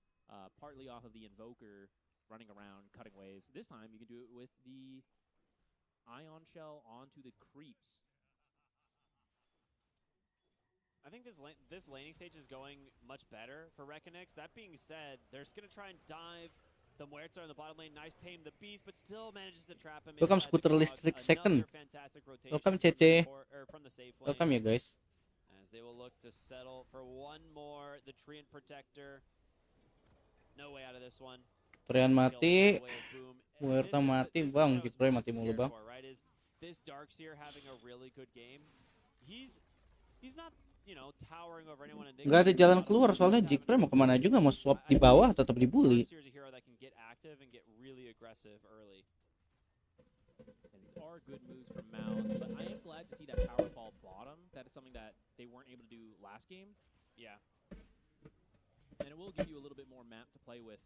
partly off of the Invoker running around, cutting waves. This time you can do it with the Ion Shell onto the creeps. I think this laning stage is going much better for Rekonix. That being said, they're just going to try and dive the Muerta in the bottom lane. Nice tame the beast, but still manages to trap him. Welcome inside the Scooter cogs. Listrik second. Another fantastic rotation Welcome from the Cece. support- or from the safe lane. Welcome ya guys. As they will look to settle for one more. The Treant Protector. No way out of this one. Treant mati. Killed by way of Boom. Muerta This is mati. what Bang, I was Cikre most mati mulu scared bang. for, right? Is this Darkseer having a really good game? He's not, towering over anyone in Nggak ada jalan keluar soalnya Cikre mau kemana juga, mau swap di bawah tetap dibully. Darkseer is a hero that can get active and get really aggressive early. And these are good moves from Mouz, but I am glad to see that power fall bottom. That is something that they weren't able to do last game. Yeah. And it will give you a little bit more map to play with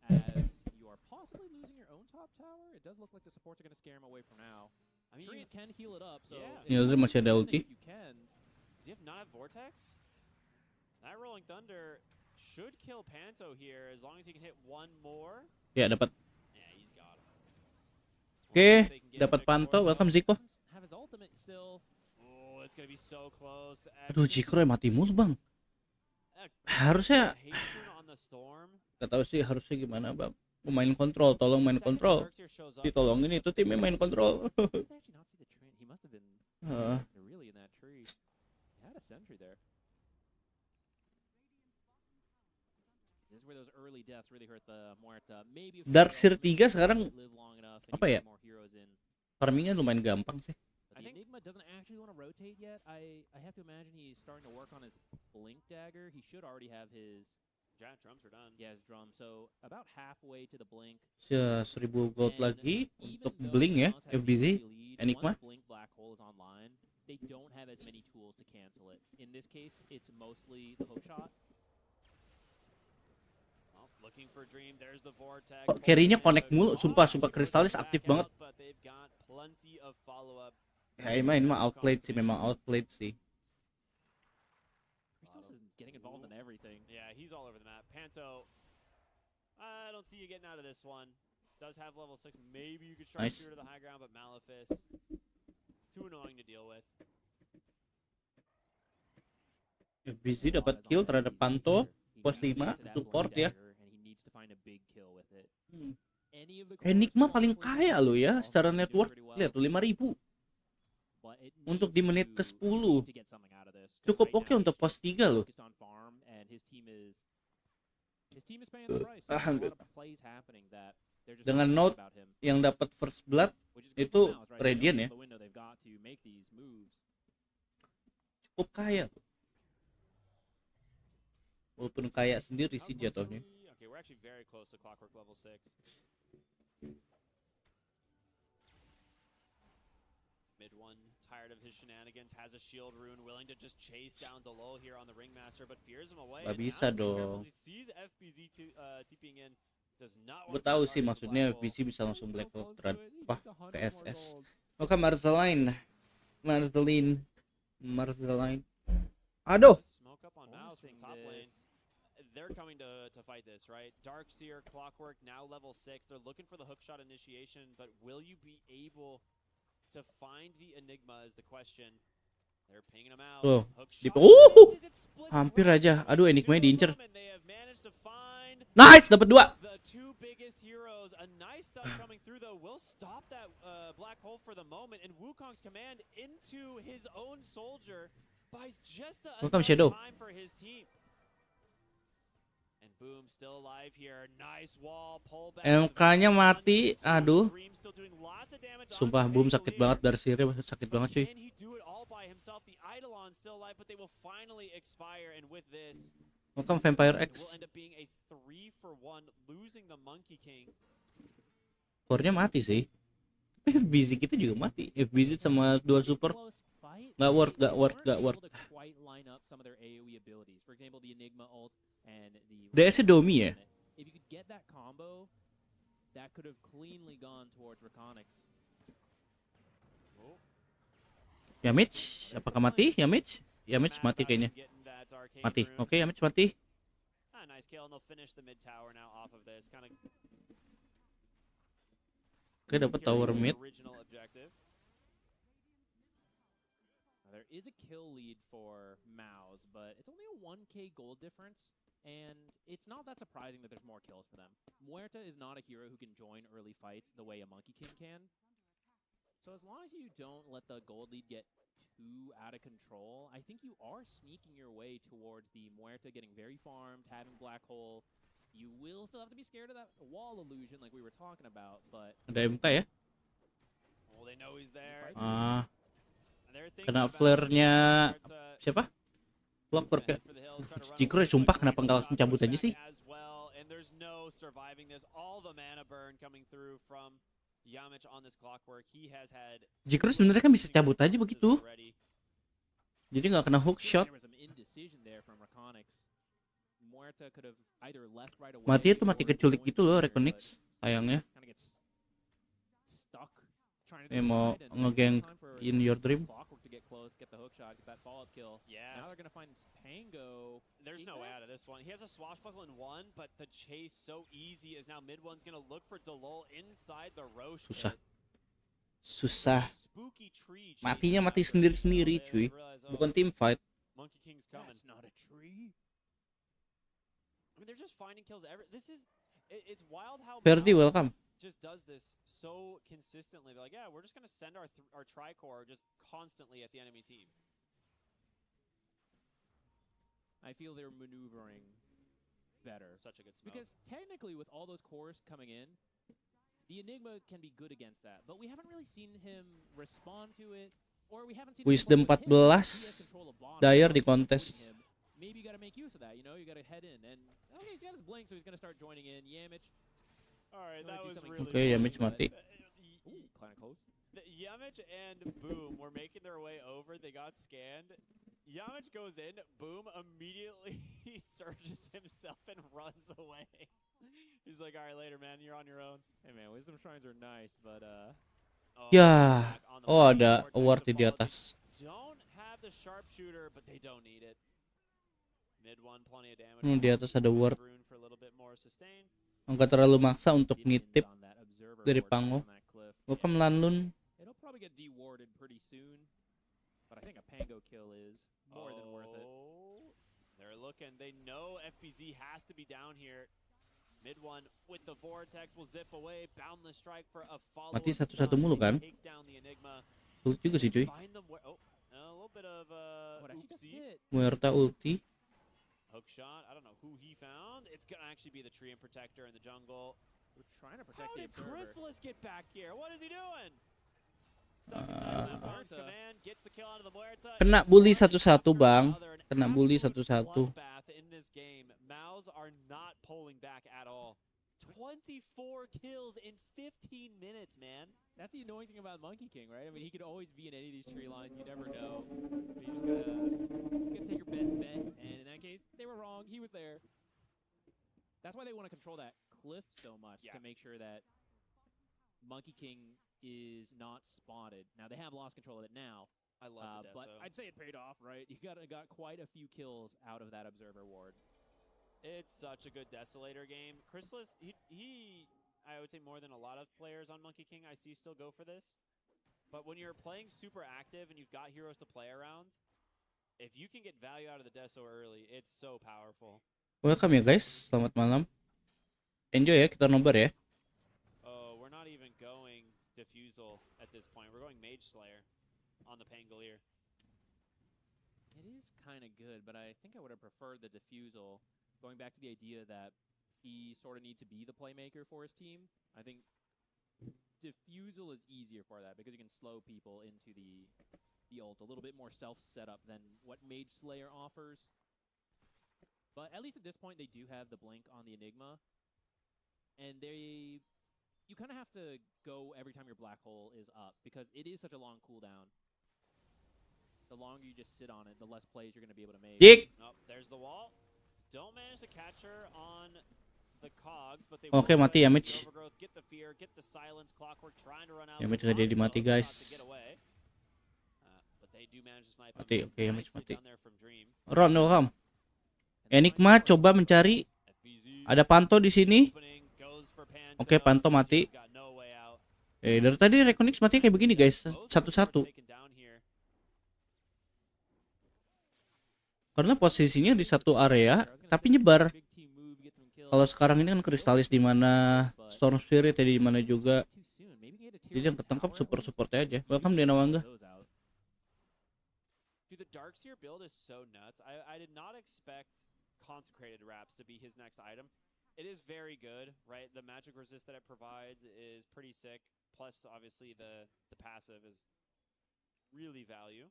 as you are possibly losing your own top tower. It does look like the supports are going to scare him away for now. I mean, Treant can heal it up, so Yeah. Yildirim masih ada ulti. you can. Does he not have Vortex? That Rolling Thunder should kill Panto here as long as he can hit one more. Ya dapat. Yeah, he's got him. Oke, If they can get dapat him Panto. before- Welcome Ziko. Doesn't have his ultimate still. Oh, it's gonna be so close. Aduh, Cikre mati mulu bang. Harusnya on the storm. nggak tahu sih harusnya gimana bang. Main kontrol, tolong main kontrol. Ditolongin itu timnya main kontrol. Did they actually not see the Treant? He must have been really in that tree. He had a sentry there. This is where those early deaths really hurt the Muerta. Maybe if Darkseer 3 sekarang live long enough and apa you ya? get more heroes in. Farmingnya lumayan gampang sih. But the Enigma doesn't actually want to rotate yet. I have to imagine he's starting to work on his Blink Dagger. He should already have his Giant drums are done. his drum. So about halfway to the Blink. 1000 gold And lagi even untuk though Blink ya, Mouz has the FBZ, early lead, Enigma. once Blink Black Hole is online, they don't have as many tools to cancel it. In this case, it's mostly the hook shot. Well, looking for Dream. There's the Vortex. Kok carry-nya connect mulu, sumpah Kristalis aktif banget. But they've got plenty of follow-up. Ya ini mah outplayed sih, memang outplayed sih. Crystal's is getting involved in everything. Yeah, he's all over the map. Panto, I don't see you getting out of this one. Does have level 6. Maybe you could try Nice. to the high ground, but Malefice too annoying to deal with. FBZ dapat kill terhadap Panto, pos 5, support ya. Enigma paling kaya lo ya secara network. Lihat tuh 5.000 untuk di menit ke-10. Cukup oke untuk pos 3 loh. Dengan note yang dapat first blood itu Radiant ya. Cukup kaya tuh. Walaupun kaya sendiri sih jatuhnya. Okay, we're actually very close to Clockwork level 6. Mid one, tired of his shenanigans, has a shield rune, willing to just chase down Dolo here on the Ringmaster, but fears him away. Gak bisa dong. He sees FBZ TPing in, does not Gue want tahu to sih target the maksudnya black hole. FBC bisa langsung black hole ke SS. Oke, Marceline. Aduh. Smoke up on Mouz from top lane. They're coming to fight this, right? Darkseer, Clockwork, now level 6. They're looking for the hookshot initiation, but will you be able to find the Enigma is the question. They're pinging him out. Tuh, Hookshot misses, it splits hampir right aja. Aduh, Enigma diincer. and they have managed to find Nice, dapat 2. the two biggest heroes. A nice stun coming through though will stop that black hole for the moment, and Wukong's command into his own soldier buys just Wukong enough Shadow. time for his team. And Boom still alive here. Nice wall pull back. MK-nya mati. Aduh. Dream still doing lots of damage. Sumpah, Boom sakit banget dari sini, sakit banget cuy. Can he do it all by himself? The Eidolon's still alive, but they will finally expire. And with this, Welcome Vampire it will X. end up being a 3-for-1, losing the Monkey King. Core-nya mati sih. Tapi FBZ kita juga mati. FBZ sama 2 support. Nggak worth. DS-nya Domi ya? If you could get that combo, that could have cleanly gone towards Rekonix. Yamich, apakah mati? Yamich mati kayaknya. Mati. Oke, Yamich mati. Nice kill, and they'll finish the mid tower now off of this. Kind of Oke, dapat tower mid. original objective. There is a kill lead for Mouz, but it's only a 1k gold difference, and it's not that surprising that there's more kills for them. Muerta is not a hero who can join early fights the way a Monkey King can. So as long as you don't let the gold lead get too out of control, I think you are sneaking your way towards the Muerta getting very farmed, having black hole. You will still have to be scared of that wall illusion like we were talking about, but Ada MK ya? Well, they know he's there. Ah, And they're thinking kena about flare-nya Muerta siapa? Clockwork ya? heading for the hills, trying to run Jikro, away. sumpah Quick kenapa nggak shot langsung cabut goes aja sih? back as well, and there's no surviving this. All the mana burn coming through from Yamich on this Clockwork. He has had Jikro sebenarnya kan bisa cabut aja begitu. already. Jadi nggak kena hook shot. There was some indecision there from Rekonix. Muerta could have either left right away. Mati itu mati or keculik joined gitu loh later, Rekonix. Sayangnya. but kinda gets stuck trying to Mau decide, and nge-gank time for in your dream. Clockwork to get close, get the hook shot, get that follow-up kill. Yes. Now they're gonna find Pango. There's no way escape out of this one. He has a swashbuckle in one, but the chase so easy as now mid one's gonna look for Delol inside the Roche Susah. pit. Susah. Spooky tree Matinya chasing mati after sendiri-sendiri Delol. cuy. They realize, oh, Bukan team fight. Monkey King's coming. That's not a tree. I mean, they're just finding kills. This is, it's wild how Verdi, Mouz welcome. just does this so consistently. They're like, yeah, we're just gonna send our tricore just constantly at the enemy team. I feel they're maneuvering better. Such a good smoke. Because technically, with all those cores coming in, the Enigma can be good against that. But we haven't really seen him respond to it, or we haven't seen him Wisdom respond to it. 14, He has control of bottom, Dyer so di if you're kontes. avoiding him, maybe you got to make use of that. You know, you got to head in, and okay, he's got his blink, so he's going to start joining in. Yamich. All right, Might that do was something really Okay, funny, Yamich but, mati. Ooh, kind of close. Yamich and Boom were making their way over. They got scanned. Yamich goes in. Boom immediately surges himself and runs away. He's like, all right, later, man. You're on your own. Hey man, wisdom shrines are nice, but Oh, Ya. back on the Oh, mark. ada Four award tries to di follow. atas. They don't have the sharpshooter, but they don't need it. Mid one, plenty of damage. Di atas ada ward. Rune for a little bit more sustain. Nggak terlalu maksa untuk depends ngitip. on that dari board back Pango. from that cliff. Welcome And Lanlun. it'll probably get dewarded pretty soon, but I think a Pango kill is more than worth it. They're looking. They know FBZ has to be down here. Mid one with the vortex will zip away. Boundless strike for a follow. Mati satu-satu mulu kan? Take down the Enigma. Sulit juga sih cuy. Find them where, a little bit of What actually just oopsie. hit? Muerta ulti. Hook shot. I don't know who he found. It's gonna actually be the tree and protector in the jungle. We're trying to protect How the did observer. Chrysalis get back here? What is he doing? Stuck inside of Barnes Muerta. command, gets the kill onto the Muerta. Kena bully satu-satu bang. Kena bully satu-satu. Bloodbath in this game. Mouz are not pulling back at all. 24 kills in 15 minutes, man. That's the annoying thing about Monkey King, right? I mean, he could always be in any of these tree lines. You never know. But you just gotta take your best bet. And in that case, they were wrong. He was there. That's why they want to control that cliff so much, Yeah. to make sure that Monkey King is not spotted. Now, they have lost control of it now. I love the But Deso. I'd say it paid off, right? You got quite a few kills out of that observer ward. It's such a good Desolator game. Chrysalis, he, I would say more than a lot of players on Monkey King I see still go for this. But when you're playing super active and you've got heroes to play around, if you can get value out of the Deso early, it's so powerful. Welcome ya guys. Selamat malam. Enjoy ya kita nobar ya. Oh, we're not even going Diffusal at this point. We're going Mage Slayer on the Pangolier. It is kind of good, but I think I would have preferred the Diffusal. Going back to the idea that he sort of needs to be the playmaker for his team, I think Diffusal is easier for that because you can slow people into the ult. A little bit more self-setup than what Mage Slayer offers. But at least at this point, they do have the blink on the Enigma. And you kind of have to go every time your black hole is up because it is such a long cooldown. The longer you just sit on it, the less plays you're going to be able to make. Jik. Oh, there's the wall. Don't manage to catch her on the cogs, but they Oke, will mati go Yamich. Overgrowth, get the fear, get the silence, Clockwork trying to run out. Yamich with nggak jadi Lonzo, mati, about guys. to get away. But they do manage to snipe him Mati, oke, Yamich nicely mati. down there from Dream. Ron, welcome. And the Enigma final coba mencari. FBZ Ada Panto di sini. opening, goes for Panto. Oke, Panto mati. He's got no way out. Dari tadi Rekonix mati kayak begini guys, Both satu-satu. taken down here. Karena posisinya di satu area, tapi nyebar. Kalau sekarang ini kan Kristalis di mana, Storm Spirit tadi di mana juga. Jadi yang ketangkap support-supportnya aja. Welcome Denawangga. Dude, the Darkseer build is so nuts. I did not expect Consecrated Wraps to be his next item. It is very good, right? The magic resist that it provides is pretty sick. Plus, obviously, the passive is really value.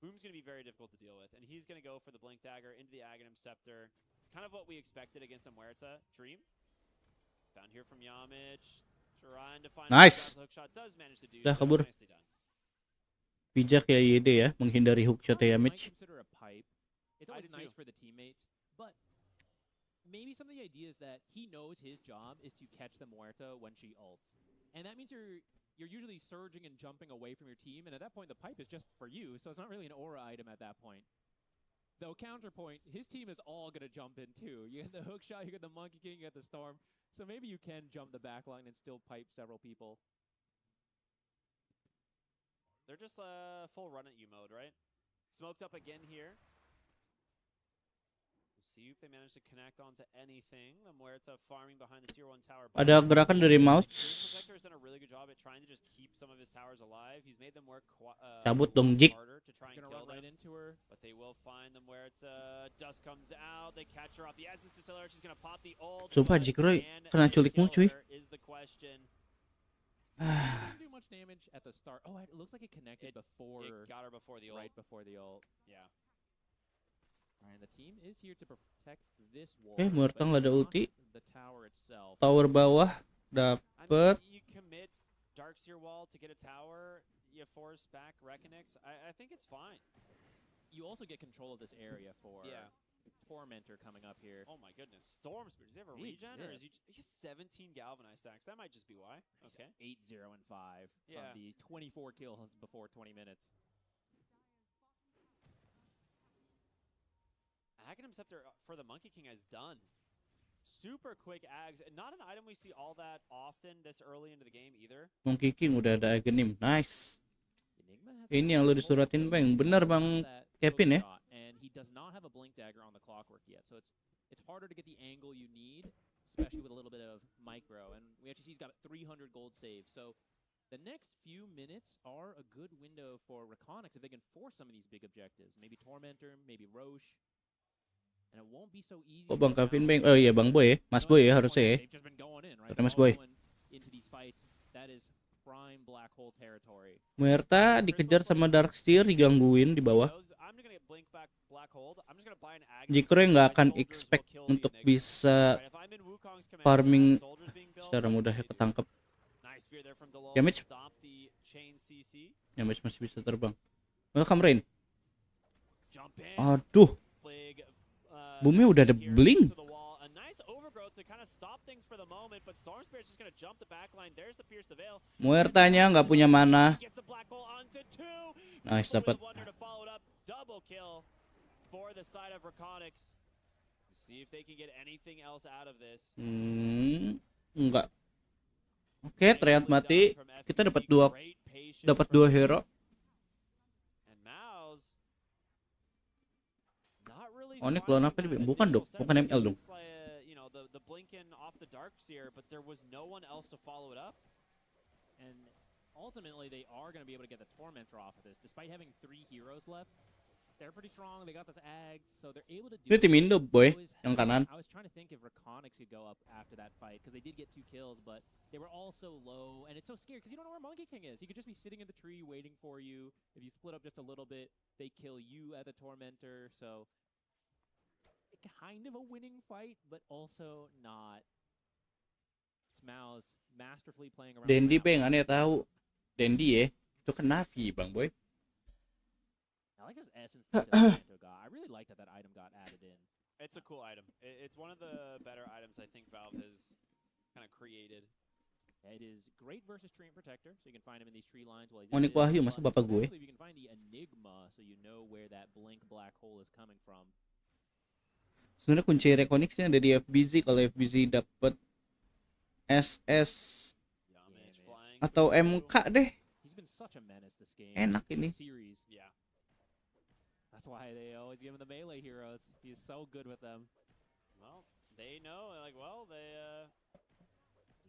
Boom's going to be very difficult to deal with, and he's going to go for the Blink Dagger into the Aghanim Scepter. Kind of what we expected against a Muerta. Dream. Found here from Yamich. Trying to find Nice. a hookshot. Does manage to do Dah so. kabur. Nicely done. Bijak ya YD ya, menghindari hookshot Yamich. Consider a pipe. It's I always do nice too. for the teammates, but maybe some of the ideas that he knows his job is to catch the Muerta when she ults, and that means you're usually surging and jumping away from your team, and at that point the pipe is just for you, so it's not really an aura item at that point. Though counterpoint, his team is all gonna jump in too. You get the hook shot, you get the Monkey King, you get the Storm, so maybe you can jump the backline and still pipe several people. They're just full run at you mode, right? Smoked up again here. We'll see if they manage to connect onto anything. The Muerta farming behind the tier 1 tower. Ada gerakan dari Mouz. Protector's done a really good job at trying to just keep some of his towers alive. He's made them work Cabut dong, Jik. harder to try and Gonna kill run right them. into her. But they will find them where it's dust comes out. They catch her off the essence distiller. She's gonna pop the ult. Sumpah, but Jik Roy can kena they culik mulu, kill cuy. her is the question. Didn't do much damage at the start. Oh, it looks like it connected before, It got her before the ult. right before the ult. Yeah. Alright, the team is here to protect this wall. Oke, Muerta nggak ada ulti. The tower itself. Tower bawah I dapet. mean, you commit Darkseer wall to get a tower. You force back Rekonix. I think it's fine. You also get control of this area for Yeah. Tormentor coming up here. Oh my goodness. Storm Spirit. Does he have a He regen or is exists. he just 17 galvanized stacks? That might just be why. He's Okay. 8-0 and 5 Yeah. from the 24 kills before 20 minutes. Aghanim Scepter for the Monkey King is done. super quick ags, and not an item we see all that often this early into the game either. Monkey King udah ada Aghanim. Nice. Enigma has Ini a yang lu full disuratin, focus Bang. Bener, on Bang that Kevin, ya? hook shot, and he does not have a blink dagger on the clockwork yet, so it's harder to get the angle you need, especially with a little bit of micro. And we actually see he's got 300 gold saves, so the next few minutes are a good window for Rekonix if they can force some of these big objectives. Maybe Tormentor, maybe Roche. And it won't be so easy. Oh, Bang Kevin, Bang. Oh iya, Bang Boy ya. Mas Boy ya harusnya ya. They've just been going in, right? Sorry, Mas Boy. Into these fights. That is prime black hole territory. Muerta dikejar sama Darkseer, digangguin di bawah. Jikro nggak akan expect untuk bisa farming secara mudah ya ketangkep. Damage masih bisa terbang. Welcome Rain. Aduh, Boomnya udah ada blink. Muertanya nggak punya mana. Nice, dapat. Enggak. Oke, Treant mati. Kita dapat dua hero. Oh, ini clone apa nih? Bukan dong, bukan ML dong. The blinking off the Darkseer, but there was no one else to follow it up. And ultimately, they are going to be able to get the Tormentor off of this. Despite having 3 heroes left, they're pretty strong. They got this Ags, so they're able to do Ini tim Indo, boy, yang kanan. I was trying to think if Rekonix could go up after that fight, because they did get 2 kills, but they were all so low, and it's so scary, because you don't know where Monkey King is. He could just be sitting in the tree waiting for you. If you split up just a little bit, they kill you at the Tormentor, so kind of a winning fight, but also not. It's Mouz masterfully playing around. Dendi, Bang, aneh tahu. Dendi ya, itu kan Navi, Bang Boy. I like those essence that Santo got. I really like that item got added in. It's a cool item. It's one of the better items I think Valve has kind of created. It is great versus Treant Protector, so you can find him in these tree lines while he's Onik Wahyu, masa bapak gue. You can find the Enigma, so you know where that blink black hole is coming from. Sebenarnya kunci Rekonixnya ada di FBZ. Kalau FBZ dapat SS atau MK deh. Enak ini. That's why they always give him the melee heroes. He's so good with them. Well, they know, like, well, they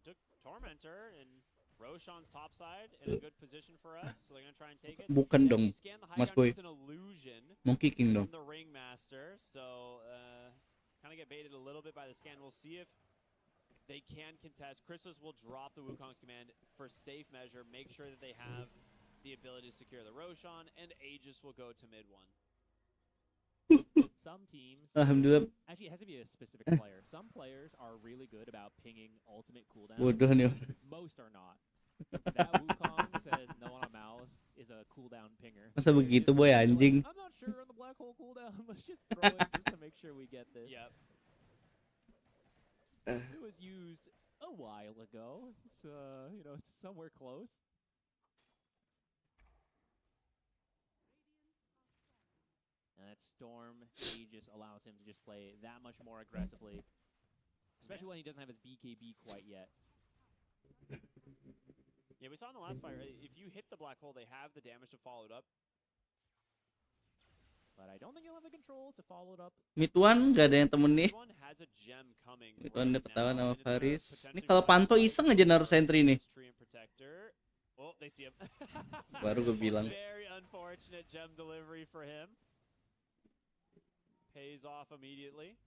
took Tormentor and Roshan's top side in a good position for us, so they're gonna try and take it. Bukan dong, Mas Boy. Monkey King dong. The Ringmaster, so kind of get baited a little bit by the scan. We'll see if they can contest. Chrysalis will drop the Wukong's command for safe measure, make sure that they have the ability to secure the Roshan, and Aegis will go to mid 1. Some teams, Alhamdulillah. actually it has to be a specific player. Some players are really good about pinging ultimate cooldown. Bodoh nih. Most are not. That Wukong says no one on Mouz is a cooldown pinger. Masa begitu, boy, anjing. I'm not sure on the black hole cooldown. Let's just throw it just to make sure we get this. Yep. It was used a while ago. It's it's somewhere close. And that Storm Aegis allows him to just play that much more aggressively, especially when he doesn't have his BKB quite yet. Yeah, we saw in the last fight, right? If you hit the black hole, they have the damage to follow it up. But I don't think he'll have the control to follow it up. Mituan gak ada yang temen nih. Mituan udah ketahuan sama Faris. Ini kalau Panto iseng aja naruh sentry nih. Oh, they see him. Baru gue bilang. Very unfortunate gem delivery for him. Pays off immediately.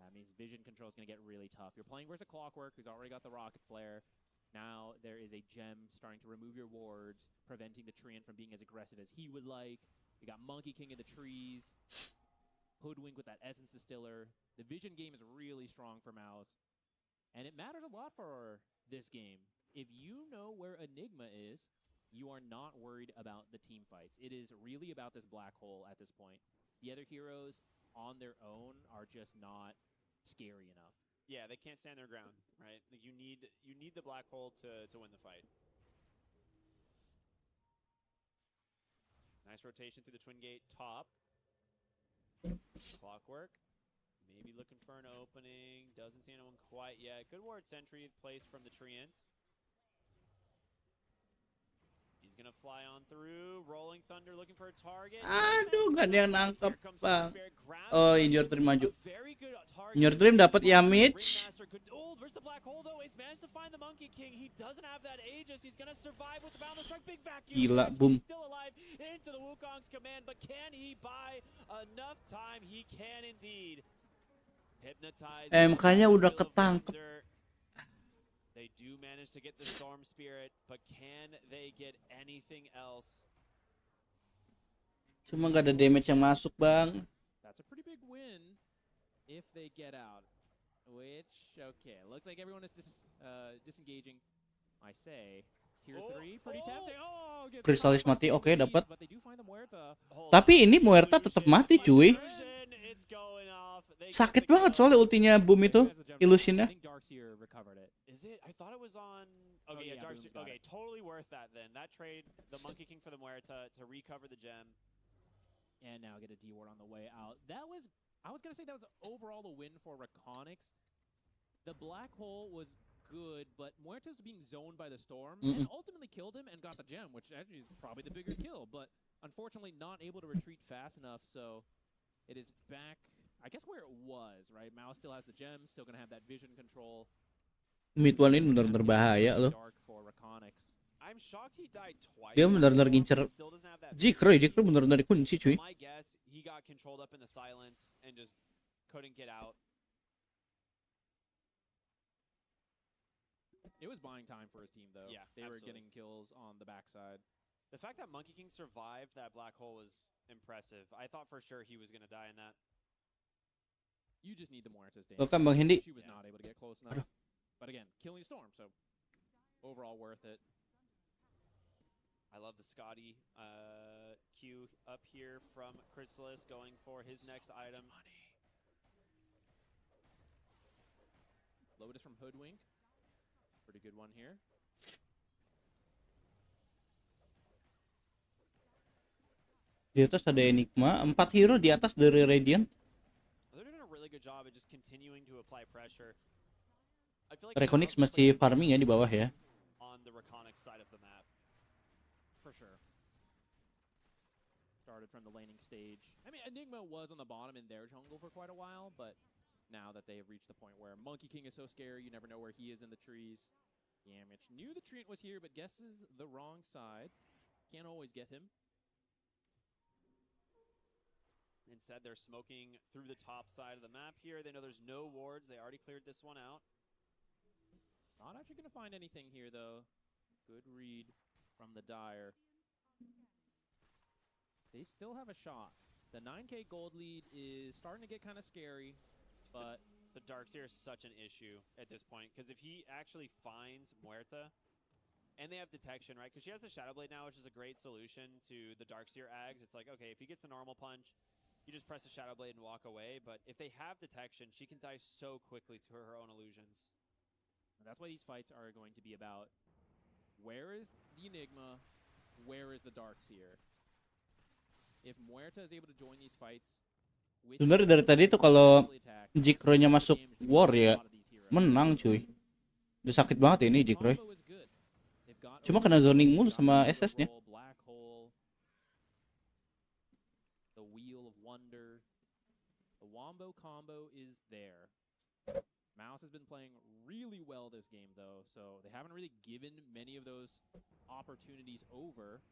That means vision control is going to get really tough. You're playing versus a Clockwork who's already got the Rocket Flare. Now there is a gem starting to remove your wards, preventing the Treant from being as aggressive as he would like. You got Monkey King in the trees. Hoodwink with that Essence Distiller. The vision game is really strong for Mouz. And it matters a lot for this game. If you know where Enigma is, you are not worried about the team fights. It is really about this black hole at this point. The other heroes on their own are just not scary enough. Yeah, they can't stand their ground, right? Like you need the black hole to win the fight. Nice rotation through the twin gate top. Clockwork Maybe looking for an opening. Doesn't see anyone quite yet. Good ward sentry placed from the Treant. He's gonna fly on through. Rolling Thunder looking for a target. Aduh, gak ada yang nangkep, Here comes Bang. Super Spirit, grabs Oh, the Injured Dream maju. A very good target. Injured Dream dapat damage. Ringmaster could, oh, where's the black hole though? It's managed to find the Monkey King. He doesn't have that Aegis. He's gonna survive with the Boundless Strike. Big vacuum. Gila, He's boom. still alive into the Wukong's command, but can he buy enough time? He can indeed. Hypnotize. MK-nya udah Will of ketangkep. Wonder. They do manage to get the Storm Spirit, but can they get anything else? Cuma gak ada damage yang masuk, Bang. That's a pretty big win if they get out. Which, okay, looks like everyone is disengaging. I say, tier 3, pretty tempting. Oh, gets Crystallis caught by mati, the oke, Mouz, dapat. but they do find the Muerta. Tapi ini Muerta tetap mati, cuy. It's going off. They Sakit get the banget kill. soalnya ultinya boom itu, Has the jump illusionnya. I think Darkseer recovered it. Is it? I thought it was on. Oh, Okay, yeah, Dark Boom's Soup. got Okay, it. totally worth that then. That trade, the Monkey King for the Muerta to recover the gem. And now get a D ward on the way out. That was, I was gonna say that was overall a win for Rekonix. The black hole was good, but Muerta's being zoned by the storm and ultimately killed him and got the gem, which actually is probably the bigger kill. But unfortunately, not able to retreat fast enough. So it is back, I guess, where it was. Right, Mouz still has the gem, still gonna have that vision control. Mid one ini benar-benar bahaya loh. Dark for Rekonix. I'm shocked he died twice. Dia on benar-benar Storm. ngincer He still doesn't have that Jikro, vision. Jikro benar-benar dikunci, cuy. My guess, he got controlled up in the silence and just couldn't get out. It was buying time for his team, though. Yeah, They were absolutely. getting kills on the backside. The fact that Monkey King survived that black hole was impressive. I thought for sure he was going to die in that. You just need the Muerta's damage. Tuh kan Bang Hendy. She was not able to get close enough. But again, killing Storm, so overall worth it. I love the Scotty Q up here from Chrysalis going for his next item. Lotus from Hoodwink. Pretty good one here. Di atas ada Enigma, 4 hero di atas dari Radiant. They're doing a really good job at just continuing to apply pressure. I feel like Rekonix Mouz masih played farming ya di bawah ya. on the Rekonix side of the map. For sure. Started from the laning stage. I mean, Enigma was on the bottom in their jungle for quite a while, but now that they have reached the point where Monkey King is so scary, you never know where he is in the trees. Yamich knew the Treant was here, but guesses the wrong side. Can't always get him. Instead, they're smoking through the top side of the map here. They know there's no wards. They already cleared this one out. Not actually going to find anything here, though. Good read from the Dire. They still have a shot. The 9K gold lead is starting to get kind of scary, but The Darkseer is such an issue at this point, because if he actually finds Muerta, and they have detection, right? Because she has the Shadow Blade now, which is a great solution to the Darkseer Ags. It's like, okay, if he gets the normal punch, you just press the Shadow Blade and walk away. But if they have detection, she can die so quickly to her own illusions. and that's why these fights are going to be about where is the Enigma, where is the Darkseer. If Muerta is able to join these fights with Sebenarnya dari tadi tuh kalau early attack, Jikro-nya masuk damage to war a ya lot of these heroes. menang, cuy. Udah sakit banget ini Jikro. Combo is good. They've got Cuma Overwatch, kena zoning mulu they've sama got SS-nya. Overroll, Black Hole, the Wheel of Wonder. The Wombo combo is there. Mouz has been playing really well this game, though, so they haven't really given many of those opportunities over.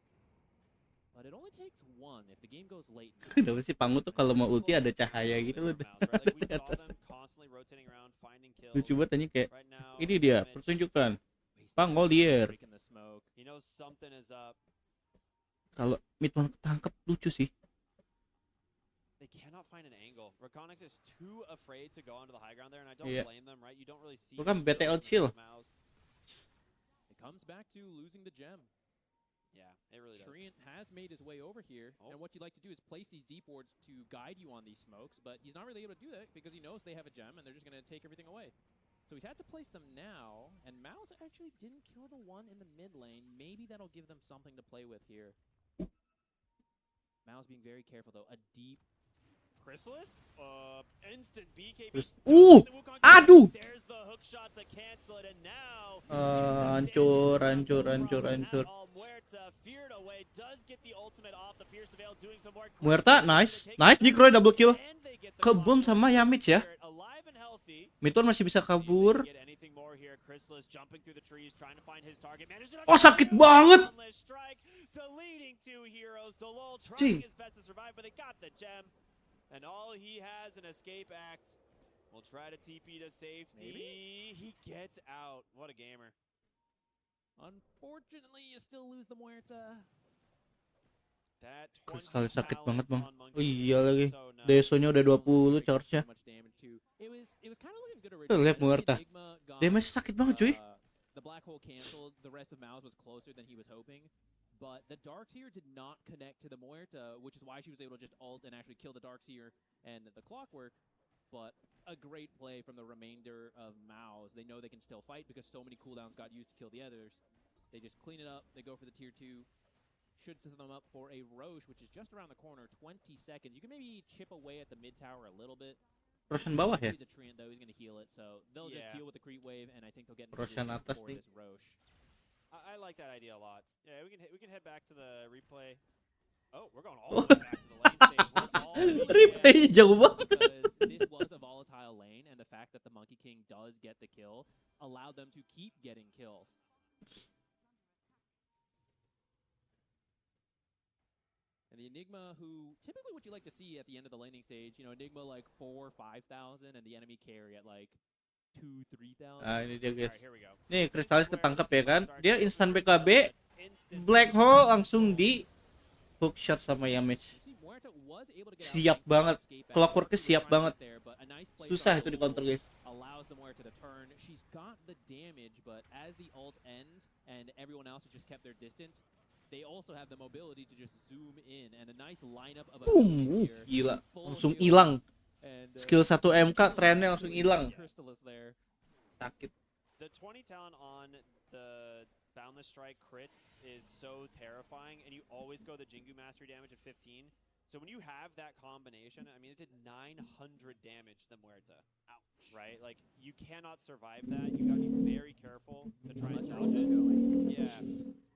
But it only takes one if the game goes late. Kenapa sih Pangu tuh kalau mau ulti ada cahaya gitu loh. Like we Di saw atas. them constantly rotating around, finding kills. Lucu banget tanya kayak Right now, ini dia Image pertunjukan wasting Pangolier. Break in the smoke. He knows something is up. Kalau mid one ketangkep lucu sih. They cannot find an angle. Rekonix is too afraid to go onto the high ground there, and I don't Iya. blame them, right? You don't really see. Bukan the BTL kills chill. from Mouz. It comes back to losing the gem. Yeah, it really does. Treant has made his way over here, Oh. and what you'd like to do is place these deep wards to guide you on these smokes, but he's not really able to do that because he knows they have a gem and they're just going to take everything away. So he's had to place them now, and Mouz actually didn't kill the one in the mid lane. Maybe that'll give them something to play with here. Mouz being very careful, though. A deep Chrysalis, instant BKB. Terus, Aduh! aduh! There's the hook shot to cancel it, and now Hancur, hancur, hancur, hancur. Muerta feared away, does get the ultimate off the Pierce the Veil, doing some work. Muerta, nice. Nice, Jikroy double kill. Kebom sama Yamich ya. Midon masih bisa kabur. Oh, sakit banget. Cing. And all he has an escape act. We'll try to TP to safety. Maybe. He gets out. What a gamer. Unfortunately, you still lose the Muerta. That Sekali sakit banget, Bang. Oh iya lagi. Desonya udah 20 charge-nya. Tuh, lihat Muerta. Damage sakit banget, cuy. The black hole canceled. The rest of Mouz was closer than he was hoping. But the Darkseer did not connect to the Muerta, which is why she was able to just ult and actually kill the Darkseer and the Clockwork. But a great play from the remainder of Mouz. They know they can still fight because so many cooldowns got used to kill the others. They just clean it up. They go for the tier 2. Should set them up for a Roche, which is just around the corner, 20 seconds. You can maybe chip away at the mid tower a little bit. Roshan bawah ya? He's a treant though, he's going to heal it, so they'll just deal with the creep wave, and I think they'll get Roshan atas for nih. this Roche. I like that idea a lot. Yeah, we can head back to the replay. Oh, we're going all the way back to the lane stage. Replay jauh banget. Because this was a volatile lane, and the fact that the Monkey King does get the kill allowed them to keep getting kills. And the Enigma, who typically what you like to see at the end of the laning stage, you know, Enigma like 4,000, 5,000, and the enemy carry at like 2,000, 3,000. Nah, ini dia guys. Alright, here we go. Nih, Crystallis ketangkep ya kan. Dia instan BKB, Black Hole langsung di hookshot sama Yamich. Siap banget. Clockworknya siap banget. Susah itu di counter guys. Allows the Muerta to turn. She's got the damage, but as the ult ends and everyone else has just kept their distance, they also have the mobility to just zoom in, and a nice lineup of Boom, gila, langsung hilang. Skill 1 MK trennya langsung hilang. Sakit. The 20 talent on the Boundless Strike crits is so terrifying, and you always go the Jingu Mastery damage at 15. So when you have that combination, I mean, it did 900 damage to Muerta. Ouch. Right? Like, you cannot survive that. You gotta be very careful to try and dodge it. Yeah.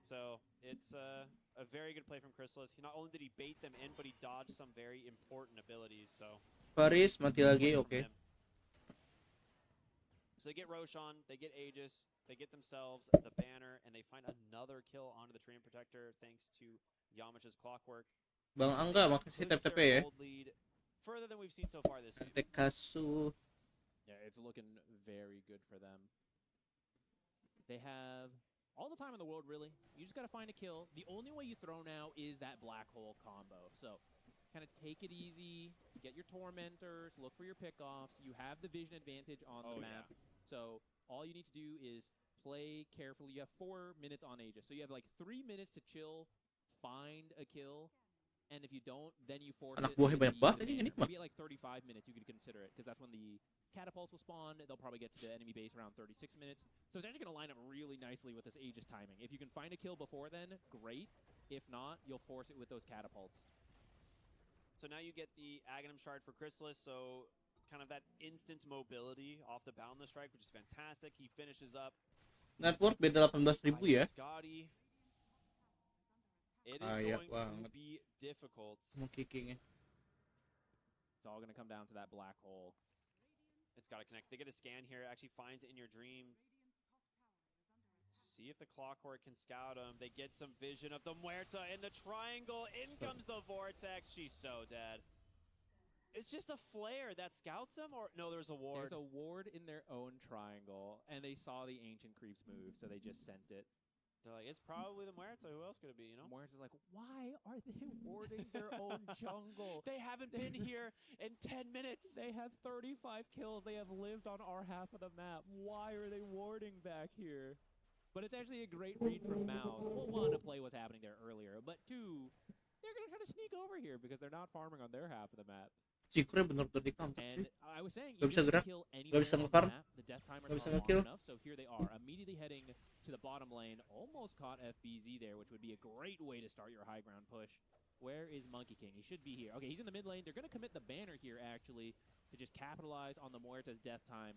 So it's a very good play from Chrysalis. Not only did he bait them in, but he dodged some very important abilities. So Paris mati lagi, oke. So they get Roshan, they get Aegis, they get themselves the banner, and they find another kill onto the Treant Protector thanks to Yamich's Clockwork. Bang Angga makasih TP ya. Further than we've seen so far this game. Kasu. Yeah, it's looking very good for them. They have all the time in the world, really. You just got to find a kill. The only way you throw now is that black hole combo. So kind of take it easy, get your tormentors, look for your pickoffs. You have the vision advantage on the map. Yeah. So all you need to do is play carefully. You have 4 minutes on Aegis. So you have like 3 minutes to chill, find a kill. And if you don't, then you force Anak it. buahnya banyak banget ini mah. Maybe at like 35 minutes you could consider it, because that's when the catapults will spawn. They'll probably get to the enemy base around 36 minutes. So it's actually going to line up really nicely with this Aegis timing. If you can find a kill before then, great. If not, you'll force it with those catapults. So now you get the Aghanim Shard for Chrysalis, so kind of that instant mobility off the Boundless Strike, which is fantastic. He finishes up. Net worth beda 18.000 ya. Scotty. It is going to be difficult. Kickingnya. It's all going to come down to that black hole. It's got to connect. They get a scan here. It actually finds it in your dreams. See if the Clockwork can scout him. They get some vision of the Muerta in the triangle. In comes the Vortex. She's so dead. It's just a flare that scouts him, or no, there's a ward. There's a ward in their own triangle, and they saw the Ancient Creeps move, so they just sent it. They're like, it's probably the Muerta. Who else could it be, you know? Muerta's like, why are they warding their own jungle? They haven't been here in 10 minutes. They have 35 kills. They have lived on our half of the map. Why are they warding back here? But it's actually a great read from Mouz. Well, 1, to play what's happening there earlier, but 2, they're going to try to sneak over here because they're not farming on their half of the map. Jikroy bener-bener di counter And sih. I was saying, Gak bisa gerak, gak bisa nge-farm, gak bisa nge-kill. So here they are, immediately heading to the bottom lane. Almost caught FBZ there, which would be a great way to start your high ground push. Where is Monkey King? He should be here. Okay, he's in the mid lane. They're going to commit the banner here, actually, to just capitalize on the Muerta's death time.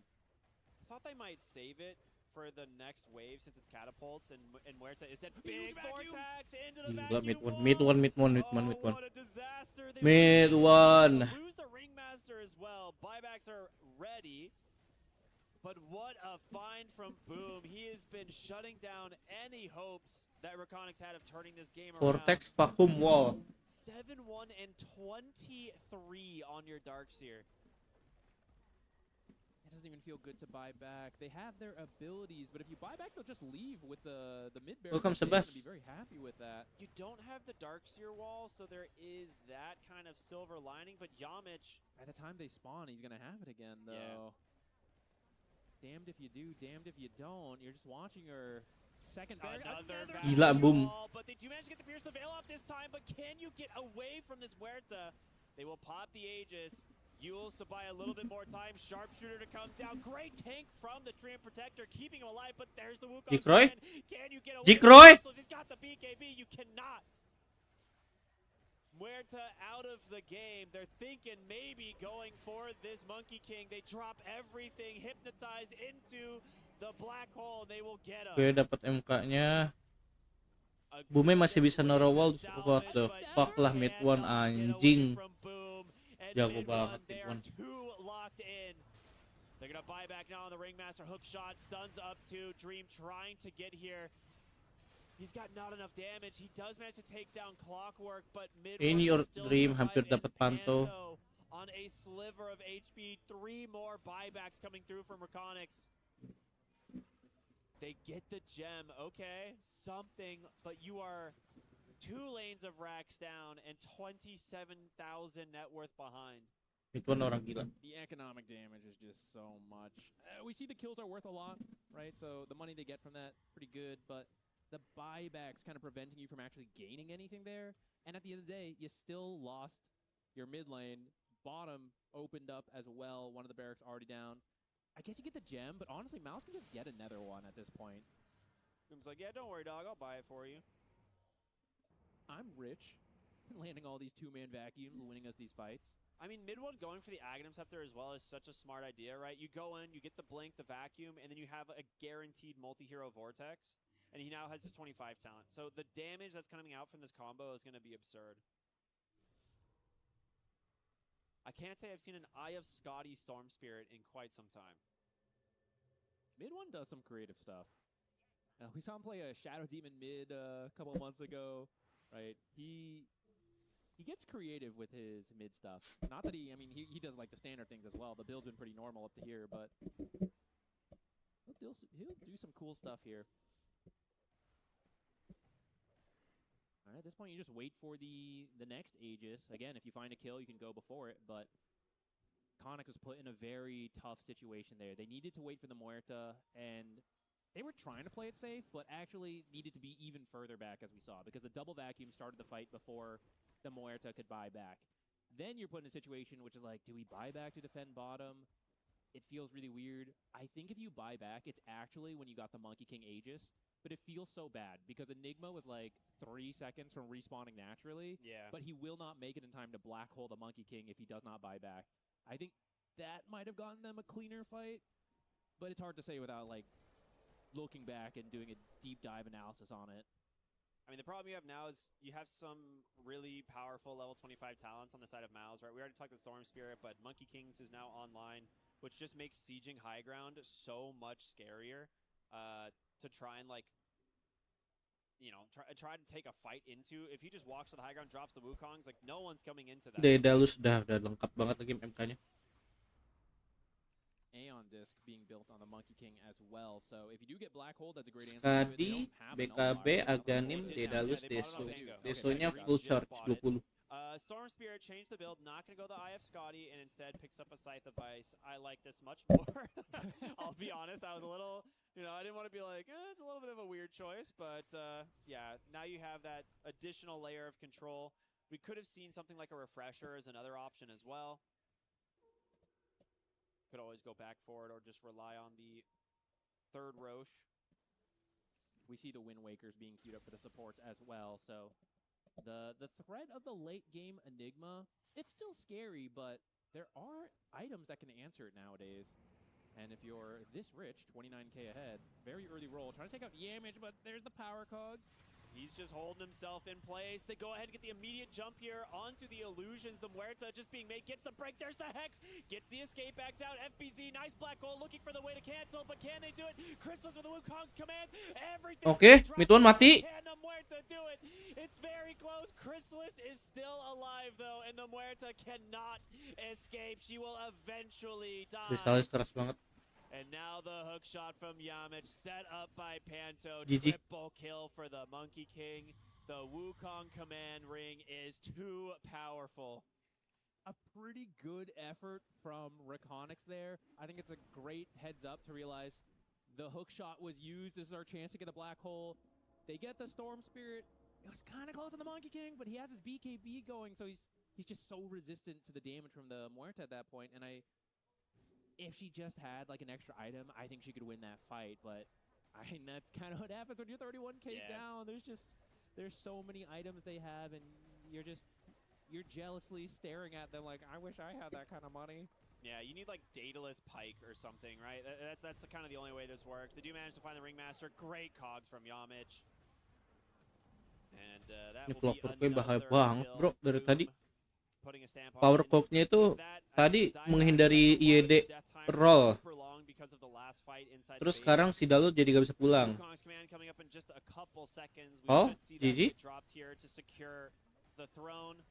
I thought they might save it for the next wave since it's catapults and Muerta is that big vortex into the Gila, vacuum wall. mid one. Oh, what a disaster. They Mid one. lose the Ringmaster as well. Buybacks are ready. But what a find from Boom. He has been shutting down any hopes that Rekonix had of turning this game Vortex around. vacuum wall. 7-1 and 23 on your Darkseer. It doesn't even feel good to buy back. They have their abilities, but if you buy back, they'll just leave with the mid barrier. Welcome, They're gonna Sebas. be very happy with that. You don't have the Darkseer wall, so there is that kind of silver lining, but Yamich... By the time they spawn, he's going to have it again, though. Damned if you do, damned if you don't. You're just watching your second barrier. Another Gila, Boom. wall, but they do manage to get the Pierce the Veil off this time, but can you get away from this Muerta? They will pop the Aegis. Yules to buy a little bit more time. Sharpshooter to come down. Great tank from the Treant Protector, keeping him alive, but there's the Wukong. Jikroy? Can you get away Jikroy? from He's got the BKB. You cannot. Muerta out of the game. They're thinking maybe going for this Monkey King. They drop everything, hypnotized into the black hole, and they will get him. Gue dapat MK-nya. Boomnya masih bisa naro wall. What the fuck lah, mid one anjing. Jago banget mid one. They're gonna buy back now on the Ringmaster. Hook shot, stuns up to Dream, trying to get here. He's got not enough damage. He does manage to take down Clockwork, but mid In your dream, hampir dapat panto. on a sliver of HP. 3 more buybacks coming through from Rekonix. They get the gem. Okay, something, but you are 2 lanes of racks down and 27,000 net worth behind. Mid one orang gila. The economic damage is just so much. We see the kills are worth a lot, right? So the money they get from that, pretty good, but the buybacks kind of preventing you from actually gaining anything there. And at the end of the day, you still lost your mid lane. Bottom opened up as well. One of the barracks already down. I guess you get the gem, but honestly, Mouz can just get another one at this point. Boom's like, yeah, don't worry, dog. I'll buy it for you. I'm rich. Landing all these 2-man vacuums, winning us these fights. I mean, mid one going for the Aghanim Scepter as well is such a smart idea, right? You go in, you get the blink, the vacuum, and then you have a guaranteed multi-hero vortex. And he now has his 25 talent. So the damage that's coming out from this combo is going to be absurd. I can't say I've seen an Eye of Scotty Storm Spirit in quite some time. Mid one does some creative stuff. We saw him play a Shadow Demon mid a couple of months ago, right? He gets creative with his mid stuff. Not that he does like the standard things as well. The build's been pretty normal up to here, but he'll do some cool stuff here. All right, at this point, you just wait for the next Aegis. Again, if you find a kill, you can go before it, but Conic was put in a very tough situation there. They needed to wait for the Muerta, and they were trying to play it safe, but actually needed to be even further back, as we saw, because the double vacuum started the fight before the Muerta could buy back. Then you're put in a situation which is like, do we buy back to defend bottom? It feels really weird. I think if you buy back, it's actually when you got the Monkey King Aegis, but it feels so bad because Enigma was like 3 seconds from respawning naturally. Yeah. But he will not make it in time to black hole the Monkey King if he does not buy back. I think that might have gotten them a cleaner fight, but it's hard to say without like looking back and doing a deep dive analysis on it. I mean, the problem you have now is you have some really powerful level 25 talents on the side of Mouz, right? We already talked the Storm Spirit, but Monkey Kings is now online, which just makes sieging high ground so much scarier to try and, like, you know, try to take a fight into. If he just walks to the high ground, drops the Wukongs, like, no one's coming into that. Daedalus udah lengkap banget lagi MK-nya. Aeon Disc being built on the Monkey King as well. So if you do get Black Hole, that's a great answer. Skadi, BKB, Aghanim, Daedalus, Deso. Desonya full charge 20. Storm Spirit changed the build, not going to go the Eye of Scotty, and instead picks up a Scythe of Ice. I like this much more. I'll be honest, I was a little, you know, I didn't want to be like, it's a little bit of a weird choice, but yeah, now you have that additional layer of control. We could have seen something like a Refresher as another option as well. Could always go back for it or just rely on the third Roche. We see the Wind Wakers being queued up for the supports as well, so The threat of the late game Enigma, it's still scary, but there are items that can answer it nowadays. And if you're this rich, 29k ahead, very early roll, trying to take out Yamage, but there's the power cogs. He's just holding himself in place. They go ahead and get the immediate jump here onto the illusions. The Muerta just being made, gets the break. There's the Hex, gets the escape back down. FBZ, nice black goal, looking for the way to cancel, but can they do it? Crystals with the Wukong's command. Everything. Oke, Mituan mati. Can the Muerta do it? It's very close. Chrysalis is still alive though, and the Muerta cannot escape. She will eventually die. Kristalis keras banget. And now the hook shot from Yamage, set up by Panto. GG. Triple kill for the Monkey King. The Wukong command ring is too powerful. A pretty good effort from Rekonix there. I think it's a great heads up to realize the hook shot was used. This is our chance to get the black hole. They get the Storm Spirit. It was kind of close on the Monkey King, but he has his BKB going, so he's just so resistant to the damage from the Muerta at that point. And if she just had like an extra item, I think she could win that fight. But I mean, that's kind of what happens when you're 31k down. There's so many items they have, and you're jealously staring at them like, I wish I had that kind of money. Yeah, you need like Daedalus Pike or something, right? That's the kind of the only way this works. They do manage to find the Ringmaster. Great cogs from Yamage. And that Ini will be pelopor gue bahaya another banget, kill. bro. Dari Boom. tadi Putting a stamp on power it. cock-nya itu With that, tadi Dive menghindari Dive IED death time roll. super long because of the last fight inside Terus the base. sekarang si Dalut jadi gak bisa pulang. Wukong's command coming up in just a couple seconds. We Oh, should see that GG. get dropped here to secure the throne.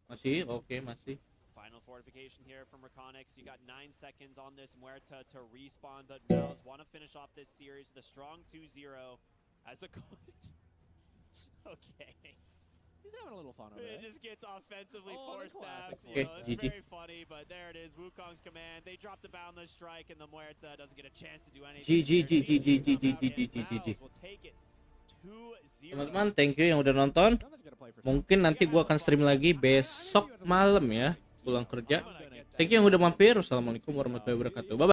Masih, oke, masih. Final fortification here from Rekonix. You got 9 seconds on this Muerta to respawn, but Mouz want to finish off this series with a strong 2-0 as the okay. He's having a little fun over It there. just gets offensively Oh, the four-staffed. classics. You know, it's GG. very funny, but there it is. Wukong's command. They drop the boundless strike, and the Muerta doesn't get a chance to do anything. GG, Their GG, team GG, come out, GG, and GG. Mouz will take it 2-0. Teman-teman, thank you yang udah nonton. Someone's gonna play for Mungkin nanti gua akan stream lagi besok malam ya, pulang kerja. Thank you yang udah mampir. Wassalamualaikum warahmatullahi wabarakatuh. Bye.